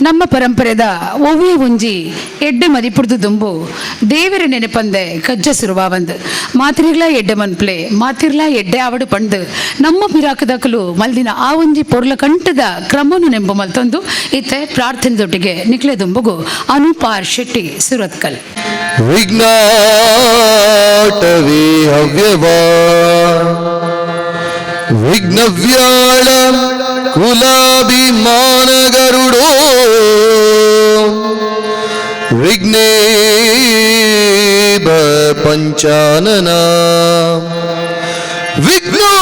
ನಮ್ಮ ಪರಂಪರೆದ ಒವ್ವೇ ಒಂಜಿ ಎಡ್ಡೆ ಮದಿಪುಡ್ದು ದುಂಬು ದೇವರ ನೆನಪಂದೆ ಕಜ್ಜ ಸುರುವಾವಂದು ಮಾತಿರ್ಲ ಎಡ್ಡೆ ಮನ್ಪ್ಲೆ ಮಾತಿರ್ಲ ಎಡ್ಡೆ ಆವಡು ಪಂಡು ನಮ್ಮ ಪಿರಾಕದಕಲು ಮಲ್ದಿನ ಆ ಒಂಜಿ ಪೊರ್ಲ ಕಂಟದ ಕ್ರಮನು ನೆಂಬು ಮಲ್ತೊಂದು ಇತ್ತೆ ಪ್ರಾರ್ಥನೆದೊಟ್ಟಿಗೆ ನಿಕ್ಲೆ ದುಂಬುಗು ಅನುಪಾರ್ ಶೆಟ್ಟಿ ಸುರತ್ಕಲ್ ವಿಘ್ನಾಟವೇ ಹವ್ಯವಾ ವಿಘ್ನವ್ಯಾಳ ಕುಲಾಭಿಮಾನ ಗರುಡೋ ವಿಘ್ನೇಶ ಪಂಚಾನನ ವಿಘ್ನೋ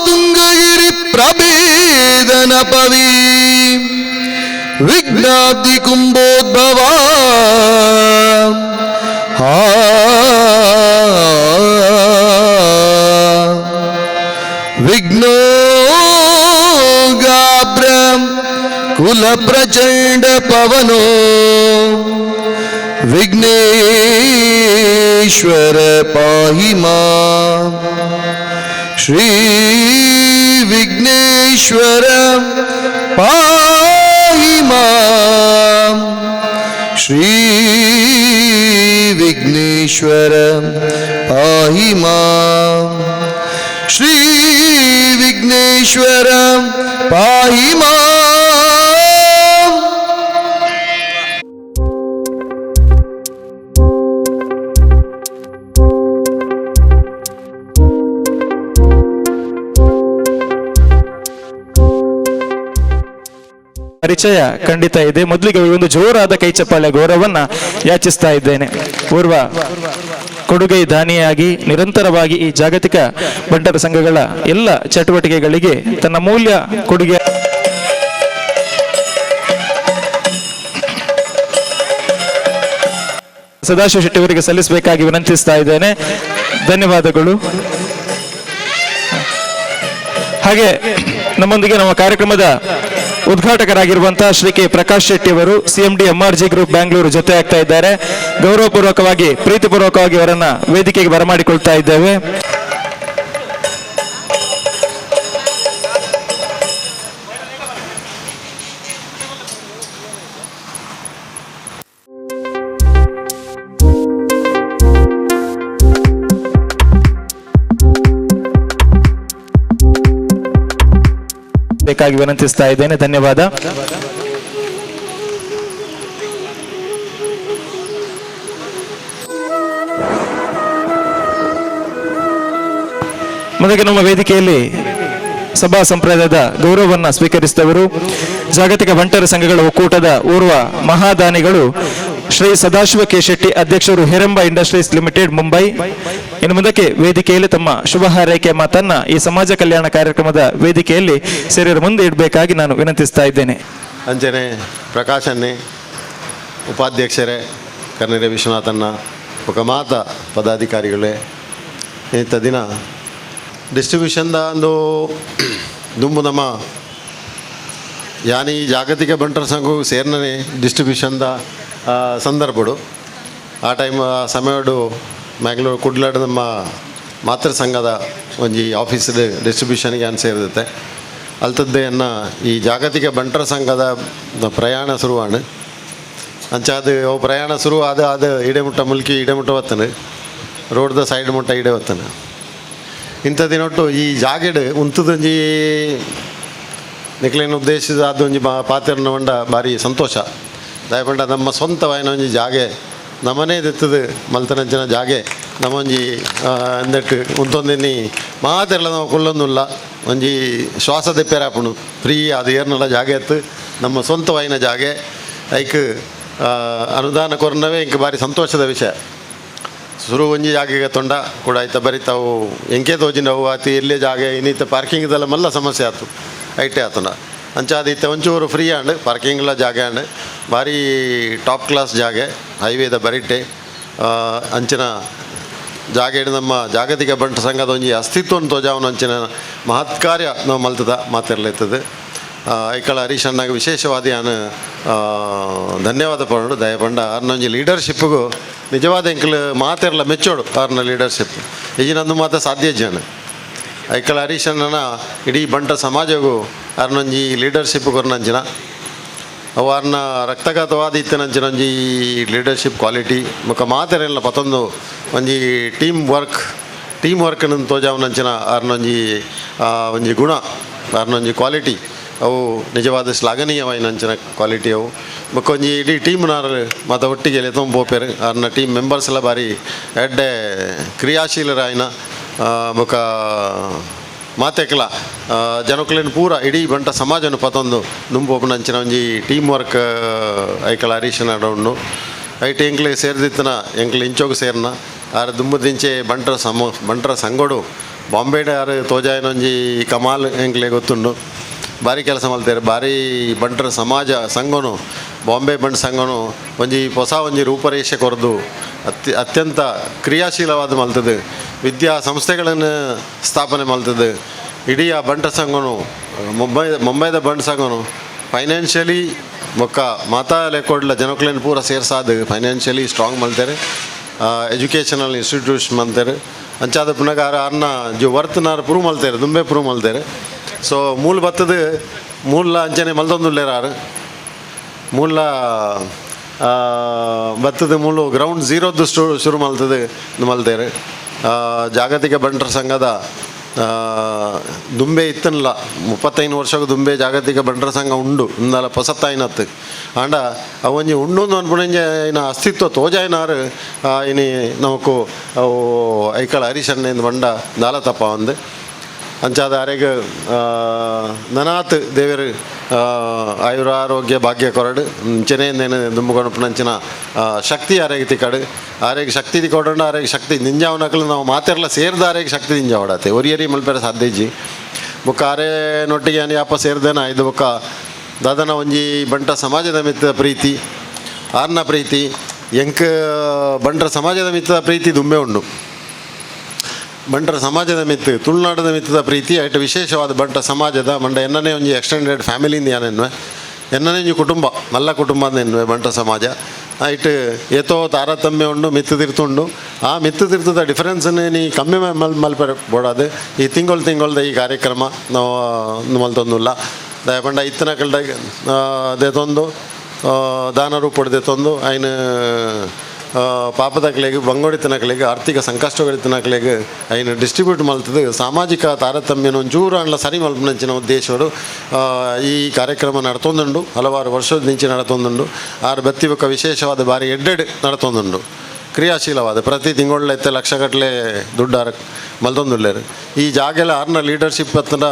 ತುಂಗಗಿರಿ ಪ್ರಭೇದನ ಪವಿ ವಿಘ್ನಾಬ್ಧಿ ಕುಂಭೋದ್ಭವ ವಿಘ್ನೋ ಗಾಬ್ರಂ ಕುಲ ಪ್ರಚಂಡ ಪವನೋ ವಿಘ್ನೇಶ್ವರ ಪಾಹಿ ಮಾಂ ಶ್ರೀ ವಿಘ್ನೇಶ್ವರ ಪಾಹಿ ಮಾಂ ಶ್ರೀ ವಿಘ್ನೇಶ್ವರ ಪಾಹಿ ಮಾಂ ಶ್ರೀ ವಿಘ್ನೇಶ್ವರ ಪಾಹಿ ಮಾಂ. ಪರಿಚಯ ಖಂಡಿತ ಇದೆ. ಮೊದಲಿಗೆ ಒಂದು ಜೋರಾದ ಕೈ ಚಪ್ಪಾಳೆ ಗೌರವವನ್ನ ಯಾಚಿಸ್ತಾ ಇದ್ದೇನೆ. ಪೂರ್ವ ಕೊಡುಗೈ ದಾನಿಯಾಗಿ ನಿರಂತರವಾಗಿ ಈ ಜಾಗತಿಕ ಬಂಟರ ಸಂಘಗಳ ಎಲ್ಲ ಚಟುವಟಿಕೆಗಳಿಗೆ ತನ್ನ ಮೂಲ್ಯ ಕೊಡುಗೆ ಸದಾಶಿವ ಶೆಟ್ಟಿ ಅವರಿಗೆ ಸಲ್ಲಿಸಬೇಕಾಗಿ ವಿನಂತಿಸ್ತಾ ಇದ್ದೇನೆ. ಧನ್ಯವಾದಗಳು. ಹಾಗೆ ನಮ್ಮೊಂದಿಗೆ ನಮ್ಮ ಕಾರ್ಯಕ್ರಮದ ಉದ್ಘಾಟಕರಾಗಿರುವಂತಹ ಶ್ರೀ ಕೆ ಪ್ರಕಾಶ್ ಶೆಟ್ಟಿ ಅವರು CMD MRG ಗ್ರೂಪ್ ಬ್ಯಾಂಗ್ಳೂರು ಜೊತೆ ಆಗ್ತಾ ಇದ್ದಾರೆ. ಗೌರವಪೂರ್ವಕವಾಗಿ ಪ್ರೀತಿಪೂರ್ವಕವಾಗಿ ಅವರನ್ನ ವೇದಿಕೆಗೆ ಬರಮಾಡಿಕೊಳ್ತಾ ಇದ್ದೇವೆ. ಬೇಕಾಗಿ ವಿನಂತಿಸ್ತಾ ಇದ್ದೇನೆ. ಧನ್ಯವಾದ. ಮೊದಲಿಗೆ ನಮ್ಮ ವೇದಿಕೆಯಲ್ಲಿ ಸಭಾ ಸಂಪ್ರದಾಯದ ಗೌರವವನ್ನು ಸ್ವೀಕರಿಸಿದವರು ಜಾಗತಿಕ ಬಂಟರ ಸಂಘಗಳ ಒಕ್ಕೂಟದ ಓರ್ವ ಮಹಾದಾನಿಗಳು ಶ್ರೀ ಸದಾಶಿವ ಕೆ ಶೆಟ್ಟಿ, ಅಧ್ಯಕ್ಷರು ಹೇರಂಬ ಇಂಡಸ್ಟ್ರೀಸ್ ಲಿಮಿಟೆಡ್, ಮುಂಬೈ. ಇನ್ನು ಮುಂದಕ್ಕೆ ವೇದಿಕೆಯಲ್ಲಿ ತಮ್ಮ ಶುಭ ಹಾರೈಕೆ ಮಾತನ್ನ ಈ ಸಮಾಜ ಕಲ್ಯಾಣ ಕಾರ್ಯಕ್ರಮದ ವೇದಿಕೆಯಲ್ಲಿ ಸೇರಿರ ಮುಂದೆ ಇಡಬೇಕಾಗಿ ನಾನು ವಿನಂತಿಸ್ತಾ ಇದ್ದೇನೆ. ಅಂಚನೆ ಪ್ರಕಾಶನ್ನೇ ಉಪಾಧ್ಯಕ್ಷರೇ ಕರ್ನೀರೆ ವಿಶ್ವನಾಥನ್ನ ఒక ಮಾತ ಪದಾಧಿಕಾರಿಗಳೇ ಇಂಥ ದಿನ ಡಿಸ್ಟ್ರಿಬ್ಯೂಷನ್ದ ಒಂದು ದುಂಬು ನಮ್ಮ ಯಾನಿ ಜಾಗತಿಕ ಬಂಟರ ಸಂಘವು ಸೇರ್ನೇ ಡಿಸ್ಟ್ರಿಬ್ಯೂಷನ್ದ ಸಂದರ್ಭಡು ಆ ಟೈಮ್ ಸಮಯಡು ಮ್ಯಾಂಗ್ಳೂರು ಕುಡ್ಲಾಡ್ ನಮ್ಮ ಮಾತೃ ಸಂಘದ ಒಂಜಿ ಆಫೀಸ್ದ ಡಿಸ್ಟ್ರಿಬ್ಯೂಷನ್ಗೆ ಅನ್ ಸೇರಿದತ್ತೆ ಅಲ್ತದ್ದೇ ಅನ್ನ ಈ ಜಾಗತಿಕ ಬಂಟರ ಸಂಘದ ಪ್ರಯಾಣ ಶುರುವಾണ് ಅಂಚಾದ ಅವು ಪ್ರಯಾಣ ಶುರು ಅದು ಇಡೆಮುಟ್ಟ ಮುಲ್ಕಿ ಇಡೆಮುಟ್ಟ ಒತ್ತನು ರೋಡ್ದ ಸೈಡ್ ಮುಟ್ಟ ಇಡೆ ಒತ್ತನು ಇಂಥ ದಿನೊಟ್ಟು ಈ ಜಾಗೆಡ್ ಉಂತದೊಂಜಿ ನಿಕ್ಲೇನ ಉದ್ದೇಶದ ಅದೊಂಜಿ ಪಾತ್ರನ ಹೊಂಡ ಭಾರಿ ಸಂತೋಷ ದಯಪಂಡ ನಮ್ಮ ಸ್ವಂತವಾಯಿನ ಒಂಜಿ ಜಾಗೆ ನಮ್ಮನೇ ದೆತ್ತದು ಮಲ್ತನಂಚಿನ ಜಾಗೆ ನಮ್ಮೊಂಜಿ ಅಂದಟ್ಟು ಉಂತೊಂದಿನಿ ಮಾತೆಲ್ಲ ನಾವು ಕೊಳ್ಳೊಂದುಲ್ಲ ಒಂಜಿ ಶ್ವಾಸ ದೆಪ್ಪೆರಾಪುಣು ಫ್ರೀ ಅದು ಏರ್ನಲ್ಲ ಜಾಗೆ ಎತ್ತು ನಮ್ಮ ಸ್ವಂತವಾಯಿನ ಜಾಗೆ ಐಕ್ ಅನುದಾನ ಕೊರ್ನವೇ ಇಂಕ ಭಾರಿ ಸಂತೋಷದ ವಿಷಯ. ಶುರು ಒಂಜಿ ಜಾಗೆಗೆ ತೊಂಡ ಕೂಡ ಆಯ್ತಾ ಬರೀ ತಾವು ಎಂಕೆ ತೋಜಿನವು ಆತು ಎಲ್ಲೇ ಜಾಗೆ ಇನ್ನಿತ್ತ ಪಾರ್ಕಿಂಗ್ದೆಲ್ಲ ಮಲ್ಲ ಸಮಸ್ಯೆ ಆಯ್ತು ಐಟೇ ಆತನ ಅಂಚಾದ ಇತ್ತ ಒಂಚೂರು ಫ್ರೀ ಆಂಡ್ ಪಾರ್ಕಿಂಗ್ಲ ಜಾಗೆ ಆಂಡ್ ಭಾರಿ ಟಾಪ್ ಕ್ಲಾಸ್ ಜಾಗೆ ಹೈವೇದ ಬರಿಟ್ಟೆ ಅಂಚಿನ ಜಾಗೆ ನಮ್ಮ ಜಾಗತಿಕ ಬಂಟ ಸಂಘದ ಒಂಜಿ ಅಸ್ತಿತ್ವವನ್ನು ತೋಜಾವನ ಅಂಚಿನ ಮಹತ್ ಕಾರ್ಯ ನಾವು ಮಲ್ತದ ಮಾತಿರ್ಲೈತದೆ. ಐಕಳ ಹರೀಶ್ ಅಣ್ಣಗೆ ವಿಶೇಷವಾದ ನಾನು ಧನ್ಯವಾದ ಪಡು ದಯಪಂಡ ಅವ್ರನ್ನೊಂಜಿ ಲೀಡರ್ಶಿಪ್ಗೂ ನಿಜವಾದ ಎಂಕಲು ಮಾತಿರಲ್ಲ ಮೆಚ್ಚೋಡು ಅವ್ರನ್ನ ಲೀಡರ್ಶಿಪ್ ಈಜಿನೊಂದು ಮಾತ್ರ ಸಾಧ್ಯ ಜನ ಐಕಳ ಹರೀಶ್ ಅಣ್ಣನ ಇಡೀ ಬಂಟ ಸಮಾಜಗೂ ಅವ್ರನ್ನೊಂಜಿ ಲೀಡರ್ಶಿಪ್ ಕೊರ್ನಂಚಿನ ಅವಾರನ್ನ ರಕ್ತಗತವಾದ ಇತ್ತನಂಚಿನೊಂಜಿ ಲೀಡರ್ಶಿಪ್ ಕ್ವಾಲಿಟಿ ಮುಖ ಮಾತೆರೆಲ್ಲ ಪತ್ತೊಂದು ಒಂಜಿ ಟೀಮ್ ವರ್ಕ್ ತೋಜಾವನಂಚಿನ ಆರ್ನೊಂಜಿ ಒಂಜಿ ಗುಣ ಆರ್ನೊಂಜಿ ಕ್ವಾಲಿಟಿ ಅವು ನಿಜವಾದ ಶ್ಲಾಘನೀಯವಾಯಿನಂಚಿನ ಕ್ವಾಲಿಟಿ ಅವು ಬೊಕ್ಕೊಂಜಿ ಇಡೀ ಟೀಮ್ನಾರು ಮತ್ತು ಒಟ್ಟಿಗೆ ಎಲೆತೊಂದು ಪೋಪೇರು ಅವ್ರನ್ನ ಟೀಮ್ ಮೆಂಬರ್ಸ್ ಎಲ್ಲ ಬಾರಿ ಎಡ್ಡೆ ಕ್ರಿಯಾಶೀಲರಾಯಿನ ಬೊಕ ಮಾತೆಕ್ಲ ಜನಕ್ಲೇನು ಪೂರ ಇಡೀ ಬಂಟ ಸಮಾಜನು ಪತ್ತೊಂದು ನುಂಪೋಪುನಂಚಿನ ಒಂಜಿ ಟೀಮ್ ವರ್ಕ್ ಐಕಳ ಹರೀಶನ ಉಂಡು ಐಟ್ ಎಂಕ್ಲೆ ಸೇರಿದಿತ್ತನ ಎಂಕ್ಲೆ ಇಂಚೋಗು ಸೇರ್ನ ಆರು ದುಂಬದಿಂಚೆ ಬಂಟರ ಸಂಗೋಡು ಬಾಂಬೆಡ್ ಆರು ತೋಜಾಯನೊಂಜಿ ಕಮಾಲ್ ಎಂಕ್ಲೆ ಗೊತ್ತುಂಡು ಭಾರಿ ಕೆಲಸ ಮಲ್ತೇವೆ ಭಾರಿ ಬಂಟರ ಸಮಾಜ ಸಂಘನು ಬಾಂಬೆ ಬಂಡ್ ಸಂಘನು ಹೊಸ ರೂಪರೇಷೆ ಕೊರದು ಅತ್ಯಂತ ಕ್ರಿಯಾಶೀಲವಾದ ಮಲ್ತದೆ ವಿದ್ಯಾ ಸಂಸ್ಥೆಗಳನ್ನು ಸ್ಥಾಪನೆ ಮಲ್ತದೆ ಇಡೀ ಆ ಬಂಟ ಸಂಘನು ಮುಂಬೈದ ಬಂಡ್ ಸಂಘನು ಫೈನಾನ್ಷಿಯಲಿ ಮೊಕ್ಕ ಮಾತಾ ಲೆಕ್ಕೊಡ್ಲ ಜನಕ್ಲೇನು ಪೂರ ಸೇರ್ಸಾದ ಫೈನಾನ್ಷಿಯಲಿ ಸ್ಟ್ರಾಂಗ್ ಮಲ್ತಾರೆ ಎಜುಕೇಷನಲ್ ಇನ್ಸ್ಟಿಟ್ಯೂಷನ್ ಮಲ್ತಾರೆ ಅಂಚಾದ ಪುನಗಾರ ಅವ್ರನ್ನ ವರ್ತನಾರು ಪ್ರೂವ್ ಮಲ್ತಾರೆ ದುಂಬೆ ಪ್ರೂವ್ ಮಲ್ತಾರೆ ಸೊ ಮೂಲ ಬತ್ತದ ಮೂಲ ಅಂಚನೆ ಮಲ್ತೊಂದುಲ್ಲೇರಾರು ಮೂಲ ಬತ್ತದ ಮೂಲ ಗ್ರೌಂಡ್ ಝೀರೋದ್ದು ಶುರು ಮಲ್ತದೆ ಮಲ್ತೇರು ಜಾಗತಿಕ ಬಂಟರ ಸಂಘದ ದುಂಬೆ ಇತ್ತನಲ್ಲ 35 ವರ್ಷಕ್ಕೆ ದುಂಬೆ ಜಾಗತಿಕ ಬಂಟರ ಸಂಘ ಉಂಡು ಇಂದಲ್ಲ ಪೊಸತ್ತಾಯಿನತ್ತು ಆಂಡ ಅವೊಂಜಿ ಉಂಡು ಅನ್ಪುಣಂಜ ಇನ್ನು ಅಸ್ತಿತ್ವ ತೋಜಾಯಿನಾರು ಇನಿ ನಮಕು ಅವು ಐಕಳ ಹರೀಶಣ್ಣ ಬಂಡ ದಾಲತಪ್ಪ ಒಂದು ಅಂಚಾದ ಆರೆಗ್ ನನಾತ್ ದೇವರು ಆಯುರ ಆರೋಗ್ಯ ಭಾಗ್ಯ ಕೊರಡು ಚೆನ್ನೆಯಿಂದೇನು ದುಂಬುಗೊಂಡಂಚಿನ ಶಕ್ತಿ ಆರೆಗ್ ತಿಕ್ಕಡು ಆರೆಗ್ ಶಕ್ತಿ ತಿಕ್ಕೊಡು ಆರೆಗ್ ಶಕ್ತಿ ನಿಂಜಾವನಕಲು ನಾವು ಮಾತೆರ್ಲ ಸೇರಿದ ಆರೆಗ್ ಶಕ್ತಿ ನಿಂಜಾವಡತ್ತೆ ಒರಿಯರಿ ಮಲ್ಪೇರ ಸಾಧ್ಯಜಿ ಬುಕ್ಕ ಆರೆನೊಟ್ಟಿಗೆ ಏನು ಯಾಪ ಸೇರಿದೇನ ಇದು ಬುಕ್ಕ ದಾದನ ಒಂಜಿ ಬಂಟ ಸಮಾಜದ ಮಿತ್ತದ ಪ್ರೀತಿ ಆರ್ನ ಪ್ರೀತಿ ಎಂಕ್ ಬಂಟರ ಸಮಾಜದ ಮಿತ್ತದ ಪ್ರೀತಿ ದುಂಬೆ ಉಂಡು ಬಂಟರ ಸಮಾಜದ ಮಿತ್ತು ತುಳುನಾಡದ ಮಿತ್ತದ ಪ್ರೀತಿ ಐಟ್ ವಿಶೇಷವಾದ ಬಂಟ ಸಮಾಜದ ಮಂಡ ಎನ್ನನೇ ಒಂಜಿ ಎಕ್ಸ್ಟೆಂಡೆಡ್ ಫ್ಯಾಮಿಲಿಯಿಂದ ಏನೆನ್ವೆ ಎನ್ನನೇ ಒಂಜಿ ಕುಟುಂಬ ಮಲ್ಲ ಕುಟುಂಬದ ಎನ್ವೆ ಬಂಟ ಸಮಾಜ ಐಟ್ ಏತೋ ತಾರತಮ್ಯ ಉಂಡು ಮಿತ್ತದಿರ್ತುಂಡು ಆ ಮಿತ್ತದಿರ್ತದ ಡಿಫರೆನ್ಸನ್ನೇ ನೀ ಕಮ್ಮಿ ಮಲ್ಪೆ ಬೋಡಾದು ಈ ತಿಂಗೊಳ್ದ ಈ ಕಾರ್ಯಕ್ರಮ ನಾವು ಮಲ್ತೊಂದುಲ್ಲ ದಯಪಂಡ ಇತ್ತನ ಕಲ್ದಾಗ ದೇತೊಂದು ದಾನ ರೂಪಡ್ದೆತೊಂದು ಐನು ಪಾಪದಕ್ಲೆಗೆ ಬಂಗೋಡಿತನಕ್ಲೆಗೆ ಆರ್ಥಿಕ ಸಂಕಷ್ಟಗಳಿತನಕ್ಲೆಗೆ ಐನು ಡಿಸ್ಟ್ರಿಬ್ಯೂಟ್ ಮಲ್ತದೆ ಸಾಮಾಜಿಕ ತಾರತಮ್ಯನ ಒಂಚೂರು ಅಂಡ್ಲ ಸರಿ ಮಲ್ಪನಂಚಿನ ಉದ್ದೇಶವರು ಈ ಕಾರ್ಯಕ್ರಮ ನಡ್ತೊಂದುಂಡು ಹಲವಾರು ವರ್ಷದ ನಿಂಚೆ ನಡ್ತೊಂದುಂಡು ಆರು ಬತ್ತಿಬಕ್ಕ ವಿಶೇಷವಾದ ಬಾರಿ ಎಡ್ಡೆಡ್ ನಡ್ತೊಂದುಂಡು ಕ್ರಿಯಾಶೀಲವಾದ ಪ್ರತಿ ತಿಂಗಳ ಲಕ್ಷಗಟ್ಟಲೆ ದುಡ್ಡು ಮಲ್ತೊಂದುಲ್ಲೇರು ಈ ಜಾಗೆಲ್ಲ ಆರ್ನ ಲೀಡರ್ಶಿಪ್ ಹತ್ರ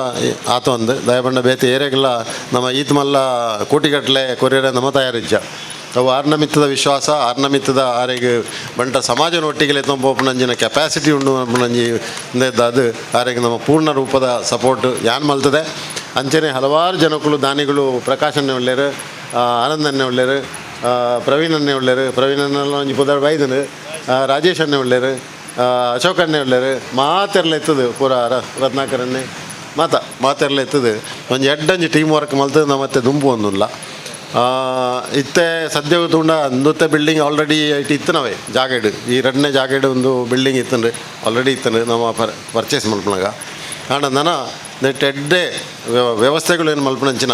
ಆತೊಂದು ದಯಬಂಡ ಬೇತೆ ಏರಿಯಾಗೆಲ್ಲ ನಮ್ಮ ಈತ್ ಮಲ್ಲ ಕೋಟಿಗಟ್ಟಲೆ ಕೊರಿಯರ ನಮ್ಮ ತಯಾರಿಜ್ಜ ಅವು ಆರ್ನ ಮಿತ್ತದ ವಿಶ್ವಾಸ ಆರ್ನ ಮಿತ್ತದ ಆರೆಗೆ ಬಂಟ ಸಮಾಜನೊಟ್ಟಿಗೆ ತೊಂಬೋಪನಂಜಿನ ಕೆಪಾಸಿಟಿ ಉಂಡು ನಂಜಿ ಅದು ಆರೆಗೆ ನಮ್ಮ ಪೂರ್ಣ ರೂಪದ ಸಪೋರ್ಟ್ ಯಾನ್ ಮಲ್ತದೆ ಅಂಚನೆ ಹಲವಾರು ಜನಗಳು ದಾನಿಗಳು ಪ್ರಕಾಶನ್ನೇ ಒಳ್ಳೆಯರು ಆನಂದನ್ನೇ ಒಳ್ಳೆಯರು ಪ್ರವೀಣನ್ನೇ ಒಳ್ಳೆಯರು ಪ್ರವೀಣನ್ನೆಲ್ಲ ಒಂಜಿ ಪುದರ್ ಬೈದನು ರಾಜೇಶನ್ನೇ ಒಳ್ಳೆಯರು ಅಶೋಕನ್ನೇ ಒಳ್ಳೆಯರು ಮಾತೆರ್ಲ ಎತ್ತದು ಪೂರ ರತ್ನಾಕರನ್ನೇ ಮಾತೆರ್ಲ ಎತ್ತದು ಒಂಜಿ ಎಡ್ಡಂಜಿ ಟೀಮ್ ವರ್ಕ್ ಮಲ್ತದೆ ನಾವು ಮತ್ತೆ ದುಂಬು ಒಂದಿಲ್ಲ ಇತ್ತೆ ಸದ್ಯ ತುಂಡ ನೃತ್ಯ ಬಿಲ್ಡಿಂಗ್ ಆಲ್ರೆಡಿ ಐಟ್ ಇತ್ತನವೆ ಜಾಗೇಡು ಈ ಎರಡನೇ ಜಾಗೇಡು ಒಂದು ಬಿಲ್ಡಿಂಗ್ ಇತ್ತನ್ರಿ ಆಲ್ರೆಡಿ ಇತ್ತನು ನಮ್ಮ ಪರ್ಚೇಸ್ ಮಲ್ಪನಾಗ ಕಾರಣ ನೆಟ್ ಎಡ್ಡೆ ವ್ಯವಸ್ಥೆಗಳು ಏನು ಮಲ್ಪನಂಚಿನ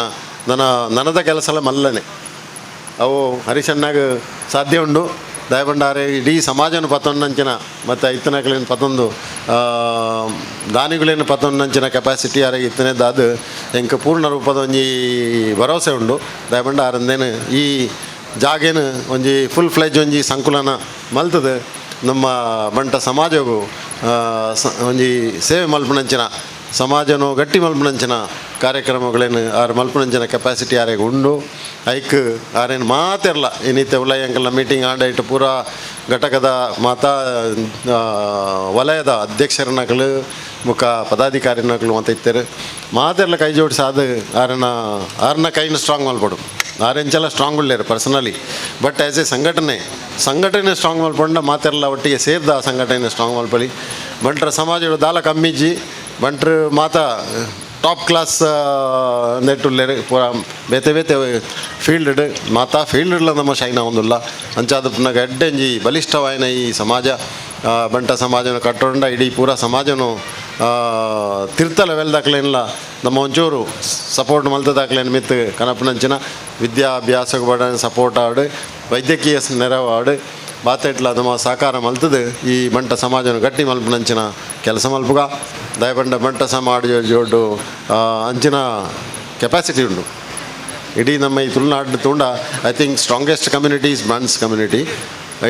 ನನದ ಕೆಲಸ ಎಲ್ಲ ಮಲ್ಲನೆ ಅವು ಹರಿಶಣ್ಣಾಗ ಸಾಧ್ಯ ಉಂಡು ದಯಬಂಡಾರೆ ಇಡೀ ಸಮಾಜನ ಪತ್ತೊಂದಂಚಿನ ಮತ್ತು ಇತ್ತನಕ್ಲೇನು ಪತ್ತೊಂದು ದಾನಿಗಳೇನು ಪತ್ತೊಂದಂಚಿನ ಕೆಪಾಸಿಟಿ ಯಾರಿಗೆ ಇತ್ತನೇದಾದು ಎಂಕ ಪೂರ್ಣ ರೂಪದ ಒಂಜಿ ಭರವಸೆ ಉಂಡು ದಯಬಂಡ ಆರಂದೇನು ಈ ಜಾಗೇನು ಒಂಜಿ ಫುಲ್ ಫ್ಲೆಜ್ ಒಂಜಿ ಸಂಕುಲನ ಮಲ್ತದೆ ನಮ್ಮ ಬಂಟ ಸಮಾಜವು ಒಂಜಿ ಸೇವೆ ಮಲ್ಪನಂಚಿನ ಸಮಾಜನು ಗಟ್ಟಿ ಮಲ್ಪನಂಚಿನ ಕಾರ್ಯಕ್ರಮಗಳೇನು ಆರು ಮಲ್ಪನಂಚಿನ ಕೆಪಾಸಿಟಿ ಯಾರಿಗೆ ಉಂಡು ಐಕ್ ಆರೇನು ಮಾತಿರಲ್ಲ ಇನ್ನಿತ್ತೆ ಉಲಯಂಕಲ್ನ ಮೀಟಿಂಗ್ ಆಡೈಟ್ ಪೂರ ಘಟಕದ ವಲಯದ ಅಧ್ಯಕ್ಷರನಗಳು ಮುಖ ಪದಾಧಿಕಾರಿನಗಳು ಅಂತ ಇರ್ತಾರೆ ಮಾತೆಲ್ಲ ಕೈ ಜೋಡಿಸಿ ಅದು ಆರನ್ನ ಕೈನ ಸ್ಟ್ರಾಂಗ್ ಮಲ್ಪಡು ಆರೆಂಚೆಲ್ಲ ಸ್ಟ್ರಾಂಗ್ ಉಳ್ಳೇರು ಪರ್ಸನಲಿ ಬಟ್ ಆ್ಯಸ್ ಎ ಸಂಘಟನೆ ಸ್ಟ್ರಾಂಗ್ ಮಲ್ಪಂಡ ಮಾತೆಲ್ಲ ಒಟ್ಟಿಗೆ ಸೇರಿದ ಆ ಸಂಘಟನೆ ಸ್ಟ್ರಾಂಗ್ ಮಲ್ಪಳಿ ಬಂಟ್ರ ಸಮಾಜಗಳು ದಾಲ ಕಮ್ಮಿಜ್ಜಿ ಬಂಟ್ರು ಟಾಪ್ ಕ್ಲಾಸ್ ನೆಟ್ಟುಲ್ಲೇರು ಪೂರ ಬೇತೆ ಫೀಲ್ಡ್ ಫೀಲ್ಡ್ಲ ನಮ್ಮ ಶೈನ ಒಂದಿಲ್ಲ ಅಂಚಾದ ಪುನಃ ಎಡ್ಡೆಂಜಿ ಬಲಿಷ್ಠವಾಯಿನ ಈ ಸಮಾಜ ಬಂಟ ಸಮಾಜನ ಕಟ್ಟೊಂಡ ಇಡೀ ಪೂರ ಸಮಾಜನು ತಿರ್ತ ಲೆವೆಲ್ ದಾಖಲೆಲ್ಲ ನಮ್ಮ ಒಂಚೂರು ಸಪೋರ್ಟ್ ಮಲ್ತ ದಾಖಲೆ ಮಿತ್ತು ಕನಪನಂಚಿನ ವಿದ್ಯಾಭ್ಯಾಸಕ್ಕೆ ಬಡ ಸಪೋರ್ಟ್ ಆಡು ವೈದ್ಯಕೀಯ ನೆರವು ಆಡು ಬಾತೆಟ್ಲ ನಮ್ಮ ಸಹಕಾರ ಮಲ್ತದು ಈ ಬಂಟ ಸಮಾಜವನ್ನು ಗಟ್ಟಿ ಮಲ್ಪನಂಚಿನ ಕೆಲಸ ಮಲ್ಪುಗ ದಯಪಂಡ ಬಂಟ ಸಮಾಜ ಜೋಡು ಅಂಚಿನ ಕೆಪಾಸಿಟಿ ಉಂಡು ಇಡೀ ನಮ್ಮ ಈ ತುಳುನಾಡು ತುಂಡ I think strongest community is Bunts community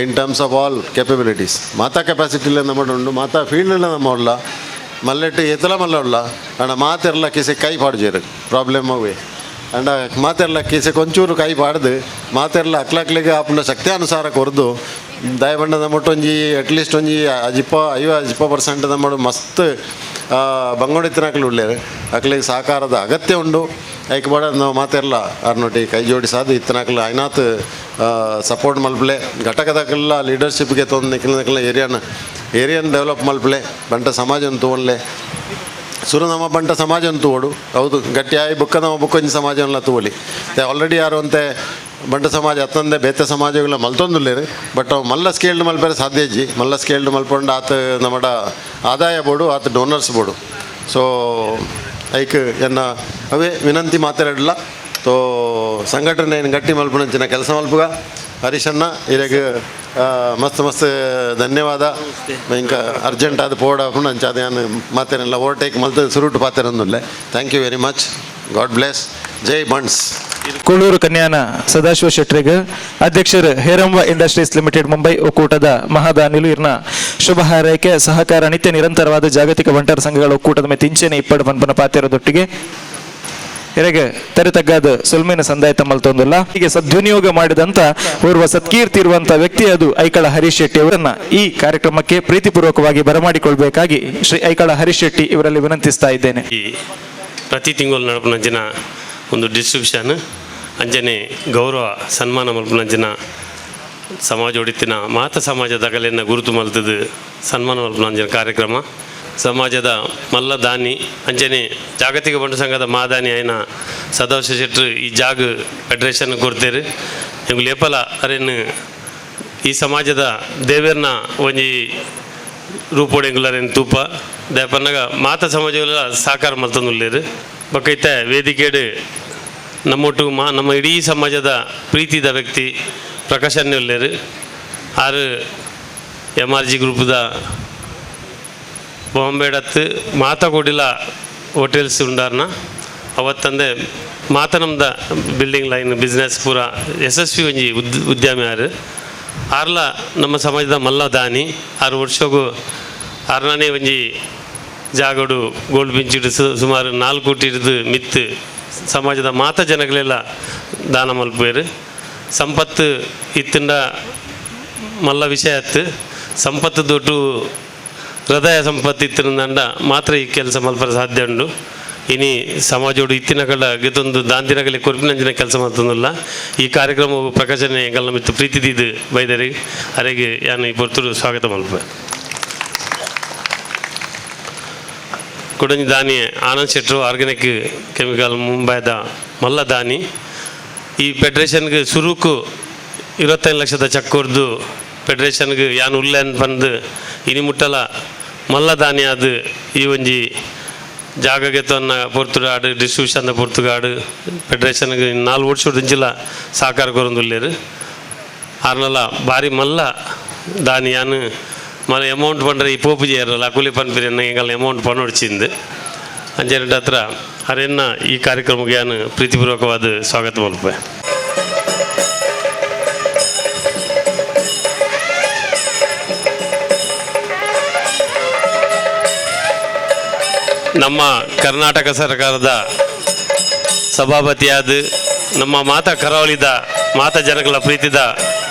in terms of all capabilities ಮಾತಾ ಕೆಪಾಸಿಟಿಲ್ಲ ನಮ್ಮ ಉಂಡು ಮಾತಾ ಫೀಲ್ಡ್ಲ ನಮ್ಮ ಉಳ್ಳ ಮಲ್ಲೆಟ್ಟು ಎತ್ತಲ ಮಲ್ಲ ಉಳ್ಳ ಅಣ್ಣ ಮಾತೆರ್ಲ ಕಿಸೆ ಕೈ ಪಾಡ್ಜೇರು ಪ್ರಾಬ್ಲಮ್ ಅವೇ ಅಂಡ ಮಾತೆರ್ಲ ಕಿಸೆ ಕೊಂಚೂರು ಕೈ ಪಾಡ್ದು ಮಾತೆರ್ಲ ಅಕ್ಲಕ್ಲಿಗೆ ಆಪುನ ಶಕ್ತಿಯಾನುಸಾರ ಕೊರ್ದು ದಯಬಂಡ ನಮ್ಮೊಟ್ಟೊಂಜಿ ಅಟ್ಲೀಸ್ಟ್ ಒಂಜಿ 50% ನಮ್ಮ ಮಸ್ತ್ ಬಂಗೋಡಿತ್ತಿನಕ್ಲು ಉಳ್ಳೇರು ಅಕ್ಲಿಗೆ ಸಹಕಾರದ ಅಗತ್ಯ ಉಂಡು ಐಕ್ ಬಡ ನಾವು ಮಾತೆರ್ಲ ಅರ್ನೊಟ್ಟಿ ಕೈ ಜೋಡಿಸಾದು ಇತ್ತನಕ್ಲು ಐನಾತ್ ಸಪೋರ್ಟ್ ಮಲ್ಪಲೆ ಘಟಕದಕ್ಕೆಲ್ಲ ಲೀಡರ್ಶಿಪ್ಗೆ ತೊಂದು ನಿಖಿಲ ಏರಿಯಾನ ಡೆವಲಪ್ ಮಲ್ಪಲೆ ಬಂಟ ಸಮಾಜವನ್ನು ತೊಗೊಳ್ಳೆ ಸುರು ನಮ್ಮ ಬಂಟ ಸಮಾಜವನ್ನು ತೋಡು ಹೌದು ಗಟ್ಟಿಯಾಗಿ ಬುಕ್ಕ ನಮ್ಮ ಬುಕ್ಕೊಂಜಿ ಸಮಾಜವನ್ನ ತೋಲಿ ಆಲ್ರೆಡಿ ಯಾರು ಅಂತೆ ಬಂಟ ಸಮಾಜ ಹತ್ತಂದೆ ಬೇತೆ ಸಮಾಜಗಳ ಮಲ್ತೊಂದುಲ್ಲೇರು ಬಟ್ ಅವು ಮಲ್ಲ ಸ್ಕೇಲ್ಡ್ ಮಲ್ಪರೆ ಸಾಧ್ಯ ಇಜ್ಜಿ ಮಲ್ಲ ಸ್ಕೇಲ್ಡ್ ಮಲ್ಪಂಡು ಆತ ನಮ್ಮಡ ಆದಾಯ ಬೋಡು ಆತ ಡೋನರ್ಸ್ ಬೋಡು ಸೊ ಐಕ್ ಎನ್ನ ಅವೇ ವಿನಂತಿ ಮಾತಾಡಲ್ಲ ತೋ ಸಂಘಟನೆ ಗಟ್ಟಿ ಮಲ್ಪನಂಚಿನ ಕೆಲಸ ಮಲ್ಪುಗ ಹರೀಶನ್ನ ಇರಗೆ ಮಸ್ತ್ ಧನ್ಯವಾದ ಇಂಕ ಅರ್ಜೆಂಟ್ ಅದು ಪೋಡ ಅಂಚ ಅದೇನು ಮಾತೇನೆಲ್ಲ ಓವರ್ಟೇಕ್ ಮಲ್ತ ಸುರುಟು ಪಾತೆರಂದುಲ್ಲೆ thank you very much God bless ಜೈ ಬಂಡ್ಸ್ ಕೊಳ್ಳೂರು ಕನ್ಯಾನ ಸದಾಶಿವ ಶೆಟ್ರಿಗೆ ಅಧ್ಯಕ್ಷರು ಹೇರಂಬ ಇಂಡಸ್ಟ್ರೀಸ್ ಲಿಮಿಟೆಡ್ ಮುಂಬೈ ಒಕ್ಕೂಟದ ಮಹಾದಾನಿಲು ಇರ್ನ ಶುಭ ಹಾರೈಕೆ ಸಹಕಾರ ನಿತ್ಯ ನಿರಂತರವಾದ ಜಾಗತಿಕ ಬಂಟರ ಸಂಘಗಳ ಒಕ್ಕೂಟದ ಮೇಲೆ ತಿಂಚೆನೆ ಇಪ್ಪಡು ಪನ್ಪನ ಪಾತೆರದೊಟ್ಟಿಗೆ ಎರೆಗೆ ತೆರೆತಗ್ಗಾದ ಸುಲ್ಮಿನ ಸಂದಾಯ ತಮ್ಮಲ್ತೊಂದಿಲ್ಲ ಹೀಗೆ ಸದ್ವಿನಿಯೋಗ ಮಾಡಿದಂತ ಓರ್ವ ಸತ್ಕೀರ್ತಿ ಇರುವಂತಹ ವ್ಯಕ್ತಿ ಅದು ಐಕಳ ಹರೀಶ್ ಶೆಟ್ಟಿ ಅವರನ್ನ ಈ ಕಾರ್ಯಕ್ರಮಕ್ಕೆ ಪ್ರೀತಿಪೂರ್ವಕವಾಗಿ ಬರಮಾಡಿಕೊಳ್ಬೇಕಾಗಿ ಶ್ರೀ ಐಕಳ ಹರೀಶ್ ಶೆಟ್ಟಿ ಇವರಲ್ಲಿ ವಿನಂತಿಸ್ತಾ ಇದ್ದೇನೆ. ಈ ಪ್ರತಿ ತಿಂಗಳು ನಡಪನಂಚಿನ ಒಂದು ಡಿಸ್ಟ್ರಿಬ್ಯೂಷನ್ ಅಂಜನೆ ಗೌರವ ಸನ್ಮಾನ ಮಲ್ಪನಂಚಿನ ಸಮಾಜ ಒಡಿತಿನ ಮಾತ ಸಮಾಜದ ಕಲೆಯನ್ನು ಗುರುತು ಮಲ್ತದು ಸನ್ಮಾನ ಮಲ್ಪನಂಚಿನ ಕಾರ್ಯಕ್ರಮ ಸಮಾಜದ ಮಲ್ಲ ದಾನಿ ಅಂಚನೆ ಜಾಗತಿಕ ಬಂಟು ಸಂಘದ ಮಾದಾನಿ ಆಯ್ನ ಸದಾಶಿವ ಶೆಟ್ರು ಈ ಜಾಗ ಫೆಡರೇಷನ್ ಕೊಡ್ತೇರು ಎಂಗು ಲೇಪಲ ಅರೇನು ಈ ಸಮಾಜದ ದೇವೇರ್ನ ಒಂಜಿ ರೂಪೋಡೆಂಗುಲರೇನು ತೂಪ ದಯಪನ್ನಾಗ ಮಾತ ಸಮಾಜಗಳ ಸಾಕಾರ ಮಲ್ತಂದುಲ್ಲೇರು ಬಕ್ಕೈತ ವೇದಿಕೆಡು ನಮ್ಮೊಟ್ಟು ನಮ್ಮ ಇಡೀ ಸಮಾಜದ ಪ್ರೀತಿದ ವ್ಯಕ್ತಿ ಪ್ರಕಾಶನ್ಯ ಉಳ್ಳೇರು ಆರು MRG ಗ್ರೂಪದ ಬಾಂಬೆಡತ್ತು ಮಾತಾಕೊಡಿಲ್ಲ ಹೋಟೆಲ್ಸ್ ಉಂಡಾರ್ನ ಅವತ್ತಂದೆ ಮಾತನಮ್ದ ಬಿಲ್ಡಿಂಗ್ ಲೈನ್ ಬಿಸ್ನೆಸ್ ಪೂರ ಯಶಸ್ವಿ ಒಂಜಿ ಉದ್ಯಮಿ ಆರ್ಲ ನಮ್ಮ ಸಮಾಜದ ಮಲ್ಲ ದಾನಿ 6 ವರ್ಷಗೂ ಆರ್ನೇ ಒಂಜಿ ಜಾಗಡು ಗೋಲ್ಡ್ ಬಿಂಚಿಡು ಸುಮಾರು 4 ಕೋಟಿ ಹಿಡಿದು ಮಿತ್ತು ಸಮಾಜದ ಮಾತ ಜನಗಳೆಲ್ಲ ದಾನ ಮಲ್ಪೇರು ಸಂಪತ್ತು ಇತ್ತಂಡ ಮಲ್ಲ ವಿಷಯ ಅತ್ತು ಸಂಪತ್ತು ದೊಡ್ಡ ಹೃದಯ ಸಂಪತ್ತು ಇತ್ತಿನಂಡ ಮಾತ್ರ ಈ ಕೆಲಸ ಮಲ್ಪರ ಸಾಧ್ಯ ಉಂಡು ಇನಿ ಸಮಾಜೋಡು ಇತ್ತಿನಗಳ ಗೆದೊಂದು ದಾಂದಿನಗಲಿ ಕೊರ್ಪಿನಂಜಿನ ಕೆಲಸ ಮಾಡ್ತಂದಿಲ್ಲ ಈ ಕಾರ್ಯಕ್ರಮವು ಪ್ರಕಾಶನ ಎಂಗಲ್ಲ ಮಿತ್ತು ಪ್ರೀತಿದಿದ್ದು ಬೈದರಿಗೆ ಅರೆಗೆ ಯಾನು ಈ ಪೊರ್ತರು ಸ್ವಾಗತ ಮಲ್ಪ ಕುಡಂಜಿ ದಾನಿ ಆನಂದ್ ಶೆಟ್ರು ಆರ್ಗ್ಯಾನಿಕ್ ಕೆಮಿಕಲ್ ಮುಂಬೈದ ಮಲ್ಲ ದಾನಿ ಈ ಫೆಡರೇಷನ್ಗೆ ಸುರುಕು 25 ಲಕ್ಷದ ಚೆಕ್ ಕೊರ್ದು ಫೆಡರೇಷನ್ಗೆ ಯಾನು ಉಲ್ಲೇನ್ ಬಂದು ಇನಿ ಮುಟ್ಟಲ ಮಲ್ಲ ದಾನಿ ಅದು ಈ ಒಂಜಿ ಜಾಗಗೆ ತನ್ನ ಪೊರ್ತುಗಾಡು ಡಿಸ್ಟ್ರಿಬ್ಯೂಷನ್ ಪೊರ್ತುಗಾಡು ಫೆಡರೇಷನ್ಗೆ 4 ವರ್ಷ ದಿಂಚಿಲ ಸಹಕಾರ ಕೊರೊಂದುಲ್ಲೇರು ಆರ್ನಲ್ಲ ಭಾರಿ ಮಲ್ಲ ದಾನಿ ಯಾನು మన అమౌంట్ పండ్రి పోపు చేయరు కూలి పని పేరు ఎంగల్ అమౌంట్ పని వచ్చింది ಅಂಜೆರಡು ಹತ್ರ ಅರೆನ್ನ ಈ ಕಾರ್ಯಕ್ರಮಕ್ಕೆ ನಾನು ಪ್ರೀತಿಪೂರ್ವಕವಾದ ಸ್ವಾಗತ ಮಲ್ಪೆ ನಮ್ಮ ಕರ್ನಾಟಕ ಸರ್ಕಾರದ ಸಭಾಪತಿಯಾದ ನಮ್ಮ ಮಾತಾ ಕರಾವಳಿದ ಮಾತಾ ಜನಗಳ ಪ್ರೀತಿದ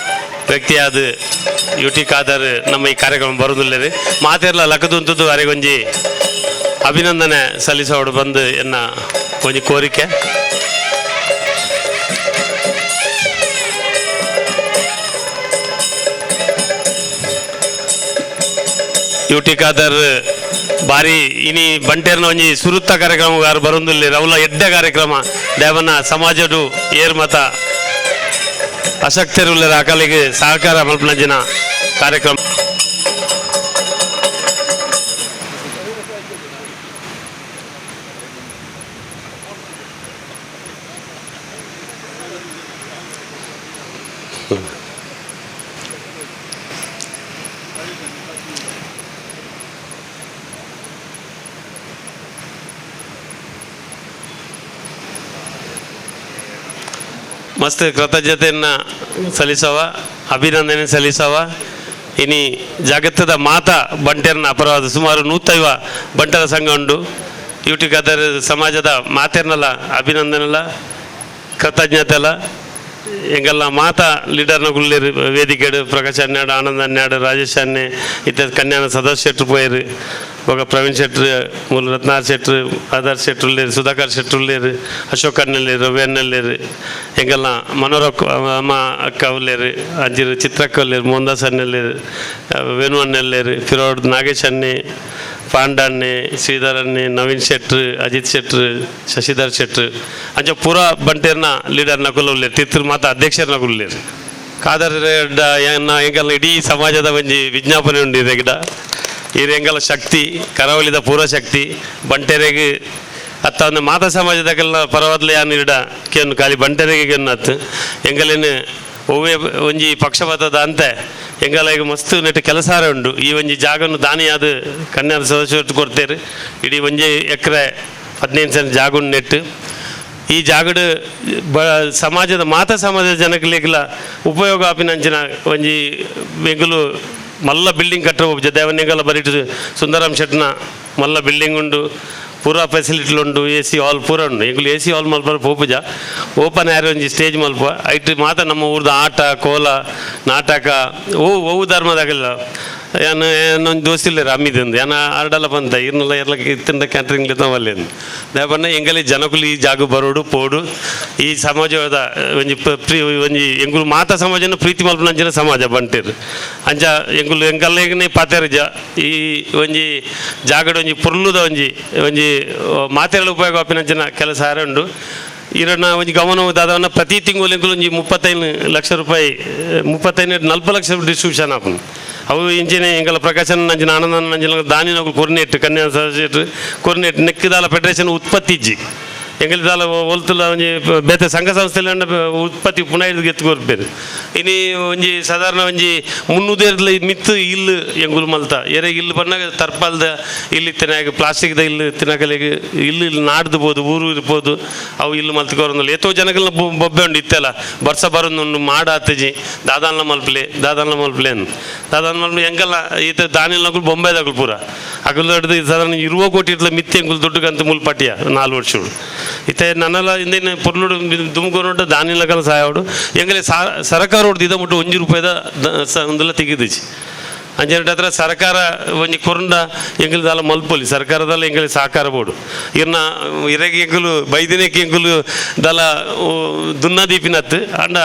ವ್ಯಕ್ತಿಯಾದ UT ಖಾದರ್ ನಮ್ಮ ಈ ಕಾರ್ಯಕ್ರಮ ಬರೋದಿಲ್ಲ ಮಾತೆಲ್ಲ ಲಕ್ಕದಂತದ್ದು ಅರೆಗೊಂಜಿ ಅಭಿನಂದನೆ ಸಲ್ಲಿಸೋಡು ಬಂದು ಎನ್ನ ಒಂಜಿ ಕೋರಿಕೆ UT ಖಾದರ್ ಬಾರಿ ಇನಿ ಬಂಟೇರ್ನ ಒಂಜಿ ಸುರುತ್ತ ಕಾರ್ಯಕ್ರಮ ಬರೋದಿಲ್ಲ ರೌಲ ಎಡ್ಡೆ ಕಾರ್ಯಕ್ರಮ ದೇವನ ಸಮಾಜಡು ಏರ್ ಮತ ಆಸಕ್ತರುಳ್ಳ ಅಕಲಿಗೆ ಸಹಕಾರ ಮಲ್ಪನಂಜಿನ ಕಾರ್ಯಕ್ರಮ ಮಸ್ತ್ ಕೃತಜ್ಞತೆಯನ್ನು ಸಲ್ಲಿಸವ, ಅಭಿನಂದನೆ ಸಲ್ಲಿಸವ. ಇನಿ ಜಗತ್ತದ ಮಾತಾ ಬಂಟೆರ್ನ ಅಪರವಾದ ಸುಮಾರು 150 ಬಂಟರ ಸಂಘ ಉಂಡು. ಇವುಟಿಗೆ ಅದರ ಸಮಾಜದ ಮಾತೆರ್ನಲ್ಲ ಅಭಿನಂದನೆಲ್ಲ ಕೃತಜ್ಞತೆಲ್ಲ ಎಂಗೆಲ್ಲ ಮಾತಾ ಲೀಡರ್ನ ಗುಳ್ಳೇರು ವೇದಿಕೆಡು ಪ್ರಕಾಶ್ ಅನ್ಯಾಡು, ಆನಂದ್ ಅನ್ಯಾಡು, ರಾಜೇಶ್ ಅನ್ನೆ ಇತ್ಯಾದಿ ಕನ್ಯಾನ ಸದಸ್ಯ ಶೆಟ್ರು ಪೋಯರು. ఒక ప్రవీణ్ శెట్టు, మూల రత్నార్ శెట్టు, ఆదర్శ్ శెట్టు లేరు, సుధాకర్ శెట్టు లేరు, అశోక్ అన్న లేరు, రవి అన్న లేరు, ఎంగల్ల మనోరక్క అమ్మ అక్క లేరు, అంజీరు చిత్రక్క లేరు, మోహన్దాస్ అన్న లేరు, వేణు అన్న లేరు, ఫిరోడ్ నాగేష్ అన్ని, ಪಾಂಡಣ್ಣೆ, ಶ್ರೀಧರ್ ಅನ್ನೆ, ನವೀನ್ ಶೆಟ್ರು, ಅಜಿತ್ ಶೆಟ್ರು, ಶಶಿಧರ್ ಶೆಟ್ರು ಅಂಚ ಪೂರ ಬಂಟೇರ್ನ ಲೀಡರ್ನ ಕುಲ್ಲುಲ್ಲೇರು, ತಿತ್ರ ಮಾತ ಅಧ್ಯಕ್ಷರನ್ನ ಕುಲ್ಲೇರು. ಕಾದರ್ ಎಂಗಲ್ಲ ಇಡೀ ಸಮಾಜದ ಒಂಜಿ ವಿಜ್ಞಾಪನೆ ಉಂಡು ಗಿಡ ಈ ಎಂಗಲ ಶಕ್ತಿ ಕರಾವಳಿದ ಪೂರ ಶಕ್ತಿ ಬಂಟೆರೆಗೆ ಅತ್ತ ಒಂದು ಮಾತಾ ಸಮಾಜದಾಗೆಲ್ಲ ಪರವಾದ್ಲೆ ಯಾನು ಇಡ ಕೇನು ಖಾಲಿ ಬಂಟೆರೆಗೆ ಕೇನು ಅತ್ತು ಎಂಗಲೇನು ಒವ್ವೇ ಒಂಜಿ ಪಕ್ಷಪಾತದ ಅಂತೆ ಎಂಗಲ ಈಗ ಮಸ್ತ್ ನೆಟ್ಟು ಕೆಲಸಾರ ಉಂಡು. ಈ ಒಂಜಿ ಜಾಗನ್ನು ದಾನಿಯಾದ ಕನ್ಯಾದ ಸದಸ್ಯ ಕೊಡ್ತೇರು. ಇಡೀ ಒಂಜಿ ಎಕರೆ 15 ಸೆಂಟ್ ಜಾಗ ನೆಟ್ಟು ಈ ಜಾಗಡು ಸಮಾಜದ ಮಾತಾ ಸಮಾಜದ ಜನಗಳಿಗೆಲ್ಲ ಉಪಯೋಗ ಆಪಿನಂಚಿನ ಒಂಜಿ ಬೆಂಗಳೂರು ಮಲ್ಲ ಬಿಲ್ಡಿಂಗ್ ಕಟ್ಟಬಹುದು. ದೇವನಿಗೆಲ್ಲ ಬರೀಟು ಸುಂದರಾಮ್ ಶೆಟ್ನ ಮಲ್ಲ ಬಿಲ್ಡಿಂಗ್ ಉಂಡು, ಪೂರ ಫೆಸಿಲಿಟಿಲು ಉಂಡು, AC ಹಾಲ್ ಪೂರ ಉಂಡು. ಎಂಗುಲು AC ಹಾಲ್ ಮಲ್ಪ ಪೋಪುಜ ಓಪನ್ ಏರ್ ಒಂಜಿ ಸ್ಟೇಜ್ ಮಲ್ಪ ಐಟ್ ಮಾತ ನಮ್ಮ ಊರ್ದ ಆಟ ಕೋಲ ನಾಟಕ ಓವು ಧರ್ಮದಾಗೆಲ್ಲ ಏನು ಏನೊಂದು ದೋಸ್ತಿಲ್ಲೇರು ಅಮ್ಮಿದಂದು ಏನ ಆರ್ಡಲ್ಲ ಬಂತ ಇರ್ನೆಲ್ಲ ಎಲ್ಲ ಇತ್ತಿಂದ ಕ್ಯಾಟ್ರಿಂಗ್ ಅವಲ್ಲೇನು ದೇವಣ್ಣ ಎಂಗಲಿ ಜನಕುಲು ಈ ಜಾಗ ಬರೋಡು ಪೋಡು ಈ ಸಮಾಜದ ಒಂಜಿ ಒಂಜಿ ಎಂಗುಲು ಮಾತಾ ಸಮಾಜನ ಪ್ರೀತಿ ಮಲ್ಪನಂಚಿನ ಸಮಾಜ ಬಂಟೇರು ಅಂಚ ಎಂಗುಲು ಎಂಗಲ್ಲೇಗನೆ ಪಾತೆರು ಈ ಒಂಜಿ ಜಾಗಡ ಒಂಜಿ ಪುರ್ಲುದ ಒಂಜಿ ಮಾತೆಗಳ ಉಪಯೋಗ ಆಪಿನಂಚಿನ ಕೆಲಸ ಉಂಡು. ಇರನ್ನ ಒಂಜಿ ಗಮನ ದಾದವನ್ನ ಪ್ರತಿ ತಿಂಗಳು ಒಂಜಿ 35 ಲಕ್ಷ ರೂಪಾಯಿ 35-40 ಲಕ್ಷ ಡಿಸ್ಟ್ರಿಬ್ಯೂಷನ್ ಆಪನು ಅವು ಇಂಚಿನ ಎಂಗಲ ಪ್ರಕಾಶನ ನಂಚಿನ ಆನಂದ ನಂಚಿನ ದಾನಿನಗಳು ಕೊರ್ನೆಟ್ಟು ಕನ್ಯಾ ಸದಸ್ಯರು ಕೊರ್ನೆಟ್ಟು ನೆಕ್ಕಿದಾಲ ಫೆಡರೇಷನ್ ಉತ್ಪತ್ತಿ ಇಜ್ಜಿ ಎಂಗಲಿದಾಲ ಒಲ್ತುಲ ಒಂಜಿ ಬೇತೆ ಸಂಘ ಸಂಸ್ಥೆಲ್ಲ ಉತ್ಪತ್ತಿ ಪುನಃ ಎತ್ತು ಕೊರ್ಪೇರು. ಇನಿ ಒಂಜಿ ಸಾಧಾರಣ ಒಂಜಿ 300 ಮಿತ್ತು ಇಲ್ಲು ಎಂಗುಲು ಮಲ್ತ ಎರೆ ಇಲ್ಲು ಬಂದಾಗ ತರ್ಪಾಲ್ದ ಇಲ್ಲಿ ತಿನ್ನಾಗ ಪ್ಲಾಸ್ಟಿಕ್ದ ಇಲ್ಲು ತಿನ್ನಕಲಿಗೆ ಇಲ್ಲಿ ನಾಡ್ದು ಬೋದು ಊರು ಇರ್ಬೋದು ಅವು ಇಲ್ಲು ಮಲ್ತ್ಕೋರಂದಲ್ಲ ಎತ್ತೋ ಜನಗಳನ್ನ ಬೊಬ್ಬೆ ಉಂಡು ಇತ್ತೆಲ್ಲ ಬರ್ಸ ಬರೋದು ಮಾಡ ಆತಜಿ ದಾದಾನ್ಲ ಮಲ್ಪಲೆ ಅನ್ ದಾದಾನ್ ಮಲ್ಪಲೆ ಎಂಗಲ್ಲ ಈತ ದಾನಿಲ್ನಗಳು ಬೊಂಬೆದಾಗಲು ಪೂರ ಅಗಲು ಹಿಡಿದು ಸಾಧಾರಣ 20 ಕೋಟಿ ಇರ್ಲ ಮಿತ್ತೆ ಎಂಗುಲು ದುಡ್ಡುಗಂತ ಮುಲ್ಪಟ್ಟಿಯ 4 ವರ್ಷಗಳು ಇತ್ತೆ ನನ್ನೆಲ್ಲ ಹಿಂದಿನ ಪುರ್ಲುಡು ದುಮ್ಕೋನೊಡ್ಡ ದಾನಿಲಕಲ್ಲ ಸಹಾಯೋಡು ಎಂಗಲೇ ಸರ್ಕಾರ ಹೊಡ್ದು ಇದ ಮುಟ್ಟು 1 ರೂಪಾಯಿದ ಒಂದೆಲ್ಲ ತೆಗೆದಿಚ್ಚಿ ಅಂಜನಟ ಹತ್ರ ಸರ್ಕಾರ ಒಂಜಿ ಕೊರಂಡ ಎಂಗಲ್ದಾಲ ಮಲ್ಪೊಲಿ ಸರ್ಕಾರದಲ್ಲ ಎಂಗಲಿ ಸಹಕಾರ ಬೋಡು ಇರ್ನ ಇರಗೆ ಎಂಗುಲು ಬೈದಿನಕ್ಕೆ ಎಂಗುಲು ದಲ ದುನ್ನದೀಪಿನತ್ತು ಅಂಡ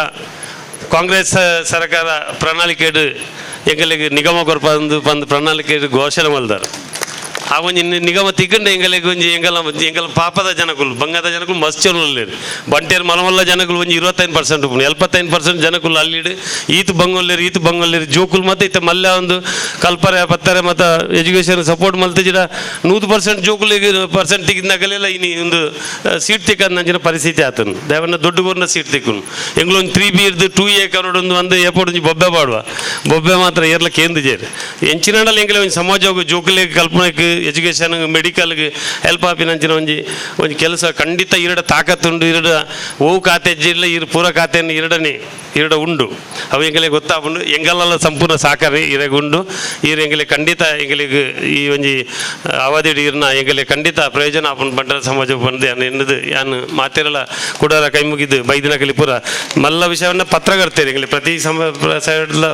ಕಾಂಗ್ರೆಸ್ ಸರ್ಕಾರ ಪ್ರಣಾಳಿಕೆಡು ಎಂಗಲಿಗೆ ನಿಗಮ ಕೊರ್ಪಂದು ಬಂದು ಪ್ರಣಾಳಿಕೆಡು ಘೋಷಣೆ ಮಲ್ದಾರ ಆ ಒಂಜಿ ನಿಗಮ ತಿಕ್ಕಂಡು ಎಂಗಲಿಗೆ ಒಂಜಿ ಎಂಗಲ ಪಾಪದ ಜನಗಳು ಬಂಗದ ಜನಗಳು ಮಸ್ತ್ ಚೊಲ್ಲೇರು ಬಂಟೇರು ಮಲಮಲ್ಲ ಜನಗಳು ಒಂಜಿ 25% 75% ಜನಗಳು ಅಲ್ಲಿಡು ಈತು ಬಂಗೊಲ್ಲೇರು ಜೋಕುಲು ಮತ್ತು ಇತ್ತ ಮಲ್ಯ ಒಂದು ಕಲ್ಪರೆ ಪತ್ತರೆ ಮತ್ತು ಎಜುಕೇಷನ್ ಸಪೋರ್ಟ್ ಮಲ್ತಿಜಿಡ 100% ಜೋಕುಲಿಗೆ ಪರ್ಸೆಂಟ್ ತಿಕ್ಕಿದಾಗಲೆಲ್ಲ ಇನಿ ಒಂದು ಸೀಟ್ ತಿಕ್ಕಂದು ನಂಚಿನ ಪರಿಸ್ಥಿತಿ ಆತನು ದೇವನ್ನ ದೊಡ್ಡ ಗೋರ್ನ ಸೀಟ್ ತಿಕ್ಕನು ಎಂಗ್ಳು ಒಂದು 3B ಇರ್ದು 2A ಕರೋಡು ಒಂದು ಏರ್ಪೋರ್ಟ್ ಒಂಜಿ ಬೊಬ್ಬೆ ಬಾಡುವ ಬೊಬ್ಬೆ ಮಾತ್ರ ಏರ್ಲ ಕೇಂದ್ರ ಜೇರು ಎಂಚಿನಾಡಲ್ಲಿ ಎಂಗಲೇ ಒಂದು ಸಮಾಜ ಜೋಕುಲಿಗೆ ಕಲ್ಪನೆಗೆ ಎಜುಕೇಷನ್ ಮೆಡಿಕಲ್ಗೆ ಹೆಲ್ಪ್ ಆಪಿನಂಚಿನ ಒಂಜಿ ಕೆಲಸ ಖಂಡಿತ ಇರಡ ತಾಕತ್ತುಂಡು ಇರಡ ಓವು ಖಾತೆ ಜಿಲ್ಲೆ ಇರು ಪೂರ ಖಾತೆಯನ್ನು ಇರಡ ಉಂಡು ಅವು ಎಂಗಲೇ ಗೊತ್ತಾಪುಂಡು ಎಂಗಲೆಲ್ಲ ಸಂಪೂರ್ಣ ಸಾಕಾರಿ ಇರಗುಂಡು ಎಂಗಲೇ ಖಂಡಿತ ಎಂಗಲಿಗೆ ಈ ಒಂಜಿ ಅವಧಿ ಇರ್ನ ಎಂಗಲೇ ಖಂಡಿತ ಪ್ರಯೋಜನ ಆಪುಂಡು ಬಂಡರ ಸಮಾಜ ಬಂದು ಎನ್ನದು ಯಾನು ಮಾತೆರಲ್ಲ ಕುಡರ ಕೈ ಮುಗಿದು ಬೈದಿನಕಲಿ ಪೂರ ಮಲ್ಲ ವಿಷಯವನ್ನ ಪತ್ರಕರ್ತೇನೆ ಎಂಗಲೇ ಪ್ರತಿ ಸೈಡ್ಲ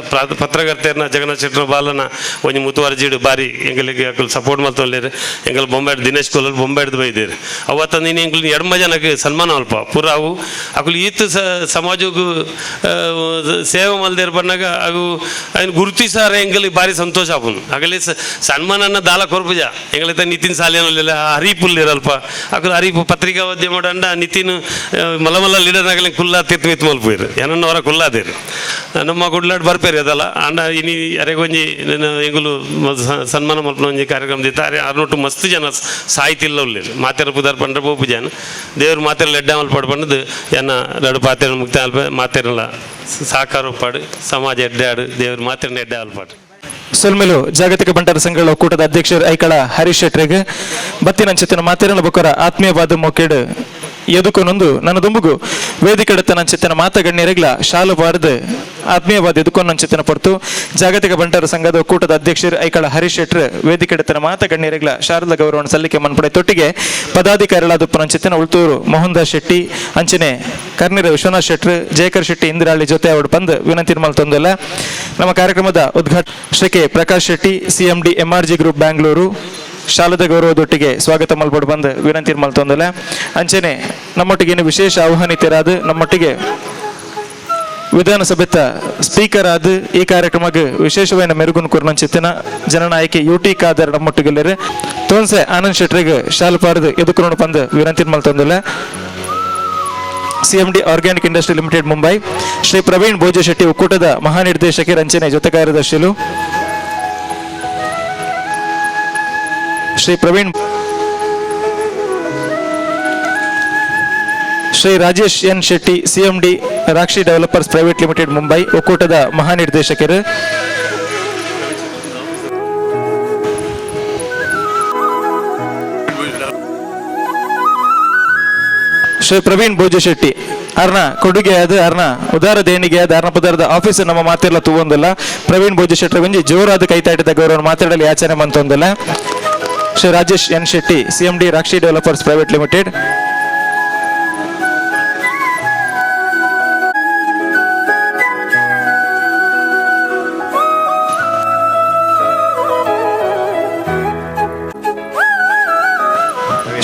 ಪತ್ರಕರ್ತೇರ್ನ ಜಗನ್ನಾಥ್ ಶೆಟ್ಟರ್ ಬಾಲನ ಒಂಜಿ ಮುತುವರ್ಜಿಡು ಬಾರಿ ಎಂಗಲಿಗೆ ಸಪೋರ್ಟ್ ಮಾಡ್ತೊಳ್ಳೇರು ಎಂಗಲ್ ಬೊಂಬಾಯ್ಡು ದಿನೇಶ್ ಕೋಲಲ್ಲಿ ಬೊಂಬಾಯ್ದು ಬೈದೇರು ಅವತ್ತಂದು ನೀನು ಎಂಗ್ಲು ಎಡ್ಮ ಜನಕ್ಕೆ ಸನ್ಮಾನ ಅಲ್ಪ ಪೂರ ಅವು ಅಕುಲು ಈತು ಸಮಾಜಕ್ಕೂ ಸೇವೆ ಮಲ್ದೇರು ಬಂದಾಗ ಅವು ಅವ್ನು ಗುರುತಿಸಾರ ಎಂಗಲಿಗೆ ಭಾರಿ ಸಂತೋಷ ಆಪುನು ಆಗಲೇ ಸನ್ಮಾನನ ದಾಲ ಕೊರ್ಪುಜ ಎಂಗಲಿತ ನಿತಿನ್ ಸಾಲಿಯಲ್ಲ ಹರೀಪುಲ್ಲಿರಲ್ಪ ಅಕುಲು ಹರೀಪು ಪತ್ರಿಕಾ ಉದ್ಯಮ ಅಂಡ ನಿತಿನ್ ಮಲಮಲ್ಲ ಲೀಡರ್ ಆಗಲಿ ಕುಲ್ಲ ತಿರ್ತು ಮಲ್ಪೇರು ಏನನ್ನವರ ಕುಲ್ಲಾದೇರು ನಮ್ಮ ಗುಡ್ಲಾಡ್ ಬರ್ಪೇರು ಅದಲ್ಲ ಅಂಡ ಇನಿ ಅರೆಗೊಂಜಿ ಎಂಗುಲು ಸನ್ಮಾನ ಮಲ್ಪನ ಒಂಜಿ ಕಾರ್ಯಕ್ರಮ ದಿತ್ತ ಅರ್ನೊಟ್ಟು ಮಸ್ತ್ ಜನ ಸಾಯ್ತಿಲ್ಲ ಉಳ್ಳೇರು ಮಾತೆರ ಪುದಾರ್ ಪಂಡ್ರೆ ಬೋಪು ಜನ ದೇವ್ರು ಮಾತೆರಲ್ಲ ಎಡ್ಡ ಅಮಲ್ ಪಡ್ ಪಂಡದು ಎನ್ನ ಎರಡು ಪಾತೆರ ಮುಕ್ತ ಅಲ್ಪ ಮಾತೆರಲ್ಲ ಸಾಕಾರ ಪಾಡು ಸಮಾಜ ಎಡ್ಡಾಡು ದೇವ್ರು ಮಾತೆರನ್ನ ಎಡ್ಡ ಅಲ್ಪಾಡು. ಸೊಲ್ಮೆಲು ಜಾಗತಿಕ ಬಂಟರ ಸಂಘಗಳ ಒಕ್ಕೂಟದ ಅಧ್ಯಕ್ಷರು ಐಕಳ ಹರೀಶ್ ಶೆಟ್ರಿಗೆ ಬತ್ತಿನಂಚಿತ್ತಿನ ಮಾತೆರನ ಬೊಕ್ಕರ ಆತ್ಮೀಯವಾದ ಮೊಕ್ಕೇಡು ಎದುಕೊನೊಂದು ನನ್ನ ದುಂಬುಗು ವೇದಿಕೆಡತ ನಂಚಿತ್ತಿನ ಮಾತಗಣ್ಯರೆಗ್ಲ ಶಾಲು ಬಾರದು ಆತ್ಮೀಯವಾದ ಎದುಕೊನಂಚಿತ್ತಿನ ಪೊರ್ತು ಜಾಗತಿಕ ಬಂಟರ ಸಂಘದ ಒಕ್ಕೂಟದ ಅಧ್ಯಕ್ಷರು ಐಕಳ ಹರೀಶ್ ಶೆಟ್ರ್ ವೇದಿಕೆಡತನ ಮಾತಗಣ್ಯರೆಗ್ಲ ಶಾರದಾ ಗೌರವವನ್ನು ಸಲ್ಲಿಕೆ ಮನ್ಪಡೆ ತೊಟ್ಟಿಗೆ ಪದಾಧಿಕಾರಿಗಳಾದ ಉಪನಂಚಿತ್ತಿನ ಉಳ್ತೂರು ಮೋಹನ್ ದಾಸ್ ಶೆಟ್ಟಿ ಅಂಚನೆ ಕರ್ನಿರ ವಿಶ್ವನಾಥ್ ಶೆಟ್ರ್ ಜಯಕರ್ ಶೆಟ್ಟಿ ಇಂದಿರಾಳಿ ಜೊತೆ ಅವರು ಬಂದು ವಿನಂತಿ ಮಲ್ತೊಂದಲ್ಲ. ನಮ್ಮ ಕಾರ್ಯಕ್ರಮದ ಉದ್ಘಾಟನೆ Shri K Prakash Shetty CMD MRG group Bangalore ಶಾಲದ ಗೌರವದೊಟ್ಟಿಗೆ ಸ್ವಾಗತ ಮಲ್ಪಡು ಬಂದು ವಿನಂತಿ ಮಲ್ತೊಂದಲ್ಲ. ಅಂಚನೆ ನಮ್ಮೊಟ್ಟಿಗೆ ಇನ್ನು ವಿಶೇಷ ಆಹ್ವಾನಿತರಾದ ನಮ್ಮೊಟ್ಟಿಗೆ ವಿಧಾನಸಭೆತ ಸ್ಪೀಕರ್ ಆದ ಈ ಕಾರ್ಯಕ್ರಮಕ್ಕೆ ವಿಶೇಷವಾದ ಮೆರುಗುನ್ ಕುರ್ನಂಚಿತ್ತಿನ ಜನನಾಯಕಿ UT ಖಾದರ್ ನಮ್ಮೊಟ್ಟಿಗೆಲ್ಲರು ತೋನ್ಸೆ ಆನಂದ್ ಶೆಟ್ರಿಗೆ ಶಾಲು ಪಾರದು ಎದುಕೊಂಡು ಬಂದು ವಿನಂತಿ ಮಲ್ತೊಂದಲ್ಲ. CMD organic industry limited Mumbai Shri Praveen Bhoja Shetty ಒಕ್ಕೂಟದ ಮಹಾನಿರ್ದೇಶಕಿ ರಂಚನೆ ಜೊತೆ ಕಾರ್ಯದರ್ಶಿಲು Shri Praveen Shri Rajesh N Shetty CMD Rakshi developers private limited Mumbai ಒಕ್ಕೂಟದ ಮಹಾನಿರ್ದೇಶಕರು ಶ್ರೀ ಪ್ರವೀಣ್ ಭೋಜ ಶೆಟ್ಟಿ ಅರ್ನ ಕೊಡುಗೆ ಆದ ಅರ್ನ ಉದಾರ ದೇಣಿಗೆ ಆದ ಅರ್ನ ಪದಾರ್ಥ ಆಫೀಸ್ ನಮ್ಮ ಮಾತೆಲ್ಲ ತೂವೊಂದಲ್ಲ ಪ್ರವೀಣ್ ಭೋಜ ಶೆಟ್ಟಿ ಒಂಜಿ ಜೋರಾದ ಕೈತಾಟಿದ ಗೌರವ ಮಾತಾಡಲು ಯಾಚನೆ ಮಂತೊಂದಲ್ಲ. Shri Rajesh N Shetty CMD Rakshi developers private limited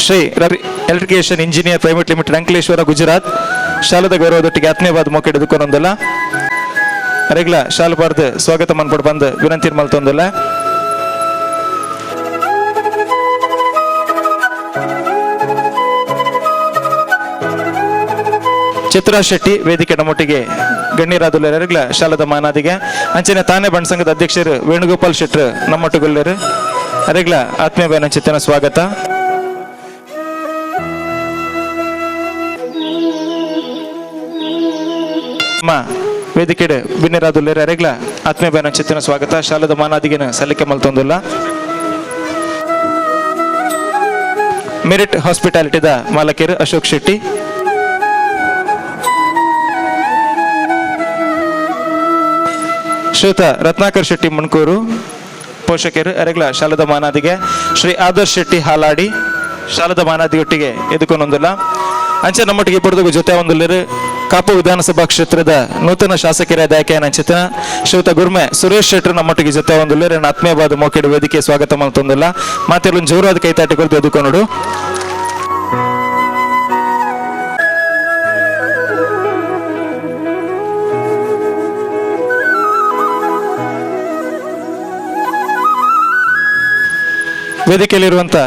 Shri Ravi electrification engineer private limited Ankleshwar Gujarat ಶಾಲದ ಗೌರವದೊಟ್ಟಿಗೆ ಆತ್ಮೀಯವಾದ ಮೊಕ್ಕೆ ಎದುಕೊಂದಲ್ಲ ರೆಗ್ಲ ಶಾಲು ಬಾರ್ದು ಸ್ವಾಗತ ಮನ್ಪಡ್ ಬಂದು ವಿನಂತಿ ಮಲ್ತೊಂದಲ್ಲ. ಚಿತ್ರಾ ಶೆಟ್ಟಿ ವೇದಿಕೆ ನಮ್ಮೊಟ್ಟಿಗೆ ಗಣ್ಯರಾದುಲ್ಲರೆಗ್ಲ ಶಾಲದ ಮಾನಾದಿಗೆ ಅಂಚನೆ ತಾನೇ ಬಣ್ಣ ಸಂಘದ ಅಧ್ಯಕ್ಷರು ವೇಣುಗೋಪಾಲ್ ಶೆಟ್ರ್ ನಮ್ಮೊಟ್ಟಿಗೊಲ್ಲರು ಅರೆಗ್ಲ ಆತ್ಮೀಯ ಬೇನಂಚಿತ್ತನ ಸ್ವಾಗತ. ವೇದಿಕೆಡೆ ಬಿನ್ನಿರಾದುಲ್ಲೇರ ಅರೆಗ್ಲ ಆತ್ಮೀಯ ಬೇನಂಚಿತ್ತನ ಸ್ವಾಗತ ಶಾಲದ ಮಾನಾದಿಗೆನ ಸಲ್ಲಿಕೆ ಮಲ್ತೊಂದುಲ್ಲ. ಮೆರಿಟ್ ಹಾಸ್ಪಿಟಾಲಿಟಿದ ಮಾಲಕರು ಅಶೋಕ್ ಶೆಟ್ಟಿ ಶ್ರೀಯುತ ರತ್ನಾಕರ್ ಶೆಟ್ಟಿ ಮುಣ್ಕೂರು ಪೋಷಕರು ಅರೆಗ್ಲ ಶಾಲದ ಮಾನಾದಿಗೆ ಶ್ರೀ ಆದರ್ಶ್ ಶೆಟ್ಟಿ ಹಾಲಾಡಿ ಶಾಲದ ಮಾನಾದಿಯೊಟ್ಟಿಗೆ ಎದುಕೊಂದೊಂದಿಲ್ಲ. ಅಂಚೆ ನಮ್ಮೊಟ್ಟಿಗೆ ಪಡೆದು ಜೊತೆ ಒಂದಿಲ್ಲರು ಕಾಪು ವಿಧಾನಸಭಾ ಕ್ಷೇತ್ರದ ನೂತನ ಶಾಸಕರಾದ ಆಯ್ಕೆಯ ನಂಚಿನ ಶ್ರೀಯುತ ಗುರ್ಮೆ ಸುರೇಶ್ ಶೆಟ್ರ್ ನಮ್ಮೊಟ್ಟಿಗೆ ಜೊತೆ ಒಂದಿಲ್ಲರು ಆತ್ಮೀಯವಾದ ಮೋಕೆಡು ವೇದಿಕೆ ಸ್ವಾಗತ ಮಲ್ತೊಂದಿಲ್ಲ. ಮಾತೆಲ್ಲ ಜೋರಾದ ಕೈತಾಟಿ ಕೊಡ್ದು ಎದುಕೊಂಡು ವೇದಿಕೆಯಲ್ಲಿರುವಂತ